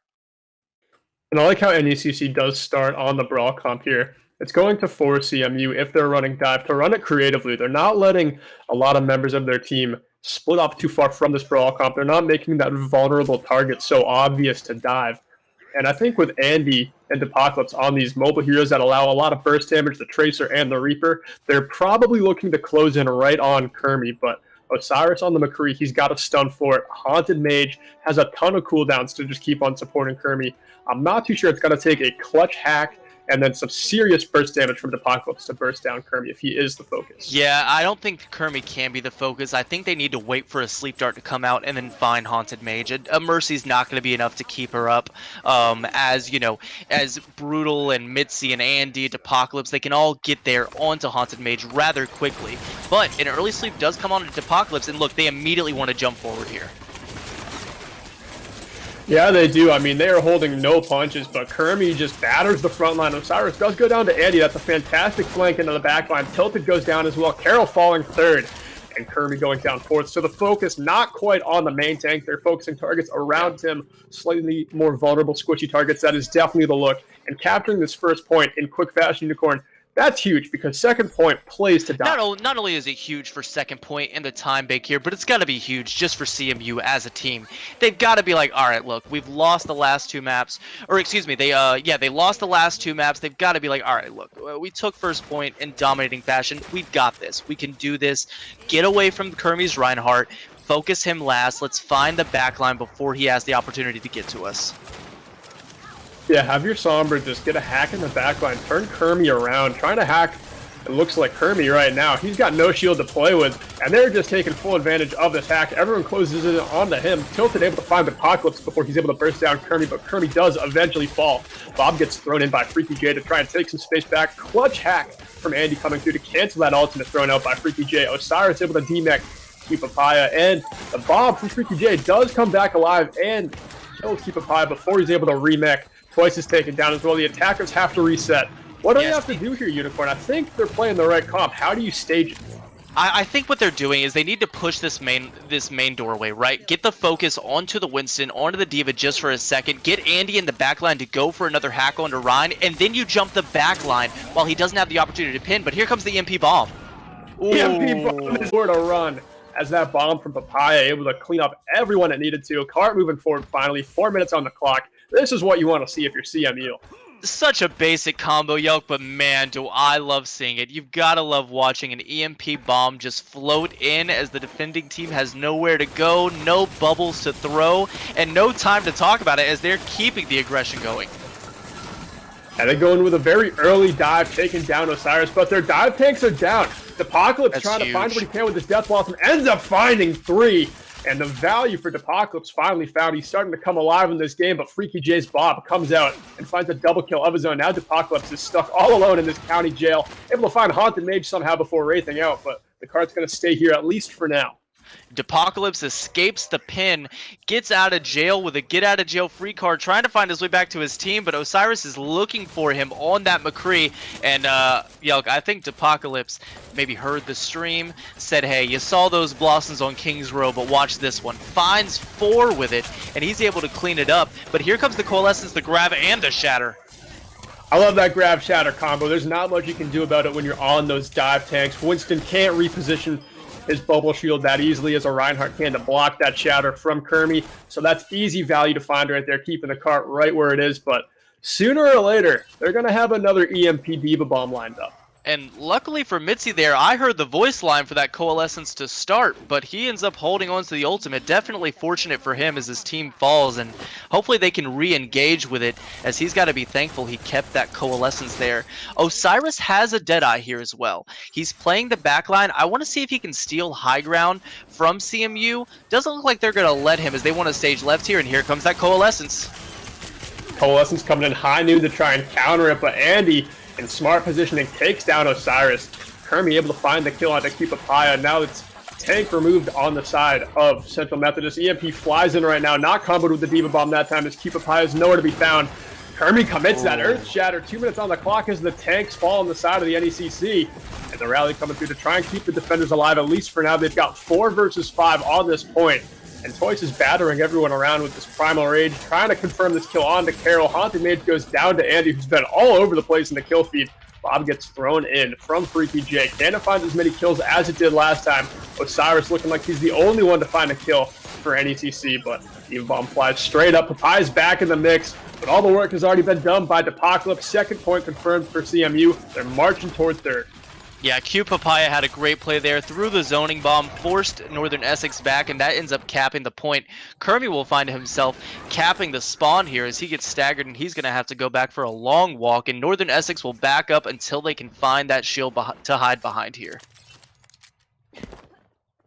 [SPEAKER 3] And I like how NECC does start on the brawl comp here. It's going to force CMU, if they're running dive, to run it creatively. They're not letting a lot of members of their team split off too far from this brawl comp. They're not making that vulnerable target so obvious to dive. And I think with Andy and Apocalypse on these mobile heroes that allow a lot of burst damage, the Tracer and the Reaper, they're probably looking to close in right on Kermie. But Osiris on the McCree, he's got a stun for it. Haunted Mage has a ton of cooldowns to just keep on supporting Kermie. I'm not too sure it's going to take a clutch hack and then some serious burst damage from the Apocalypse to burst down Kermie if he is the focus.
[SPEAKER 4] Yeah, I don't think Kermie can be the focus. I think they need to wait for a Sleep Dart to come out and then find Haunted Mage. A Mercy's not going to be enough to keep her up. As Brutal and Mitzi and Andy and Apocalypse, they can all get there onto Haunted Mage rather quickly. But an early sleep does come on to Apocalypse, and look, they immediately want to jump forward here.
[SPEAKER 3] Yeah, they do. I mean, they are holding no punches, but Kermie just batters the front line. Osiris does go down to Andy. That's a fantastic flank into the back line. Tilted goes down as well. Carroll falling third, and Kermie going down fourth. So the focus not quite on the main tank. They're focusing targets around him, slightly more vulnerable, squishy targets. That is definitely the look. And capturing this first point in quick fashion, Unicorn, That's huge because second point plays to die.
[SPEAKER 4] Not only is it huge for second point and the time bank here, but it's got to be huge just for CMU as a team. They've got to be like, all right, look, we've lost the last two maps, or excuse me, they lost the last two maps. They've got to be like, all right, look, we took first point in dominating fashion. We've got this. We can do this. Get away from Kermie's Reinhardt. Focus him last. Let's find the backline before he has the opportunity to get to us.
[SPEAKER 3] Yeah, have your Sombra just get a hack in the backline. Turn Kermie around. Trying to hack, it looks like Kermie right now. He's got no shield to play with, and they're just taking full advantage of this hack. Everyone closes in onto him. Tilted able to find the Apocalypse before he's able to burst down Kermie, but Kermie does eventually fall. Bob gets thrown in by Freaky J to try and take some space back. Clutch hack from Andy coming through to cancel that ultimate thrown out by Freaky J. Osiris able to D-mech Keep Papaya, and the bomb from Freaky J does come back alive and kills Keep Papaya before he's able to remech. Twice is taken down as well. The attackers have to reset. What do they have to do here, Unicorn? I think they're playing the right comp. How do you stage it?
[SPEAKER 4] I think what they're doing is they need to push this main doorway, right? Get the focus onto the Winston, onto the Diva just for a second. Get Andy in the backline to go for another hack onto Ryan, and then you jump the backline while he doesn't have the opportunity to pin. But here comes the EMP bomb.
[SPEAKER 3] EMP bomb is where to run. As that bomb from Papaya able to clean up everyone it needed to. Cart moving forward finally. 4 minutes on the clock. This is what you want to see if you're CMU.
[SPEAKER 4] Such a basic combo, Yelk, but man, do I love seeing it. You've got to love watching an EMP bomb just float in as the defending team has nowhere to go, no bubbles to throw, and no time to talk about it as they're keeping the aggression going.
[SPEAKER 3] And they go in with a very early dive, taking down Osiris, but their dive tanks are down. Apocalypse trying to find what he can with his Death Blossom, ends up finding 3. And the value for Apocalypse finally found. He's starting to come alive in this game, but Freaky J's Bob comes out and finds a double kill of his own. Now Apocalypse is stuck all alone in this county jail, able to find Haunted Mage somehow before wraithing out, but the card's going to stay here at least for now.
[SPEAKER 4] Apocalypse escapes the pin, gets out of jail with a get out of jail free card, trying to find his way back to his team, but Osiris is looking for him on that McCree. And Yelk, I think Apocalypse maybe heard the stream, said, hey, you saw those blossoms on King's Row, but watch this one. Finds 4 with it, and he's able to clean it up. But here comes the Coalescence, the grab, and the shatter.
[SPEAKER 3] I love that grab shatter combo. There's not much you can do about it when you're on those dive tanks. Winston can't reposition his bubble shield that easily as a Reinhardt can to block that shatter from Kermie. So that's easy value to find right there, keeping the cart right where it is. But sooner or later, they're going to have another EMP Diva bomb lined up.
[SPEAKER 4] And luckily for Mitzi there, I heard the voice line for that Coalescence to start, but he ends up holding on to the ultimate. Definitely fortunate for him as his team falls, and hopefully they can re-engage with it, as he's got to be thankful he kept that Coalescence there. Osiris has a Deadeye here as well. He's playing the backline. I want to see if he can steal high ground from CMU. Doesn't look like they're going to let him, as they want to stage left here, and here comes that Coalescence.
[SPEAKER 3] Coalescence coming in high noon to try and counter it, but Andy in smart positioning takes down Osiris. Kermie able to find the kill on to keep Papaya. Now it's tank removed on the side of Central Methodist. EMP flies in right now, not comboed with the Diva Bomb that time as keep Papaya is nowhere to be found. Kermie commits that Earth Shatter. 2 minutes on the clock as the tanks fall on the side of the NECC. And the rally coming through to try and keep the defenders alive, at least for now. They've got 4 versus 5 on this point. And Toys is battering everyone around with this Primal Rage, trying to confirm this kill on to Carol. Haunted Mage goes down to Andy, who's been all over the place in the kill feed. Bob gets thrown in from Freaky J. Can't find as many kills as it did last time. Osiris looking like he's the only one to find a kill for NECC, but Diva Bomb flies straight up. Papaya's back in the mix, but all the work has already been done by Apocalypse. Second point confirmed for CMU. They're marching toward third.
[SPEAKER 4] Yeah, Q Papaya had a great play there, threw the zoning bomb, forced Northern Essex back, and that ends up capping the point. Kermie will find himself capping the spawn here as he gets staggered, and he's going to have to go back for a long walk, and Northern Essex will back up until they can find that shield to hide behind here.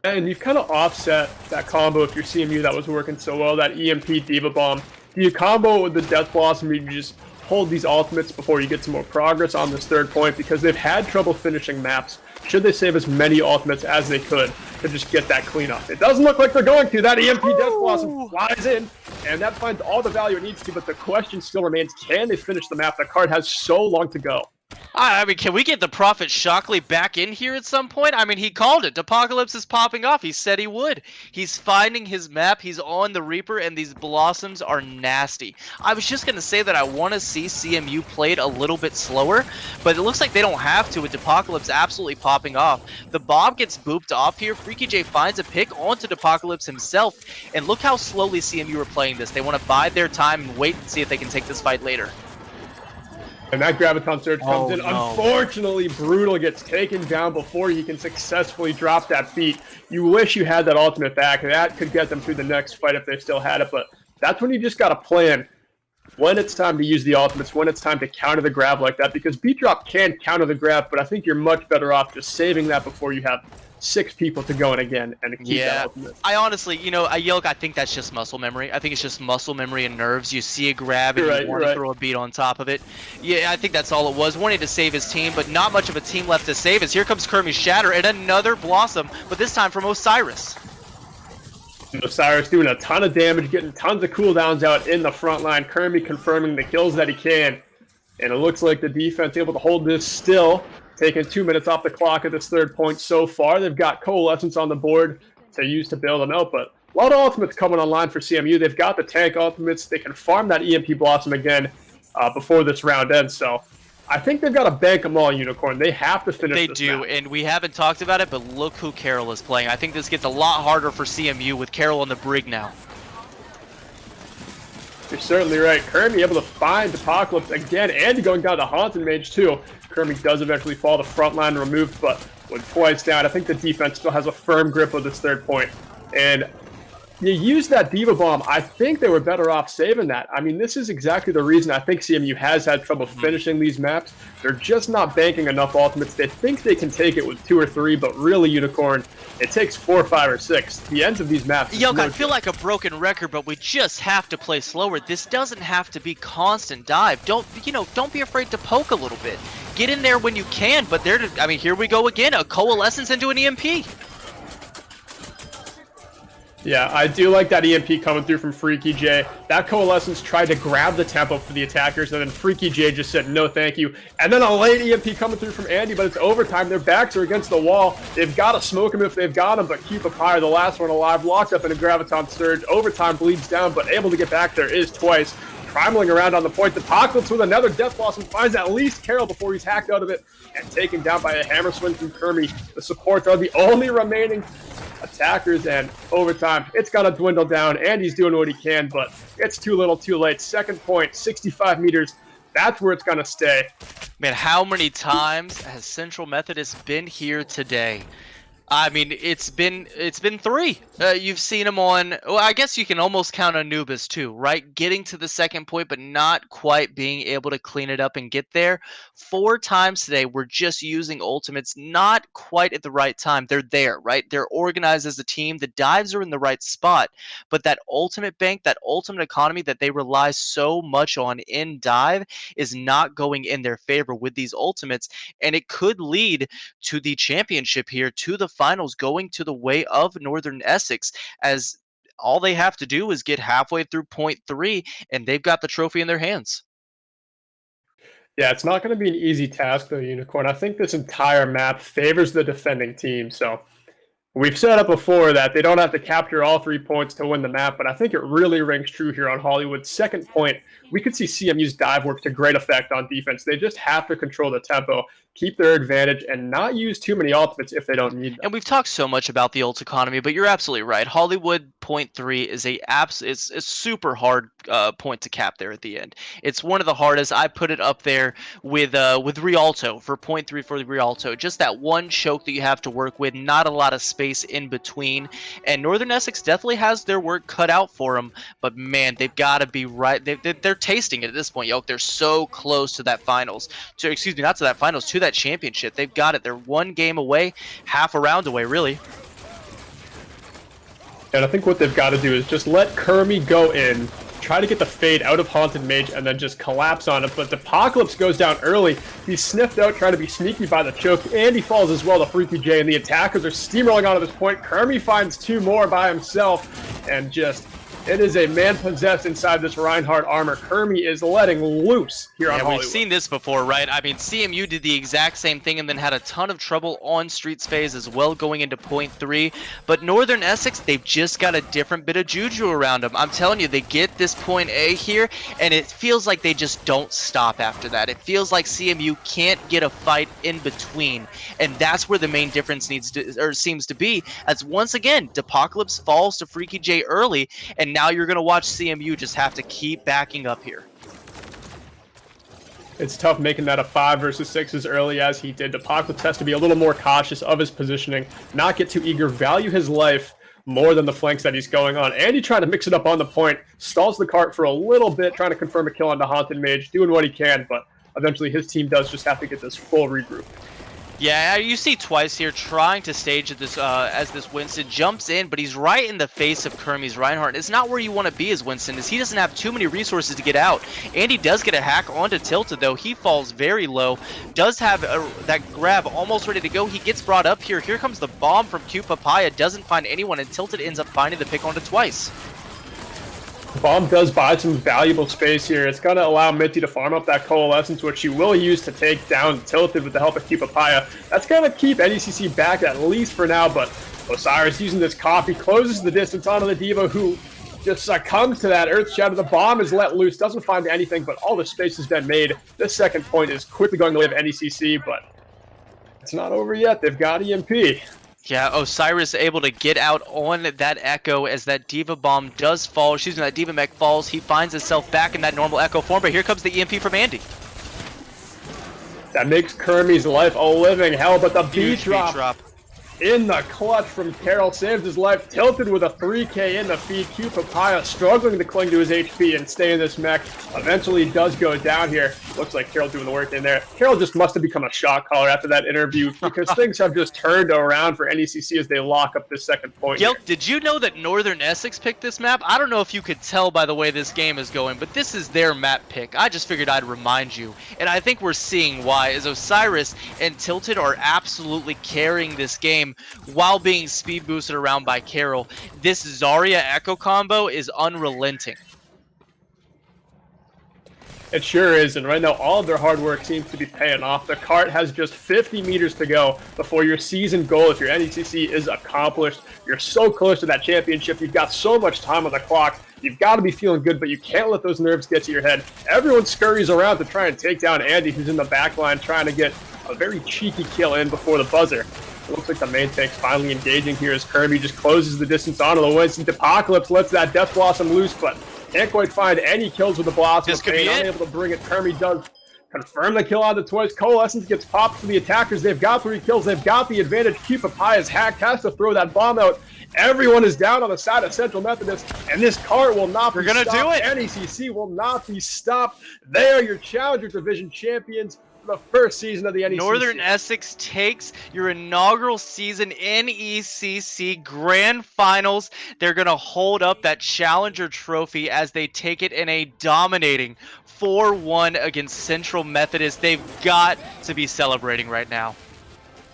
[SPEAKER 3] And you've kind of offset that combo if you're CMU that was working so well, that EMP Diva Bomb. Do you combo it with the Death Blossom, or you just hold these ultimates before you get some more progress on this third point, because they've had trouble finishing maps? Should they save as many ultimates as they could to just get that cleanup? It doesn't look like they're going to. That EMP Death Blossom flies in, and that finds all the value it needs to, but the question still remains, can they finish the map? The card has so long to go.
[SPEAKER 4] I mean, can we get the Prophet Shockley back in here at some point? I mean, he called it. Apocalypse is popping off. He said he would. He's finding his map. He's on the Reaper, and these Blossoms are nasty. I was just going to say that I want to see CMU played a little bit slower, but it looks like they don't have to with Apocalypse absolutely popping off. The Bob gets booped off here. Freaky J finds a pick onto Apocalypse himself, and look how slowly CMU are playing this. They want to bide their time and wait and see if they can take this fight later.
[SPEAKER 3] And that Graviton Surge comes in.
[SPEAKER 4] no.
[SPEAKER 3] Unfortunately, Brutal gets taken down before he can successfully drop that beat. You wish you had that ultimate back. That could get them through the next fight if they still had it. But that's when you just got to plan when it's time to use the ultimates, when it's time to counter the grab like that. Because beat drop can counter the grab, but I think you're much better off just saving that before you have 6 people to go in again and keep that ultimate.
[SPEAKER 4] I honestly, you know, I think that's just muscle memory. I think it's just muscle memory and nerves. You see a grab and you want to throw a beat on top of it. Yeah, I think that's all it was. Wanting to save his team, but not much of a team left to save as here comes Kermie's Shatter and another Blossom, but this time from Osiris.
[SPEAKER 3] Osiris doing a ton of damage, getting tons of cooldowns out in the front line. Kermie confirming the kills that he can. And it looks like the defense able to hold this still. Taking 2 minutes off the clock at this 3rd point so far. They've got Coalescence on the board to use to bail them out, but a lot of ultimates coming online for CMU. They've got the tank ultimates. They can farm that EMP Blossom again before this round ends. So I think they've got to bank them all, Unicorn. They have to finish this
[SPEAKER 4] do,
[SPEAKER 3] match.
[SPEAKER 4] and we haven't talked about it, but look who Carol is playing. I think this gets a lot harder for CMU with Carol on the brig now.
[SPEAKER 3] You're certainly right. Kermie able to find Apocalypse again, and going down to Haunted Mage too. Kermie does eventually fall. The front line removed, but when twice down, I think the defense still has a firm grip of this 3rd point. And you use that Diva Bomb. I think they were better off saving that. I mean, this is exactly the reason I think CMU has had trouble finishing these maps. They're just not banking enough ultimates. They think they can take it with 2 or 3, but really, Unicorn, it takes 4, 5, or 6. The ends of these maps.
[SPEAKER 4] Yoke, I feel like a broken record, but we just have to play slower. This doesn't have to be constant dive. Don't be afraid to poke a little bit. Get in there when you can, but I mean, here we go again, a Coalescence into an EMP.
[SPEAKER 3] Yeah, I do like that EMP coming through from Freaky J. That Coalescence tried to grab the tempo for the attackers, and then Freaky J just said, no thank you. And then a late EMP coming through from Andy, but it's overtime. Their backs are against the wall. They've got to smoke him if they've got him, but keep up higher. The last one alive, locked up in a Graviton Surge. Overtime bleeds down, but able to get back there is twice. Primaling around on the point. The Apocalypse with another Death Blossom finds at least Carol before he's hacked out of it and taken down by a hammer swing from Kermie. The supports are the only remaining attackers, and overtime, it's going to dwindle down. Andy's doing what he can, but it's too little too late. 2nd point, 65 meters. That's where it's going to stay.
[SPEAKER 4] Man, how many times has Central Methodist been here today? I mean, it's been 3. You've seen him on, well, I guess you can almost count Anubis too, right? Getting to the 2nd point, but not quite being able to clean it up and get there. 4 times today, we're just using ultimates, not quite at the right time. They're there, right? They're organized as a team. The dives are in the right spot, but that ultimate bank, that ultimate economy that they rely so much on in dive is not going in their favor with these ultimates, and it could lead to the championship here, to the finals, going to the way of Northern Essex, as all they have to do is get halfway through point 3 and they've got the trophy in their hands.
[SPEAKER 3] Yeah, it's not going to be an easy task though, Unicorn. I think this entire map favors the defending team, so we've said it before that they don't have to capture all 3 points to win the map, but I think it really rings true here on Hollywood. 2nd point, we could see CMU's dive work to great effect on defense. They just have to control the tempo, keep their advantage, and not use too many ultimates if they don't need them.
[SPEAKER 4] And we've talked so much about the ult economy, but you're absolutely right. Hollywood point 3 is a super hard point to cap there at the end. It's one of the hardest. I put it up there with Rialto for point 3 for the Rialto. Just that one choke that you have to work with, not a lot of space in between. And Northern Essex definitely has their work cut out for them, but man, they've got to be right. They're tasting it at this point, Yoke. They're so close to that finals. Excuse me, not to that finals, to that championship. They've got it. They're 1 game away, half a round away, really.
[SPEAKER 3] And I think what they've got to do is just let Kermie go in, try to get the fade out of Haunted Mage, and then just collapse on it. But the Apocalypse goes down early. He's sniffed out, trying to be sneaky by the choke. And he falls as well to Freaky J, and the attackers are steamrolling onto this point. Kermie finds 2 more by himself and just It is a man possessed inside this Reinhardt armor. Kermie is letting loose here on Hollywood.
[SPEAKER 4] We've seen this before, right? I mean, CMU did the exact same thing and then had a ton of trouble on Streets phase as well going into point 3. But Northern Essex, they've just got a different bit of juju around them. I'm telling you, they get this point A here, and it feels like they just don't stop after that. It feels like CMU can't get a fight in between, and that's where the main difference seems to be. As once again, Depocalypse falls to Freaky J early, and now you're going to watch CMU just have to keep backing up here.
[SPEAKER 3] It's tough making that a 5 versus 6 as early as he did. Depocalypse has to be a little more cautious of his positioning, not get too eager, value his life more than the flanks that he's going on. Andy trying to mix it up on the point, stalls the cart for a little bit, trying to confirm a kill on the Haunted Mage, doing what he can, but eventually his team does just have to get this full regroup.
[SPEAKER 4] Yeah, you see Twice here trying to stage this as this Winston jumps in, but he's right in the face of Kermie's Reinhardt. It's not where you want to be as Winston, as he doesn't have too many resources to get out. Andy does get a hack onto Tilted, though. He falls very low, does have that grab almost ready to go. He gets brought up here. Here comes the bomb from Q Papaya, doesn't find anyone, and Tilted ends up finding the pick onto Twice.
[SPEAKER 3] Bomb does buy some valuable space here. It's going to allow Minty to farm up that Coalescence, which she will use to take down Tilted with the help of Q Papaya. That's going to keep NECC back at least for now, but Osiris using this coffee closes the distance onto the Diva, who just succumbs to that Earth Shadow. The bomb is let loose, doesn't find anything, but all the space has been made. This second point is quickly going to leave NECC, but it's not over yet. They've got EMP.
[SPEAKER 4] Yeah, Osiris able to get out on that Echo as that Diva bomb does fall. Excuse me, that Diva mech falls. He finds himself back in that normal Echo form, but here comes the EMP from Andy.
[SPEAKER 3] That makes Kermie's life a living hell, but the B
[SPEAKER 4] Huge
[SPEAKER 3] drop in the clutch from Carroll saves his life. Tilted with a 3K in the feed. Q Papaya struggling to cling to his HP and stay in this mech. Eventually does go down here. Looks like Carroll doing the work in there. Carroll just must have become a shot caller after that interview, because things have just turned around for NECC as they lock up this second point.
[SPEAKER 4] Yelp, did you know that Northern Essex picked this map? I don't know if you could tell by the way this game is going, but this is their map pick. I just figured I'd remind you. And I think we're seeing why, as Osiris and Tilted are absolutely carrying this game while being speed boosted around by Carroll. This Zarya Echo combo is unrelenting.
[SPEAKER 3] It sure is, and right now all of their hard work seems to be paying off. The cart has just 50 meters to go before your season goal, if your NECC is accomplished. You're so close to that championship. You've got so much time on the clock. You've got to be feeling good, but you can't let those nerves get to your head. Everyone scurries around to try and take down Andy, who's in the back line trying to get a very cheeky kill in before the buzzer. It looks like the main tank's finally engaging here as Kirby just closes the distance onto the Winston. Apocalypse lets that Death Blossom loose, but can't quite find any kills with the Blossom.
[SPEAKER 4] This could be it.
[SPEAKER 3] Unable to bring it. Kirby does confirm the kill on the Twice. Coalescence gets popped for the attackers. They've got 3 kills. They've got the advantage. Q Papaya's hacked, has to throw that bomb out. Everyone is down on the side of Central Methodist, and this cart will not be stopped.
[SPEAKER 4] We're gonna do it.
[SPEAKER 3] NECC will not be stopped. They are your Challenger Division champions for the first season of the NECC.
[SPEAKER 4] Northern Essex takes your inaugural season NECC Grand Finals. They're going to hold up that Challenger Trophy as they take it in a dominating 4-1 against Central Methodist. They've got to be celebrating right now.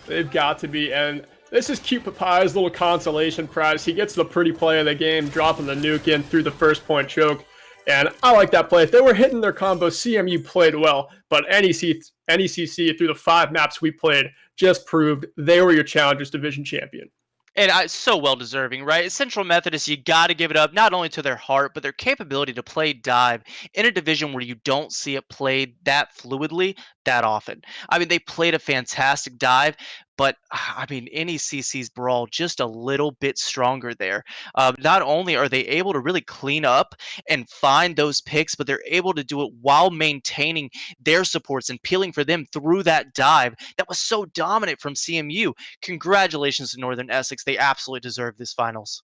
[SPEAKER 3] They've got to be, and this is Cute Papaya's little consolation prize. He gets the pretty play of the game, dropping the nuke in through the first point choke. And I like that play. If they were hitting their combos, CMU played well, but NECC through the 5 maps we played just proved they were your Challengers Division champion.
[SPEAKER 4] And so well deserving, right? Central Methodist, you got to give it up not only to their heart, but their capability to play dive in a division where you don't see it played that fluidly that often. I mean, they played a fantastic dive, but I mean, NECC's brawl just a little bit stronger there. Not only are they able to really clean up and find those picks, but they're able to do it while maintaining their supports and peeling for them through that dive that was so dominant from CMU. Congratulations to Northern Essex. They absolutely deserve this finals.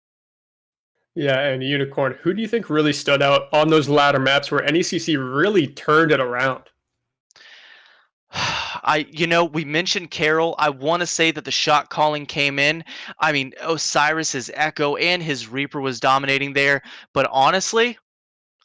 [SPEAKER 3] Yeah, and Unicorn, who do you think really stood out on those latter maps where NECC really turned it around?
[SPEAKER 4] We mentioned Carroll. I want to say that the shot calling came in. I mean, Osiris's Echo and his Reaper was dominating there. But honestly,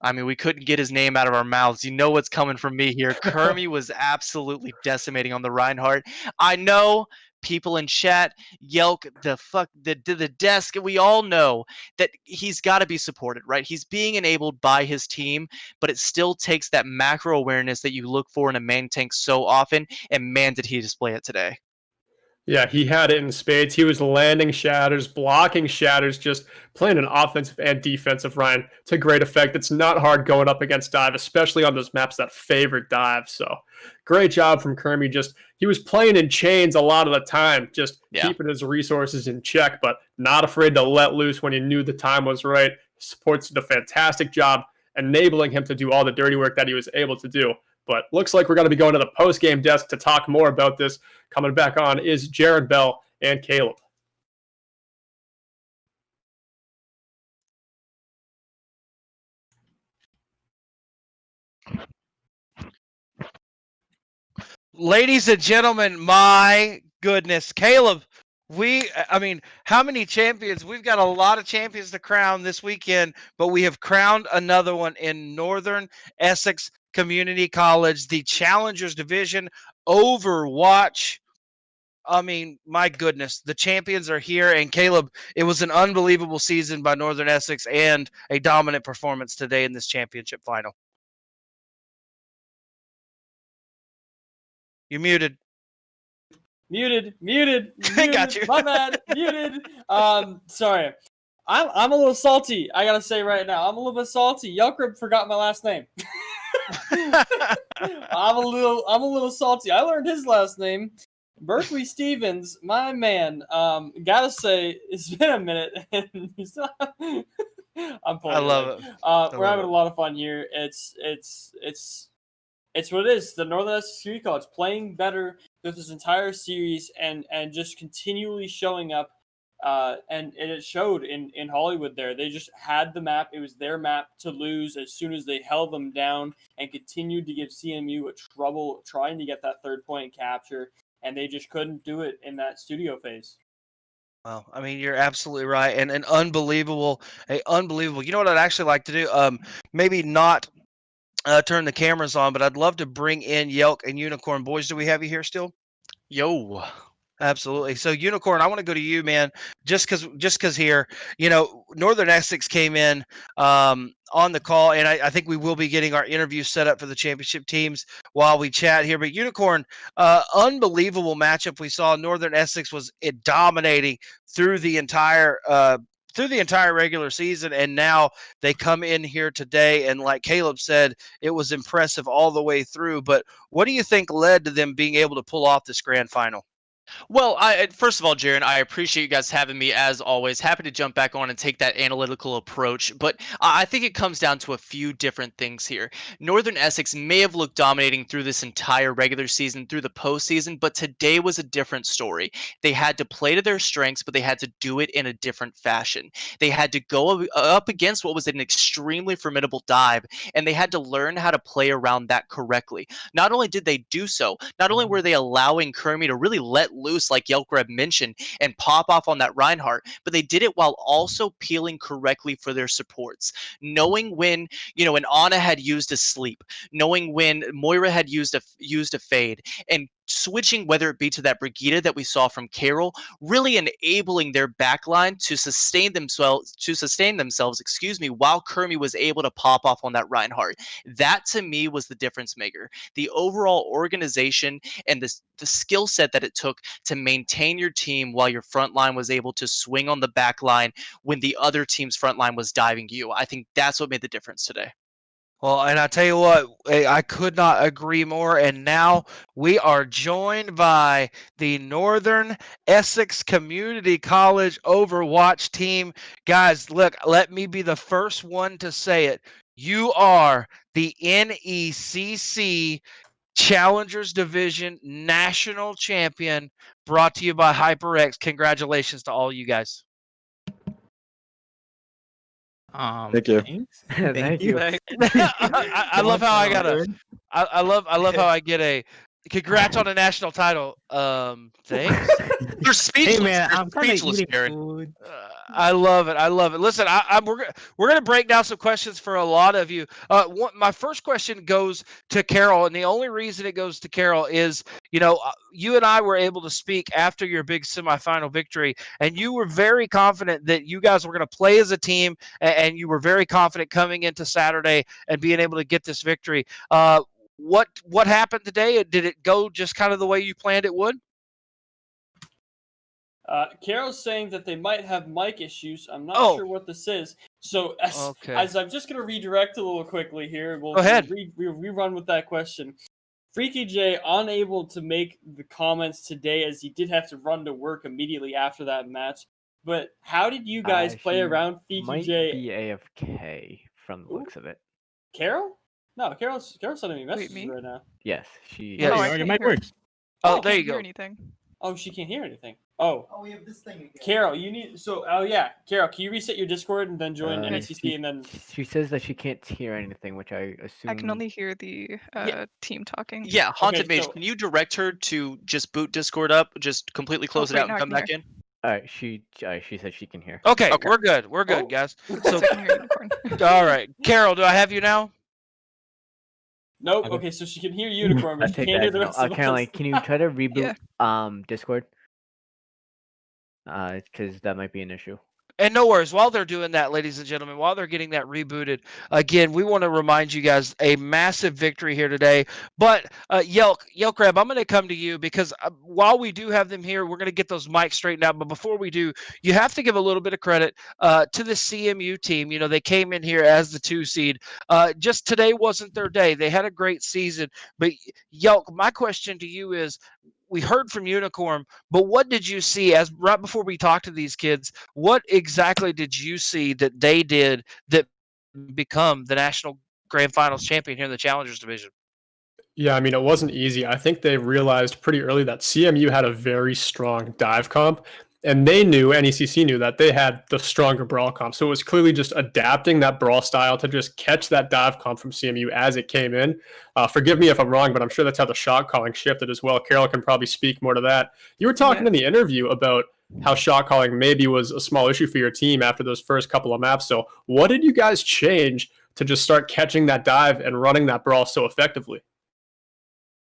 [SPEAKER 4] I mean, we couldn't get his name out of our mouths. You know what's coming from me here. Kermie was absolutely decimating on the Reinhardt. I know people in chat, Yelk, the desk, we all know that he's got to be supported, right? He's being enabled by his team, but it still takes that macro awareness that you look for in a main tank so often, and man, did he display it today.
[SPEAKER 3] Yeah, he had it in spades. He was landing shatters, blocking shatters, just playing an offensive and defensive Ryan to great effect. It's not hard going up against dive, especially on those maps that favor dive. So great job from Kermie. He was playing in chains a lot of the time, just keeping his resources in check, but not afraid to let loose when he knew the time was right. Supports did a fantastic job enabling him to do all the dirty work that he was able to do. But looks like we're going to be going to the post-game desk to talk more about this. Coming back on is Jaron Bell and Caleb.
[SPEAKER 1] Ladies and gentlemen, my goodness, Caleb, how many champions? We've got a lot of champions to crown this weekend, but we have crowned another one in Northern Essex Community College, the Challengers Division, Overwatch. I mean, my goodness, the champions are here. And Caleb, it was an unbelievable season by Northern Essex and a dominant performance today in this championship final. You're muted.
[SPEAKER 2] Muted.
[SPEAKER 1] Got you.
[SPEAKER 2] My bad. Muted. Sorry. I'm a little salty. I gotta say right now, I'm a little bit salty. Yelkrib forgot my last name. I'm a little salty. I learned his last name. Berkeley Stevens, my man. Gotta say, it's been a minute, and he's not. I'm pulling.
[SPEAKER 1] I love it.
[SPEAKER 2] We're having a lot of fun here. It's what it is. The Northern Essex Community College playing better with this entire series and just continually showing up. And it showed in Hollywood there. They just had the map. It was their map to lose as soon as they held them down and continued to give CMU a trouble trying to get that 3rd point capture. And they just couldn't do it in that studio phase.
[SPEAKER 1] Well, I mean, you're absolutely right. And an unbelievable. You know what I'd actually like to do? Maybe not turn the cameras on, but I'd love to bring in Yelk and Unicorn. Boys, do we have you here still?
[SPEAKER 4] Yo.
[SPEAKER 1] Absolutely. So Unicorn, I want to go to you, man, just cause here, Northern Essex came in on the call, and I think we will be getting our interview set up for the championship teams while we chat here. But Unicorn, unbelievable matchup we saw. Northern Essex was dominating through the entire regular season, and now they come in here today, and like Caleb said, it was impressive all the way through. But what do you think led to them being able to pull off this grand final?
[SPEAKER 4] Well, first of all, Jaron, I appreciate you guys having me as always. Happy to jump back on and take that analytical approach, but I think it comes down to a few different things here. Northern Essex may have looked dominating through this entire regular season, through the postseason, but today was a different story. They had to play to their strengths, but they had to do it in a different fashion. They had to go up against what was an extremely formidable dive, and they had to learn how to play around that correctly. Not only did they do so, not only were they allowing Kermie to really let loose, like Yelkreb mentioned, and pop off on that Reinhardt, but they did it while also peeling correctly for their supports, knowing when an Ana had used a sleep, knowing when Moira had used a fade, and switching, whether it be to that Brigida that we saw from Carol, really enabling their backline to sustain themselves, while Kermie was able to pop off on that Reinhardt. That to me was the difference maker. The overall organization and the skill set that it took to maintain your team while your front line was able to swing on the back line when the other team's front line was diving you. I think that's what made the difference today.
[SPEAKER 1] Well, and I tell you what, I could not agree more. And now we are joined by the Northern Essex Community College Overwatch team. Guys, look, let me be the first one to say it. You are the NECC Challengers Division National Champion, brought to you by HyperX. Congratulations to all you guys.
[SPEAKER 7] Thank you.
[SPEAKER 8] Thank you.
[SPEAKER 1] I love how I got I love how I get a Congrats on a national title. Thanks.
[SPEAKER 4] You're speechless.
[SPEAKER 8] Hey man,
[SPEAKER 4] You're
[SPEAKER 8] I'm kind of
[SPEAKER 4] speechless,
[SPEAKER 8] eating
[SPEAKER 4] Jaron.
[SPEAKER 8] food.
[SPEAKER 1] I love it. I love it. Listen, we're gonna break down some questions for a lot of you. My first question goes to Carol, and the only reason it goes to Carol is, you and I were able to speak after your big semifinal victory, and you were very confident that you guys were gonna play as a team, and you were very confident coming into Saturday and being able to get this victory. What happened today? Did it go just kind of the way you planned it would?
[SPEAKER 2] Carol's saying that they might have mic issues. I'm not
[SPEAKER 1] Oh.
[SPEAKER 2] sure what this is. So
[SPEAKER 1] Okay.
[SPEAKER 2] as I'm just going to redirect a little quickly here.
[SPEAKER 1] Go ahead.
[SPEAKER 2] We'll rerun with that question. Freaky J unable to make the comments today as he did have to run to work immediately after that match. But how did you guys play
[SPEAKER 8] She
[SPEAKER 2] around Freaky
[SPEAKER 8] might
[SPEAKER 2] J?
[SPEAKER 8] be AFK from the looks of it.
[SPEAKER 2] Carol? No, Carol's sending me
[SPEAKER 6] Wait,
[SPEAKER 2] messages
[SPEAKER 6] me?
[SPEAKER 2] right now.
[SPEAKER 8] Yes, she.
[SPEAKER 1] Yeah.
[SPEAKER 6] Oh, I
[SPEAKER 1] your
[SPEAKER 6] can't
[SPEAKER 7] mic
[SPEAKER 6] hear-
[SPEAKER 7] works.
[SPEAKER 1] Oh,
[SPEAKER 6] I
[SPEAKER 1] there you
[SPEAKER 6] can't hear
[SPEAKER 1] go.
[SPEAKER 6] anything.
[SPEAKER 2] Oh, she can't hear anything. Oh,
[SPEAKER 9] we have this thing again.
[SPEAKER 2] Carol, you need Carol, can you reset your Discord and then join NECC and then
[SPEAKER 8] She says that she can't hear anything, which I assume.
[SPEAKER 6] I can only hear the
[SPEAKER 2] Yeah.
[SPEAKER 6] team talking.
[SPEAKER 4] Yeah, Haunted
[SPEAKER 2] Okay,
[SPEAKER 4] Mage,
[SPEAKER 2] so-
[SPEAKER 4] can you direct her to just boot Discord up, just completely close it
[SPEAKER 6] wait,
[SPEAKER 4] out
[SPEAKER 6] now
[SPEAKER 4] and
[SPEAKER 6] I
[SPEAKER 4] come
[SPEAKER 6] can
[SPEAKER 4] back in?
[SPEAKER 8] Alright, she said she can hear.
[SPEAKER 1] Okay,
[SPEAKER 4] Okay.
[SPEAKER 1] we're good. We're good,
[SPEAKER 2] Oh.
[SPEAKER 1] guys.
[SPEAKER 6] So
[SPEAKER 1] So,
[SPEAKER 6] I can hear Unicorn.
[SPEAKER 1] all right, Carol, do I have you now?
[SPEAKER 2] Nope.
[SPEAKER 3] Okay.
[SPEAKER 2] Okay, so she can hear Unicorn,
[SPEAKER 8] I'll
[SPEAKER 2] but she
[SPEAKER 8] take
[SPEAKER 2] can't
[SPEAKER 8] that
[SPEAKER 2] hear
[SPEAKER 8] as
[SPEAKER 2] the
[SPEAKER 8] no.
[SPEAKER 2] rest of
[SPEAKER 8] Caroline,
[SPEAKER 2] us.
[SPEAKER 8] can you try to reboot
[SPEAKER 6] Yeah.
[SPEAKER 8] Discord? Because that might be an issue.
[SPEAKER 1] And no worries, while they're doing that, ladies and gentlemen, while they're getting that rebooted, again, we want to remind you guys a massive victory here today. But Yelk Crab, I'm going to come to you because while we do have them here, we're going to get those mics straightened out. But before we do, you have to give a little bit of credit to the CMU team. They came in here as the 2 seed. Just today wasn't their day. They had a great season. But Yelk, my question to you is, we heard from Unicorn, but what did you see as right before we talked to these kids? What exactly did you see that they did that become the national grand finals champion here in the Challengers division?
[SPEAKER 3] Yeah, I mean, it wasn't easy. I think they realized pretty early that CMU had a very strong dive comp, and they knew, NECC knew that they had the stronger brawl comp. So it was clearly just adapting that brawl style to just catch that dive comp from CMU as it came in. Forgive me if I'm wrong, but I'm sure that's how the shot calling shifted as well. Carol can probably speak more to that. You were talking in the interview about how shot calling maybe was a small issue for your team after those first couple of maps. So what did you guys change to just start catching that dive and running that brawl so effectively?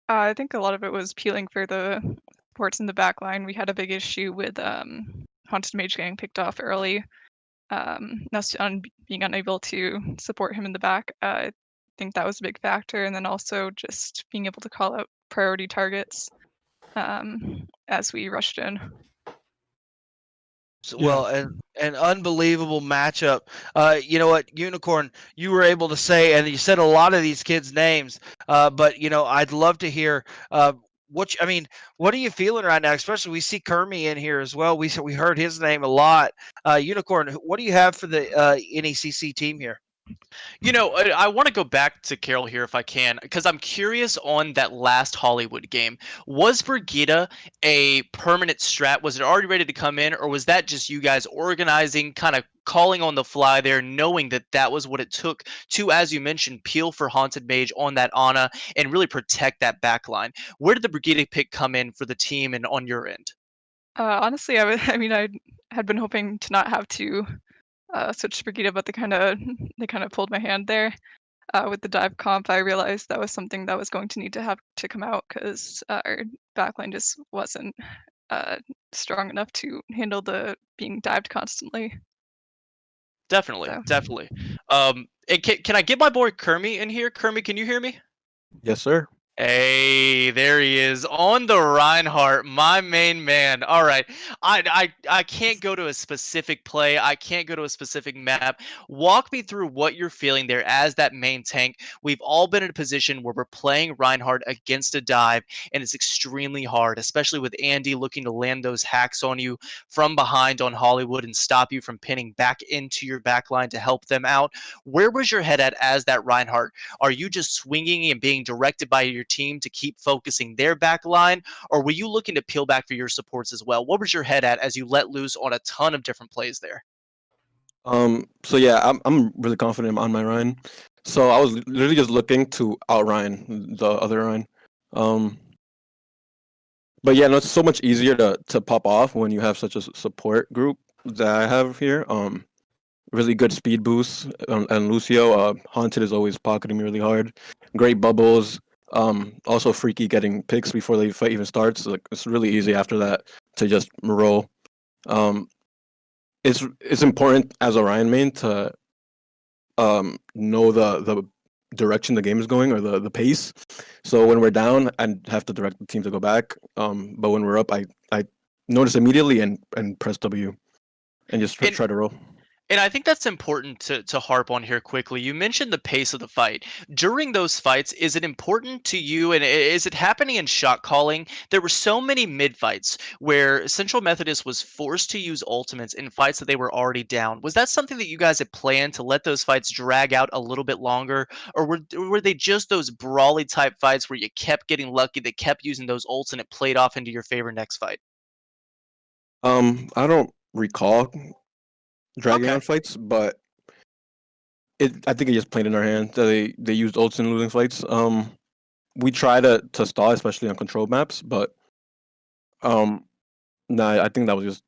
[SPEAKER 6] I think a lot of it was peeling for the ports in the back line. We had a big issue with Haunted Mage getting picked off early. Us being unable to support him in the back. I think that was a big factor. And then also just being able to call out priority targets as we rushed in.
[SPEAKER 1] Well, an unbelievable matchup. You know what, Unicorn, you were able to say, and you said a lot of these kids' names, but I'd love to hear what are you feeling right now? Especially we see Kermie in here as well. We heard his name a lot. Unicorn, what do you have for the NECC team here?
[SPEAKER 4] I want to go back to Carol here if I can, because I'm curious on that last Hollywood game. Was Brigida a permanent strat? Was it already ready to come in, or was that just you guys organizing, kind of calling on the fly there, knowing that that was what it took to, as you mentioned, peel for Haunted Mage on that Ana and really protect that back line? Where did the Brigida pick come in for the team and on your end?
[SPEAKER 6] Honestly, I had been hoping to not have to switch to Brigida, but they kind of pulled my hand there. With the dive comp, I realized that was something that was going to need to have to come out because our backline just wasn't strong enough to handle the being dived constantly.
[SPEAKER 4] Definitely. And can I get my boy Kermie in here? Kermie, can you hear me?
[SPEAKER 7] Yes, sir.
[SPEAKER 4] Hey, there he is on the Reinhardt, my main man. All right, I can't go to a specific play. I can't go to a specific map. Walk me through what you're feeling there as that main tank. We've all been in a position where we're playing Reinhardt against a dive, and it's extremely hard, especially with Andy looking to land those hacks on you from behind on Hollywood and stop you from pinning back into your backline to help them out. Where was your head at as that Reinhardt? Are you just swinging and being directed by your team to keep focusing their back line, or were you looking to peel back for your supports as well? What was your head at as you let loose on a ton of different plays there?
[SPEAKER 7] So yeah, I'm really confident on my Ryan. So I was literally just looking to out Ryan the other Ryan. But yeah, no, it's so much easier to pop off when you have such a support group that I have here. Really good speed boosts, and Lucio Haunted is always pocketing me really hard. Great bubbles. Also Freaky getting picks before the fight even starts. Like it's really easy after that to just roll. It's important as a Ryan main to know the direction the game is going or the pace. So when we're down, I have to direct the team to go back. But when we're up, I notice immediately and press W and just try to roll.
[SPEAKER 4] And I think that's important to harp on here quickly. You mentioned the pace of the fight. During those fights, is it important to you, and is it happening in shot calling? There were so many mid-fights where Central Methodist was forced to use ultimates in fights that they were already down. Was that something that you guys had planned to let those fights drag out a little bit longer? Or were they just those brawly type fights where you kept getting lucky, they kept using those ults, and it played off into your favor next fight?
[SPEAKER 7] I don't recall dragging
[SPEAKER 4] Okay.
[SPEAKER 7] on fights, but I think it just played in our hand. They used ults in losing fights. We try to stall, especially on control maps, but I think that was just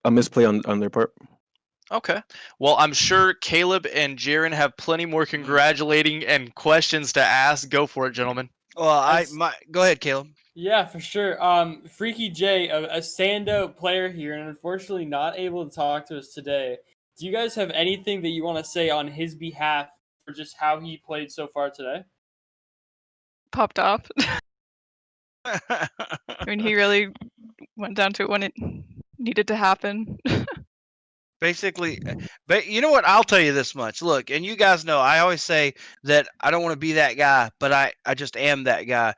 [SPEAKER 7] a misplay on their part.
[SPEAKER 4] Okay. Well, I'm sure Caleb and Jaron have plenty more congratulating and questions to ask. Go for it, gentlemen.
[SPEAKER 1] Well, go ahead, Caleb.
[SPEAKER 2] Yeah, for sure. Freaky J, a standout player here, and unfortunately not able to talk to us today. Do you guys have anything that you want to say on his behalf for just how he played so far today?
[SPEAKER 6] Popped off. I mean, he really went down to it when it needed to happen.
[SPEAKER 1] Basically, but you know what? I'll tell you this much. Look, and you guys know, I always say that I don't want to be that guy, but I just am that guy.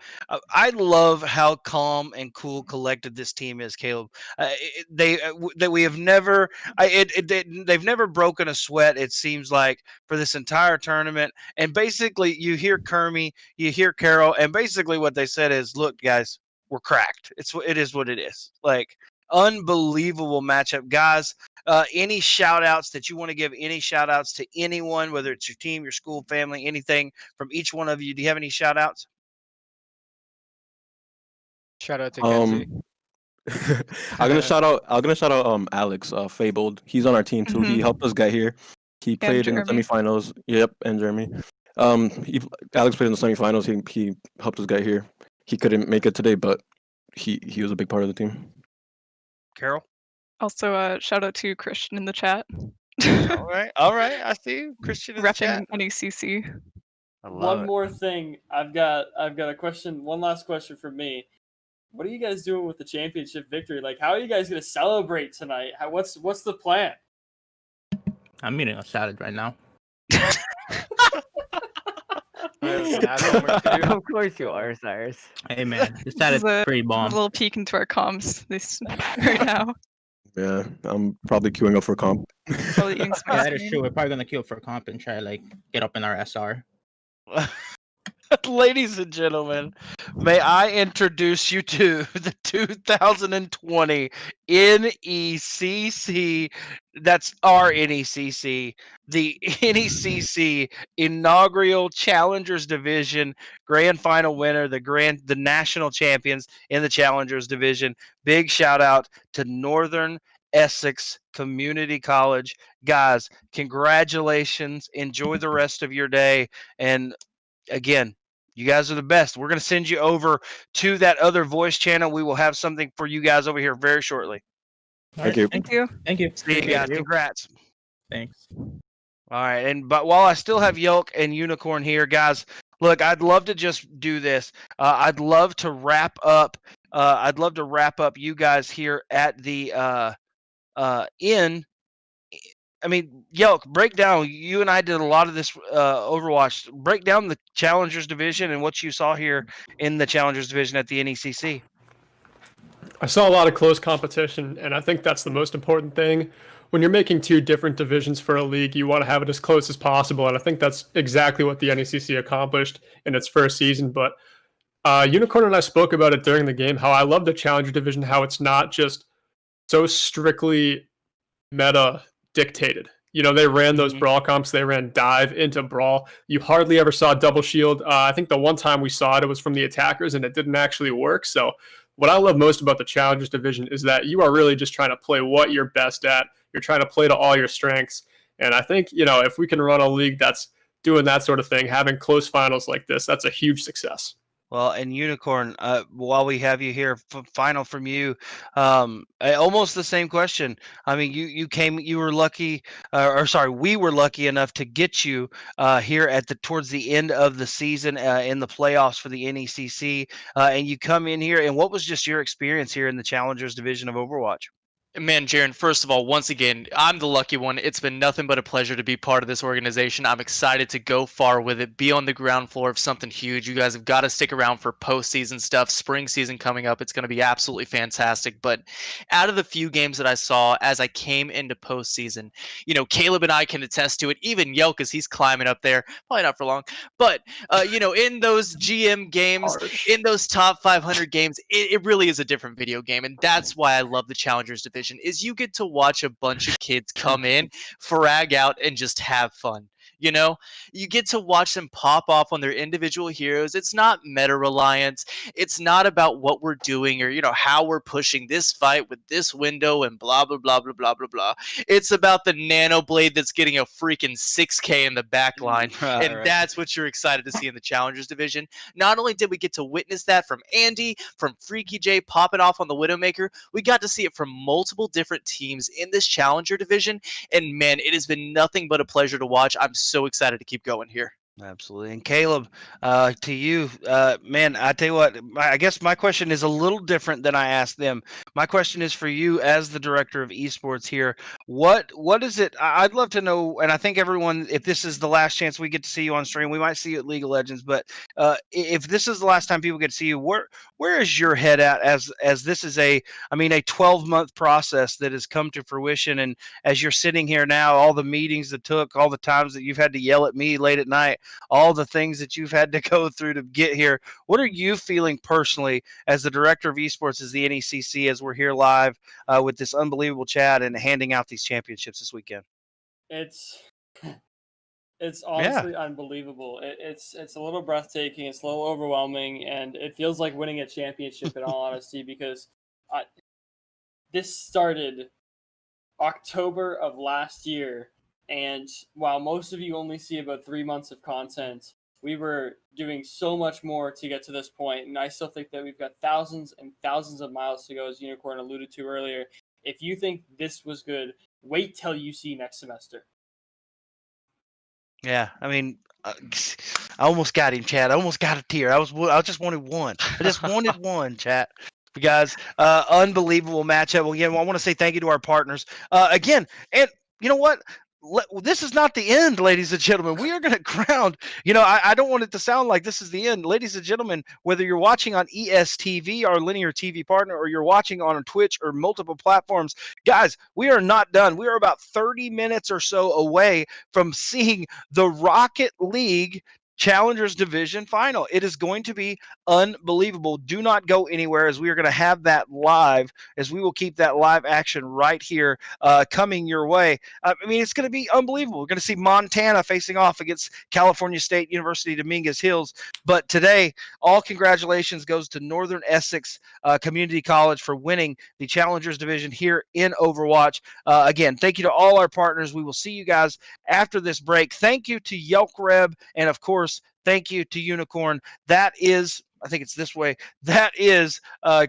[SPEAKER 1] I love how calm and cool, collected this team is, Caleb. That we have never, they've never broken a sweat. It seems like for this entire tournament. And basically, you hear Kermie, you hear Carol, and basically what they said is, "Look, guys, we're cracked. It is what it is." Like unbelievable matchup, guys. Any shout outs that you want to give, any shout outs to anyone, whether it's your team, your school, family, anything from each one of you? Do you have any shout outs?
[SPEAKER 9] Shout out to Kenzie.
[SPEAKER 7] I'm gonna shout out Alex Fabled. He's on our team too. He helped us get here. He played in the semifinals. Yep, and Jeremy. Alex played in the semifinals. He helped us get here. He couldn't make it today, but he was a big part of the team.
[SPEAKER 1] Carol?
[SPEAKER 6] Also, shout out to Christian in the chat.
[SPEAKER 1] All right. I see you, Christian in the chat.
[SPEAKER 6] Repping NECC.
[SPEAKER 2] One more thing. I've got a question. One last question for me. What are you guys doing with the championship victory? Like, how are you guys gonna celebrate tonight? What's the plan?
[SPEAKER 10] I'm eating a salad right now.
[SPEAKER 8] Of course you are, Cyrus.
[SPEAKER 10] Hey man, this salad's pretty bomb.
[SPEAKER 6] A little peek into our comms this right now.
[SPEAKER 7] Yeah, I'm probably queuing up for comp.
[SPEAKER 6] Probably eating some
[SPEAKER 10] Yeah, that is true. We're probably gonna queue up for comp and try like get up in our SR.
[SPEAKER 1] Ladies and gentlemen, may I introduce you to the 2020 NECC, that's our NECC, the NECC inaugural Challengers Division Grand Final winner, the national champions in the Challengers Division. Big shout out to Northern Essex Community College. Guys, congratulations. Enjoy the rest of your day. And again, you guys are the best. We're going to send you over to that other voice channel. We will have something for you guys over here very shortly.
[SPEAKER 7] Thank you.
[SPEAKER 6] Thank you.
[SPEAKER 10] Thank you.
[SPEAKER 1] See you guys. Congrats.
[SPEAKER 10] Thanks.
[SPEAKER 1] All right. But while I still have Yelk and Unicorn here, guys, look, I'd love to just do this. I'd love to wrap up. You guys here at the I mean, Yelk, break down. You and I did a lot of this Overwatch. Break down the Challengers Division and what you saw here in the Challengers Division at the NECC.
[SPEAKER 3] I saw a lot of close competition, and I think that's the most important thing. When you're making two different divisions for a league, you want to have it as close as possible, and I think that's exactly what the NECC accomplished in its first season. But Unicorn and I spoke about it during the game, how I love the Challenger Division, how it's not just so strictly meta dictated. You know, they ran those brawl comps, they ran dive into brawl. You hardly ever saw double shield. I think the one time we saw it, it was from the attackers and it didn't actually work. So what I love most about the Challengers division is that you are really just trying to play what you're best at. You're trying to play to all your strengths. And I think, if we can run a league that's doing that sort of thing, having close finals like this, that's a huge success.
[SPEAKER 1] Well, and Unicorn, while we have you here, final from you, almost the same question. I mean, you were lucky, or sorry, we were lucky enough to get you here towards the end of the season in the playoffs for the NECC, and you come in here. And what was just your experience here in the Challengers division of Overwatch?
[SPEAKER 4] Man, Jaron, first of all, once again, I'm the lucky one. It's been nothing but a pleasure to be part of this organization. I'm excited to go far with it, be on the ground floor of something huge. You guys have got to stick around for postseason stuff, spring season coming up. It's going to be absolutely fantastic. But out of the few games that I saw as I came into postseason, Caleb and I can attest to it. Even Yelk, as he's climbing up there, probably not for long. But, in those GM games, in those top 500 games, it really is a different video game. And that's why I love the Challengers division. Is you get to watch a bunch of kids come in, frag out, and just have fun. You get to watch them pop off on their individual heroes. It's not meta reliance. It's not about what we're doing or how we're pushing this fight with this window and blah blah blah blah blah blah blah. It's about the nano blade that's getting a freaking 6K in the back line, and that's what you're excited to see in the Challengers division. Not only did we get to witness that from Andy, from Freaky J popping off on the Widowmaker, we got to see it from multiple different teams in this Challenger division, and man, it has been nothing but a pleasure to watch. I'm so excited to keep going here.
[SPEAKER 1] Absolutely. And Caleb, to you, man, I tell you what, I guess my question is a little different than I asked them. My question is for you as the director of esports here. What is it? I'd love to know, and I think everyone, if this is the last chance we get to see you on stream, we might see you at League of Legends, but if this is the last time people get to see you, where is your head at as this is a 12-month process that has come to fruition, and as you're sitting here now, all the meetings that took, all the times that you've had to yell at me late at night, all the things that you've had to go through to get here. What are you feeling personally as the director of esports as the NECC, as we're here live with this unbelievable chat and handing out these championships this weekend?
[SPEAKER 2] It's honestly unbelievable. It's a little breathtaking. It's a little overwhelming, and it feels like winning a championship in all honesty, because this started October of last year. And while most of you only see about 3 months of content, we were doing so much more to get to this point. And I still think that we've got thousands and thousands of miles to go, as Unicorn alluded to earlier. If you think this was good, wait till you see next semester.
[SPEAKER 1] Yeah, I almost got him, Chad. I almost got a tear. I just wanted one. I just wanted one, chat. Guys, unbelievable matchup. Well, again, I want to say thank you to our partners. Again, and you know what? This is not the end, ladies and gentlemen. We are going to crown, I don't want it to sound like this is the end. Ladies and gentlemen, whether you're watching on ESTV, our linear TV partner, or you're watching on Twitch or multiple platforms, guys, we are not done. We are about 30 minutes or so away from seeing the Rocket League Challengers Division final. It is going to be unbelievable. Do not go anywhere, as we are going to have that live, as we will keep that live action right here coming your way. It's going to be unbelievable. We're going to see Montana facing off against California State University Dominguez Hills. But today, all congratulations goes to Northern Essex Community College for winning the Challengers Division here in Overwatch. Again, thank you to all our partners. We will see you guys after this break. Thank you to Yelkreb, and of course, thank you to Unicorn. That is, I think it's this way. That is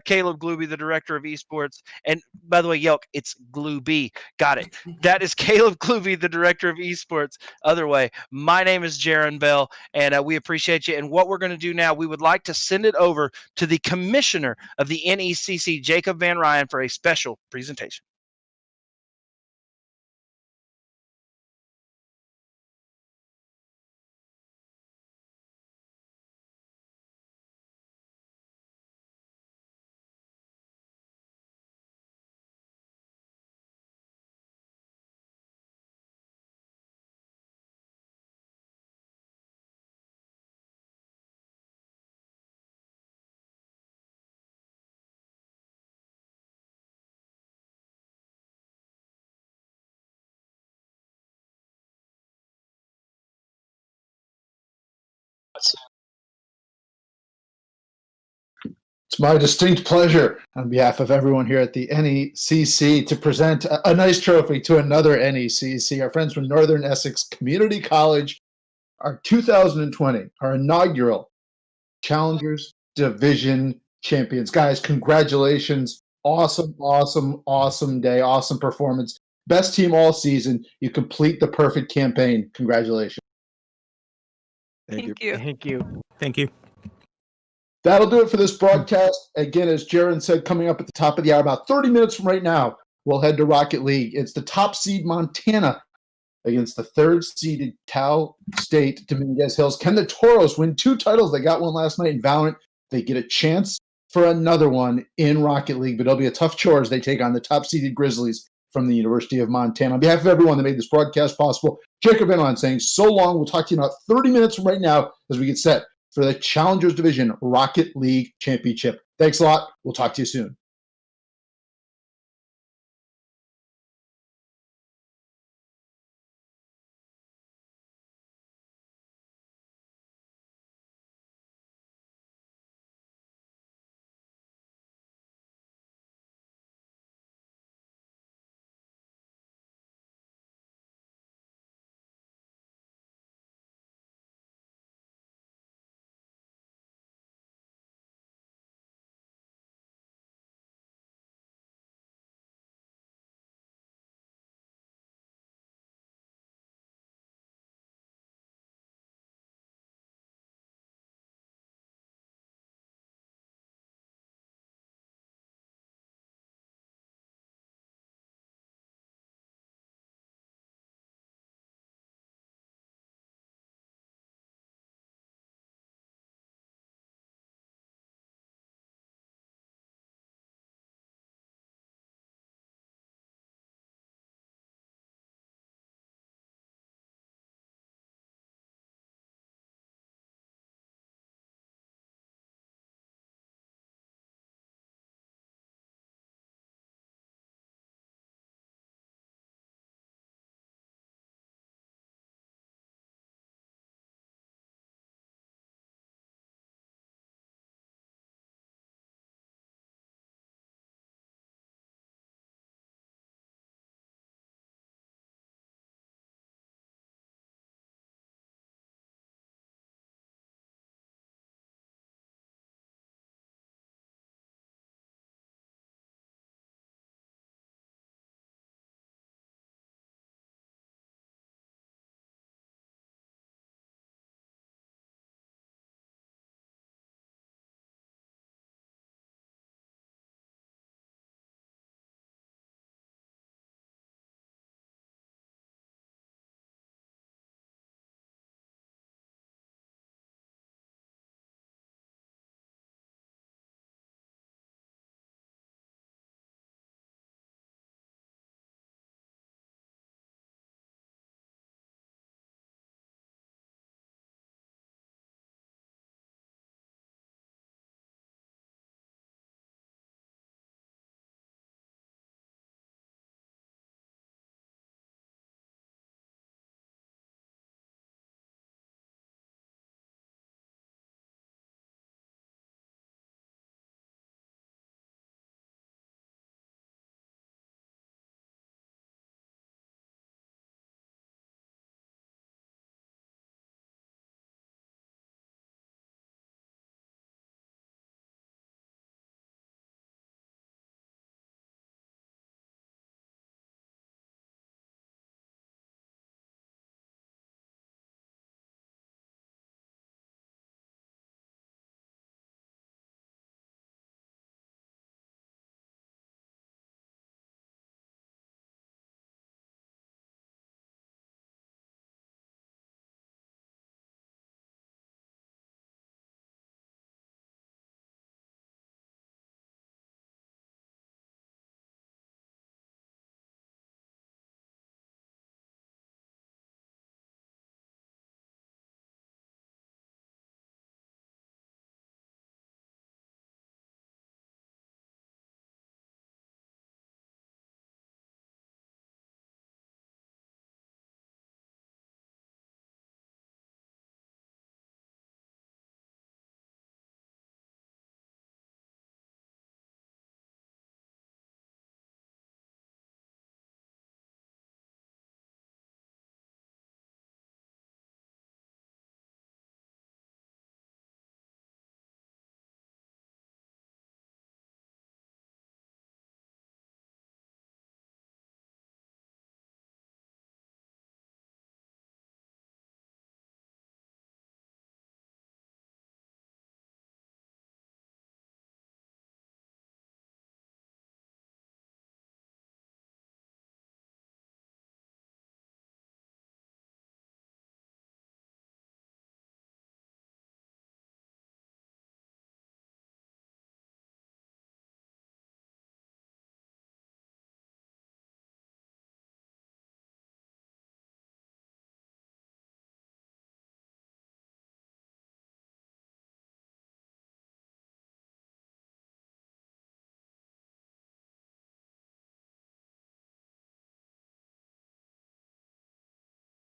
[SPEAKER 1] Caleb Glube, the director of esports. And by the way, Yelk, it's Glube. Got it. That is Caleb Glube, the director of esports. Other way. My name is Jaron Bell, and we appreciate you. And what we're going to do now, we would like to send it over to the commissioner of the NECC, Jacob Van Ryan, for a special presentation.
[SPEAKER 11] It's my distinct pleasure on behalf of everyone here at the NECC to present a nice trophy to another NECC, our friends from Northern Essex Community College, our 2020, our inaugural Challengers Division champions. Guys, congratulations. Awesome, awesome, awesome day. Awesome performance. Best team all season. You complete the perfect campaign. Congratulations.
[SPEAKER 6] Thank you.
[SPEAKER 10] Thank you.
[SPEAKER 11] That'll do it for this broadcast. Again, as Jaron said, coming up at the top of the hour, about 30 minutes from right now, we'll head to Rocket League. It's the top seed Montana against the third-seeded Cal State Dominguez Hills. Can the Toros win 2 titles? They got one last night in Valorant. They get a chance for another one in Rocket League, but it'll be a tough chore as they take on the top-seeded Grizzlies from the University of Montana. On behalf of everyone that made this broadcast possible, Jacob Enlon saying so long. We'll talk to you in about 30 minutes from right now as we get set for the Challengers Division Rocket League Championship. Thanks a lot. We'll talk to you soon.